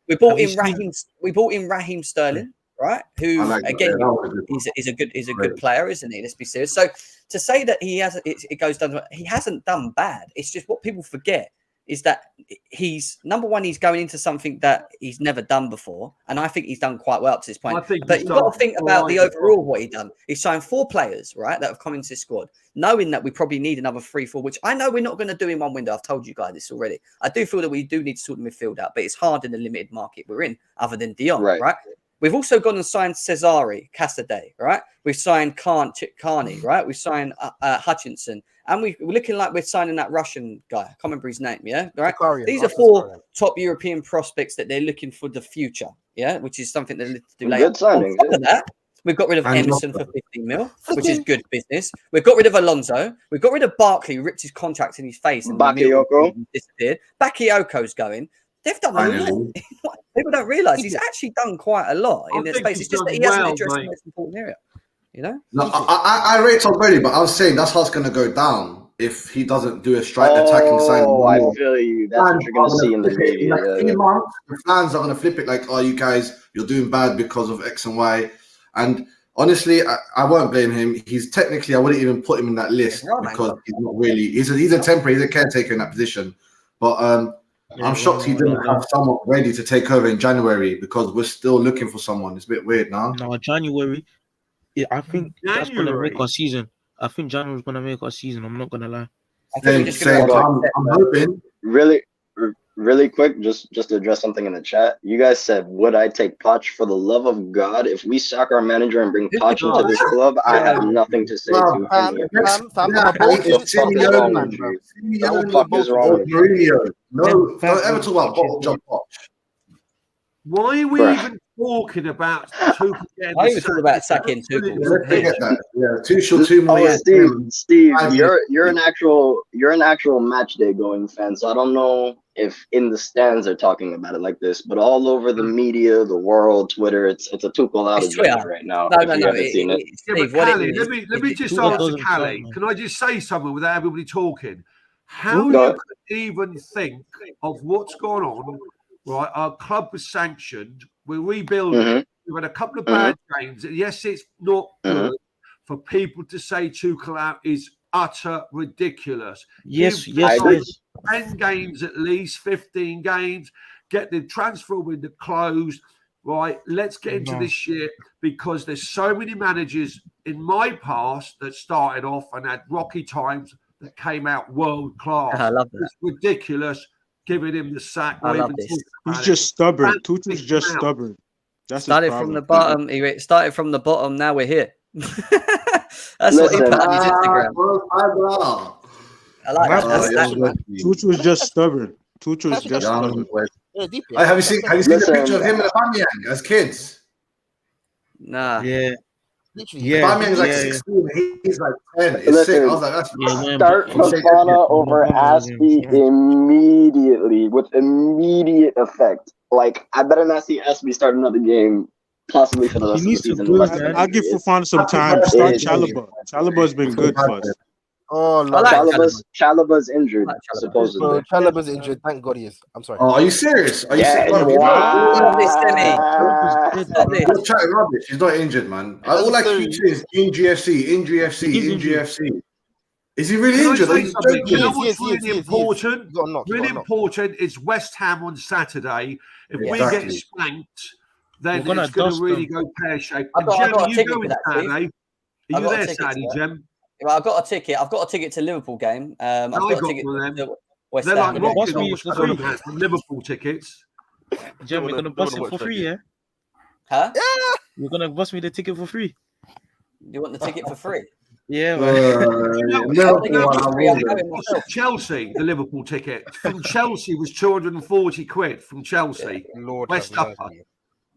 We brought Have in you seen- Raheem. We brought in Raheem Sterling, right? Who I like that. again Yeah, that was a good one. is a good Great. player, isn't he? Let's be serious. So to say that he has it goes down. He hasn't done bad. It's just what people forget is that he's number one. He's going into something that he's never done before, and I think he's done quite well up to this point. I think But he's you've got done to think about the right. overall what he done. He signed 4 players, right, that have come into his squad, knowing that we probably need another 3-4, which I know we're not going to do in one window. I've told you guys this already. I do feel that we do need to sort the midfield out, but it's hard in the limited market we're in, other than Dion, right? We've also gone and signed Cesare Casadei, right? We've signed Carney, right? We've signed Hutchinson. And we're looking like we're signing that Russian guy. I can't remember his name, yeah? Right? These are 4 top European prospects that they're looking for the future, yeah? Which is something they're looking to do later. Good signing. On top of that, we've got rid of Emerson for 15 mil, which is good business. We've got rid of Alonso. We've got rid of Barkley, who ripped his contract in his face. And Bakayoko disappeared. Bakayoko's going. They've done a lot. People don't realise he's actually done quite a lot in their space. It's just that he hasn't addressed the most important area. You know? No, I rate Tom Brady, but I was saying that's how it's going to go down if he doesn't do a attacking sign. Oh, I feel you. That's what you're going to see in the media. Like 3 months, the fans are going to flip it like, oh, you guys, you're doing bad because of X and Y. And honestly, I won't blame him. He's technically, I wouldn't even put him in that list because he's not really, he's a temporary, he's a caretaker in that position. But I'm shocked he didn't have someone ready to take over in January because we're still looking for someone. It's a bit weird now. No, January. Yeah, I think that's going to make our season. I think January's going to make our season. I'm not going to lie. I'm hoping. Really quick, just to address something in the chat. You guys said, would I take Poch? For the love of God, if we sack our manager and bring Poch into this club, I have nothing to say to him. Mourinho. No, don't ever talk about Poch. Why are we even talking about Tuchel? Why are we talking about sacking Tuchel? Let's forget that. Yeah, Tuchel 2 more years. Steve, you're an actual match day going fan, so I don't know if in the stands they're talking about it like this, but all over the media, the world, Twitter, it's a Tuchel out of right now. No, Seen it. Yeah, but Callie, let me just answer Callie. Can I just say something without everybody talking? How you could even think of what's gone on? Right, our club was sanctioned. We're rebuilding. We've had a couple of bad games. Yes, it's not good for people to say Tuchel out is utter ridiculous. Yes. 10 games at least, 15 games. Get the transfer window closed. Right, let's get into this shit because there's so many managers in my past that started off and had rocky times that came out world class. I love that. It's ridiculous. Giving him the sack. I love this. He's just stubborn. Tuchel's just stubborn. That's started from the bottom. He started from the bottom. Now we're here. That's what he put on his Instagram. I like that. Tuchel's just stubborn. Tuchel's just stubborn. Have you seen the picture of him and Aubameyang as kids? Nah. Yeah. Aubameyang's like 16. He's like 10. It's sick. I was like, that's start Fofana over Aspie immediately with immediate effect. Like, I better not see Aspie start another game, possibly for the rest of the season. I'll give Fofana some time. Start Chalobah. Chalobah's been good for us. Oh, Chalobah's injured, supposedly. Chalobah's injured. Thank God he is. I'm sorry. Oh, are you serious? Are you serious? He's chatting rubbish. He's not injured, man. All I keep saying is injury FC. Is he really injured? You know what's really important? Really important is West Ham on Saturday. If we get spanked, then it's going to really go pear-shaped. Jem, you going Saturday? Are you there Saturday, Jem? Well, I've got a ticket. I've got a ticket to Liverpool game. I've got a ticket. West They're Ham. like Boss rocking me on for free. Liverpool tickets. Jem, you're gonna bust it for free, yeah? Huh? You're gonna bust me the ticket for free. You want the ticket for free? Yeah, man. Chelsea, the Liverpool ticket from Chelsea was 240 quid from Chelsea. Lord West have Upper. mercy.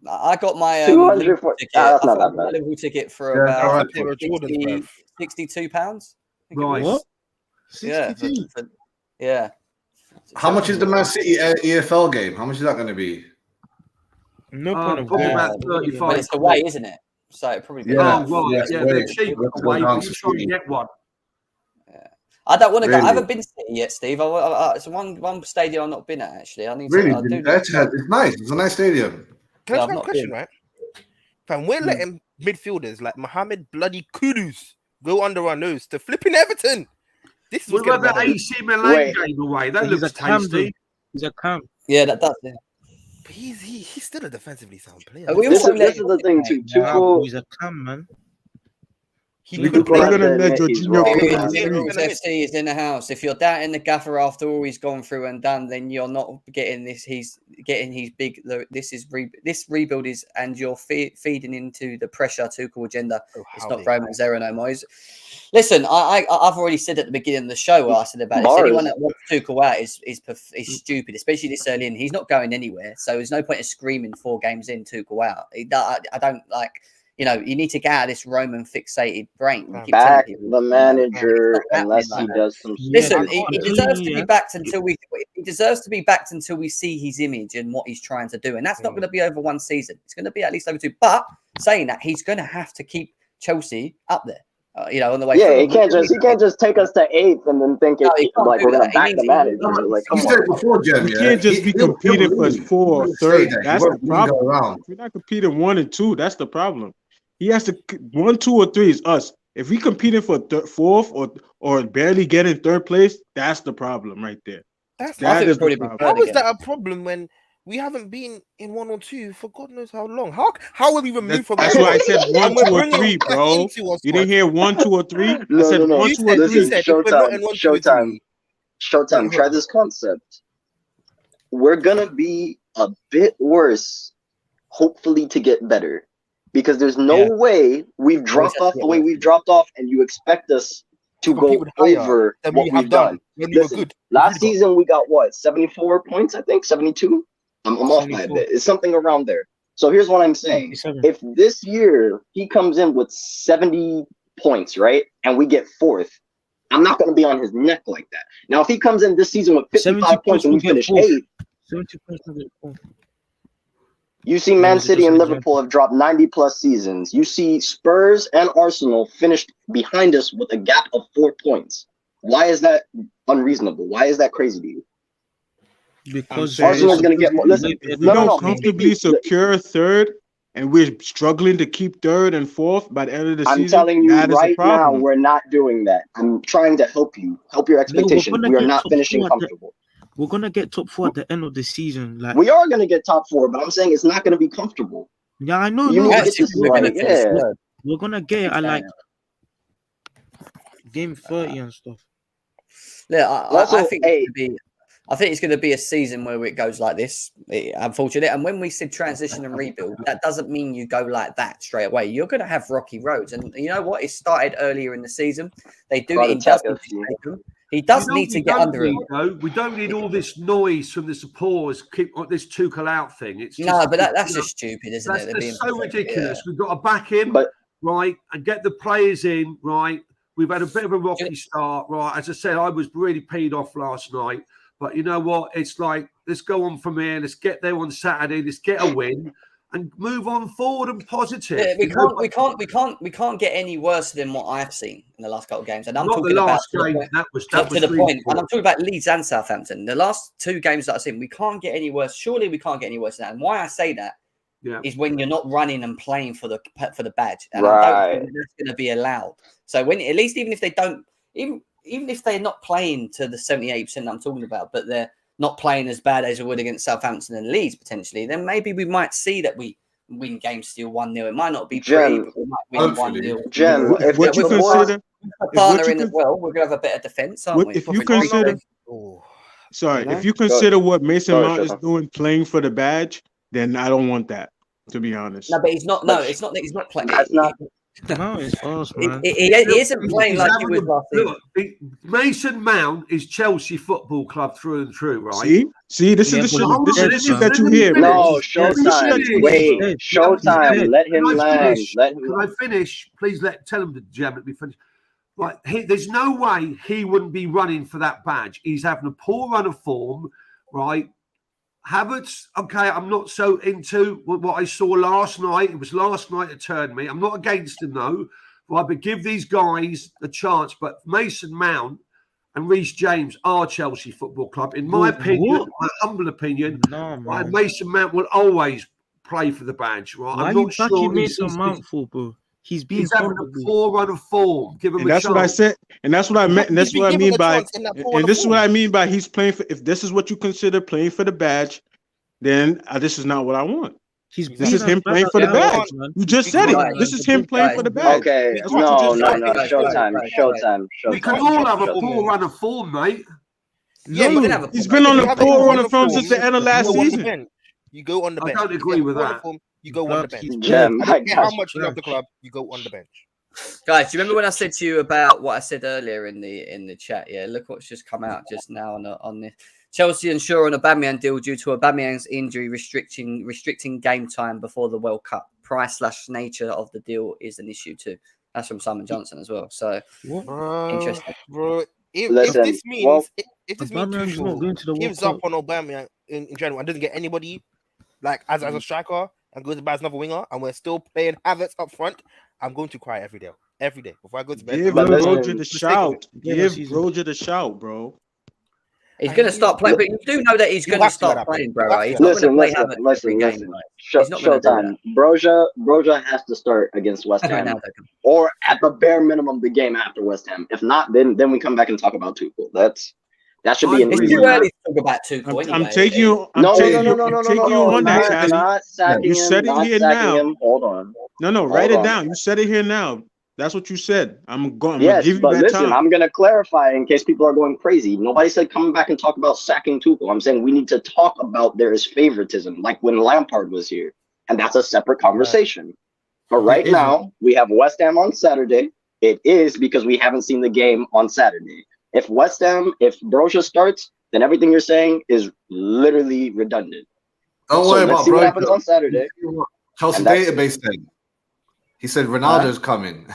I got my 200 Liverpool ticket. that's not I got that my bad. Liverpool ticket for Yeah, about alright. Pair of Jordans, bruv. £62. Right. What? Yeah, 62. yeah. How much is the Man City EFL game? How much is that going to be? No point of Probably going. about But 35. it's away, isn't it? So it'd probably be Yeah. Oh, right. Yeah, they're cheap Let's away, go but down you to try and City. get one. I don't want to go. I Really? haven't been to City yet, Steve. It's one stadium I've not been at actually. I need Really? to. I do. It's nice. It's a nice stadium. Can Yeah, I I've ask a not question, been. right? Fam, we're letting midfielders like Mohamed Bloody Kudus go under our nose to flipping Everton. This is What what's about getting the AC Milan Wait. game away? That He's looks a cam, tasty. dude. He's a cam. Yeah, that does. Yeah. But he's still a defensively sound player. We This also is let the thing too. Nah, Tuchel, he's a cam, man. He Tuchel could play. has gonna to let admit he's Jorginho wrong, play man. for free. Rules FC is in the house. If you're doubting the gaffer after all he's gone through and done, then you're not getting this. He's getting his big. This rebuild is, and you're feeding into the pressure Tuchel agenda. Oh, It's how not big. Roman's error no more. Listen, I've already said at the beginning of the show what I said about this. Bars. Anyone that wants Tuchel out is stupid, especially this early in. He's not going anywhere, so there's no point in screaming 4 games in Tuchel out. I don't like. You know, you need to get out of this Roman fixated brain. You keep telling Back people, the manager it's not unless happening he like does some Listen, shit. he deserves to be backed until we see his image and what he's trying to do, and that's not going to be over one season. It's going to be at least over 2. But saying that, he's going to have to keep Chelsea up there. On the way. Yeah, forward. he can't just take us to 8th and then think No, he can't like do we're gonna that. back the manager. Like, come You said on. it before, Jem. We can't just be competing for 4 or 3rd. That's the problem. We're not competing 1 and 2. That's the problem. He has to 1, 2, or 3 is us. If we competing for 4th or barely getting 3rd place, that's the problem right there. How is is that a problem when we haven't been in 1 or 2 for God knows how long? How will we remove from? That's why I said 1, 2, or 3, bro. You didn't hear 1, 2, or 3. I said 1, 2, or 3. Showtime. Try this concept. We're gonna be a bit worse, hopefully to get better. Because there's no way we've dropped off the way we've dropped off, and you expect us to go over what we've done. Listen, last season we got what, 74 points, I think, 72. I'm off by a bit. It's something around there. So here's what I'm saying: if this year he comes in with 70 points, right, and we get 4th, I'm not going to be on his neck like that. Now, if he comes in this season with 55 points and we finish 8th. 70 points. You see Man City and Liverpool have dropped 90+ seasons. You see Spurs and Arsenal finished behind us with a gap of 4 points. Why is that unreasonable? Why is that crazy to you? Because Arsenal's going to get more. Listen, if we don't comfortably secure 3rd and we're struggling to keep 3rd and 4th by the end of the season, I'm telling you that is right a problem. now, we're not doing that. I'm trying to help you. Help your expectations. We are not finishing comfortable. We're gonna get top 4 at the end of the season. Like we are gonna get top 4, but I'm saying it's not gonna be comfortable. Yeah, I know. You need to get this right. We're gonna get it at like game 30 and stuff. Yeah, I think it's going to be a season where it goes like this, unfortunately. And when we said transition and rebuild, that doesn't mean you go like that straight away. You're going to have rocky roads. And you know what? It started earlier in the season. They do it. He does need to get under it. We don't need all this noise from the supporters. Keep this Tuchel out thing. It's just, but that's just stupid, isn't it? That's so ridiculous. We've got to back him, right, and get the players in, right. We've had a bit of a rocky start, right. As I said, I was really peed off last night. But you know what? It's like, let's go on from here. Let's get there on Saturday. Let's get a win and move on forward and positive. Yeah, we can't get any worse than what I've seen in the last couple of games. And I'm talking about that was to the point. And I'm talking about Leeds and Southampton. The last 2 games that I've seen, we can't get any worse. Surely we can't get any worse than that. And why I say that is when you're not running and playing for the badge. And I don't think that's going to be allowed. So when at least even if they don't even if they're not playing to the 78% I'm talking about, but they're not playing as bad as they would against Southampton and Leeds potentially, then maybe we might see that we win games still 1-0. It might not be pretty, but we might win 1-0. Jem, if what you consider partner in as well, we're going to have a better defence, aren't we? If you consider, sorry. Mhm. If you consider what Mason Go ahead, Mount is Shota. doing, playing for the badge, then I don't want that. To be honest. No, but he's not. No, it's not that he's not playing. That's not. No, it's us, man. He isn't playing like he was last season. Mason Mount is Chelsea Football Club through and through, right? See, this is the shit that you hear. No, Showtime. Wait, Showtime. Let him land. Can I finish? Please tell him to Gem. Let me finish. Right, there's no way he wouldn't be running for that badge. He's having a poor run of form, right? Havertz, okay, I'm not so into what I saw last night. It was last night that turned me. I'm not against him, though, right? But give these guys a chance. But Mason Mount and Reece James are Chelsea Football Club. In my opinion, my humble opinion, right, Mason Mount will always play for the badge, right? Why I'm are you not sure backing Mason Mount for, bro? He's having a poor run of form. Give him and a that's chance. what I said, and that's what I meant, and that's what I mean by, and this is what I mean by he's playing for. If this is what you consider playing for the badge, then this is not what I want. This is him playing for the badge. You just said it. This is him playing for the badge. Okay, no. Showtime. We can all have a poor run of form, mate. Yeah, he's been on a poor run of form since the end of last season. You go on the bench. I don't agree with that. You go on the bench. Gem, I don't care how much you love the club. You go on the bench. Guys, do you remember when I said to you about what I said earlier in the chat? Yeah, look what's just come out just now on this. Chelsea unsure on Aubameyang deal due to Aubameyang's injury restricting game time before the World Cup. Price/nature of the deal is an issue too. That's from Simon Johnson as well. So interesting, bro. If this means Tuchel gives up on Aubameyang in general and doesn't get anybody like as a striker and goes to buy another winger, and we're still playing Havertz up front, I'm going to cry every day before I go to bed. Give Roger the shout. Give Roger the shout, bro. He's going to start playing, but you do know that he's going to start playing, bro. He's not going to play Havertz every game. Showtime. Broja has to start against West Ham, or at the bare minimum, the game after West Ham. If not, then we come back and talk about Tuchel. That should be an It's too early to talk about Tuchel. Anyway. I'm taking you. I'm taking you on that, Charlie. You said it here now. Hold on. No, write it down. You said it here now. That's what you said. I'm going to give you but that listen, time. I'm going to clarify in case people are going crazy. Nobody said coming back and talk about sacking Tuchel. I'm saying we need to talk about there is favoritism, like when Lampard was here, and that's a separate conversation. But right now, we have West Ham on Saturday. It is because we haven't seen the game on Saturday. If Broja starts, then everything you're saying is literally redundant. Don't worry about see what happens on Saturday. Chelsea database said. He said Ronaldo's coming.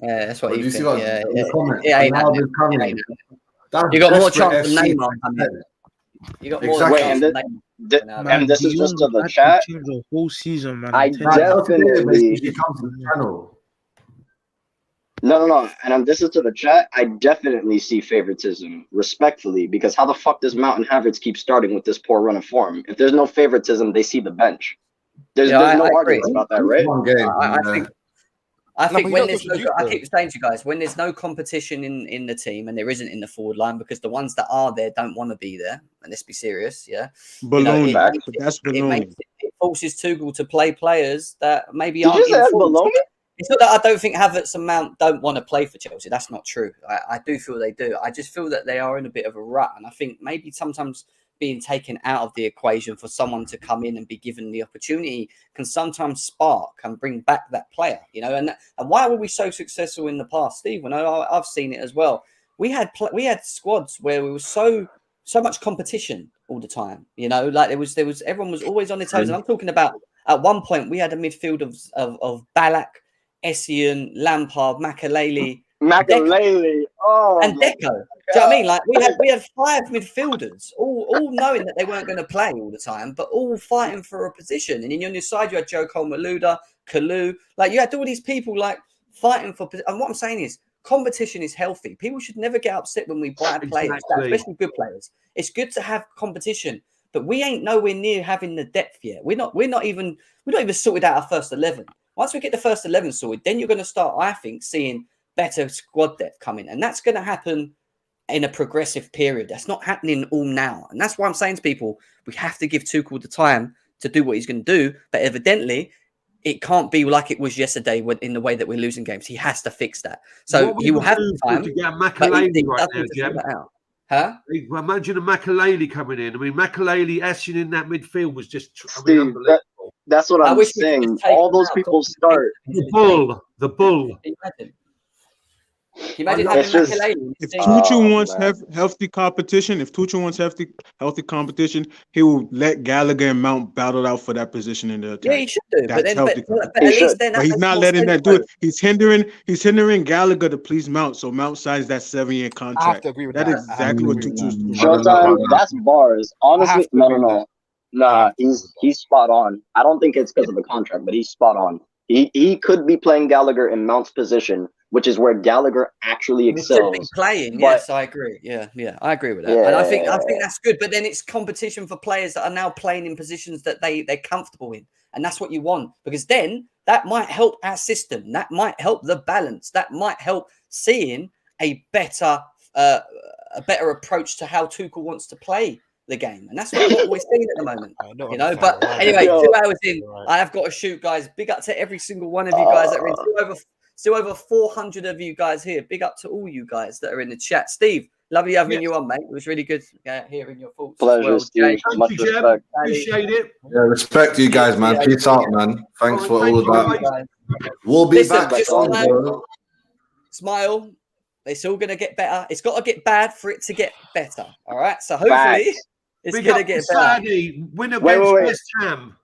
Yeah, that's what he thinks. Ronaldo's coming. You got more chance than Neymar coming. You got more chance than Neymar. And this is just to the chat. The whole season, man. I definitely becomes the channel. No. And this is to the chat. I definitely see favoritism, respectfully, because how the fuck does Mount and Havertz keep starting with this poor run of form? If there's no favoritism, they see the bench. There's no arguments about that, right? I think when there's no, I keep saying to you guys, when there's no competition in the team, and there isn't in the forward line, because the ones that are there don't want to be there, and let's be serious, yeah. Baloney. That's baloney. It forces Tuchel to play players that maybe aren't in form. It's not that I don't think Havertz and Mount don't want to play for Chelsea. That's not true. I do feel they do. I just feel that they are in a bit of a rut, and I think maybe sometimes being taken out of the equation for someone to come in and be given the opportunity can sometimes spark and bring back that player, and why were we so successful in the past, Steve? I've seen it as well. We had squads where we were so much competition all the time, like there was everyone was always on their toes. And I'm talking about at one point we had a midfield of Ballack, Essien, Lampard, Makelele, and Deco. Do you know what I mean? Like we had 5 midfielders, all knowing that they weren't going to play all the time, but all fighting for a position. And then on your side, you had Joe Cole-Maluda, Kalu. Like you had all these people like fighting for. And what I'm saying is, competition is healthy. People should never get upset when we buy players, especially good players. It's good to have competition, but we ain't nowhere near having the depth yet. We're not even sorted out our first 11. Once we get the first 11 sorted, then you're going to start, I think, seeing better squad depth coming, and that's going to happen in a progressive period. That's not happening all now. And that's why I'm saying to people, we have to give Tuchel the time to do what he's going to do. But evidently, it can't be like it was yesterday in the way that we're losing games. He has to fix that. So he will have the time. To get Makelele right now, Jim. Huh? Imagine a Makaleli coming in. I mean, Makaleli essing in that midfield was just Steve, that's what I'm saying. All those people start. The bull. Can you imagine having Makaleli? If Tuchel wants healthy competition, healthy competition, he will let Gallagher and Mount battle out for that position in the attack. Yeah, he should do. That's healthy. But at least then But he's not letting that do it. He's hindering Gallagher to please Mount. So Mount signs that 7-year contract. I have to agree with that. That is exactly what Tuchel's doing. Showtime, that's bars. Honestly, no. Nah, he's spot on. I don't think it's because of the contract, but he's spot on. He could be playing Gallagher in Mount's position, which is where Gallagher actually excels. He should be playing, yes, I agree. Yeah, I agree with that. And I think that's good. But then it's competition for players that are now playing in positions that they're comfortable in, and that's what you want, because then that might help our system. That might help the balance. That might help seeing a better approach to how Tuchel wants to play the game, and that's what we're seeing at the moment. But anyway, 2 hours in, I have got to shoot, guys. Big up to every single one of you guys that are in. Still over 400 of you guys here. Big up to all you guys that are in the chat. Steve, lovely having you on, mate. It was really good hearing your thoughts. Pleasure, Steve. Much respect. Appreciate it. Yeah, respect you guys, man. Peace out, man. Thanks for all of that. We'll be back. Just smile. It's all going to get better. It's got to get bad for it to get better. All right? So hopefully it's going to get better. Win against West Ham.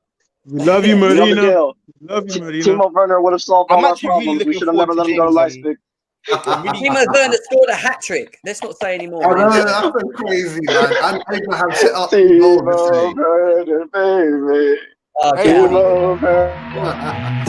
We love you, Marino. Love you, Marino. Timo Werner would have solved all our problems. We should have never let him go to Leipzig. Timo Werner scored a hat trick. Let's not say anymore. Oh, no, that's crazy, man. I'm Abraham sit up. Timo Werner, baby. Timo Werner.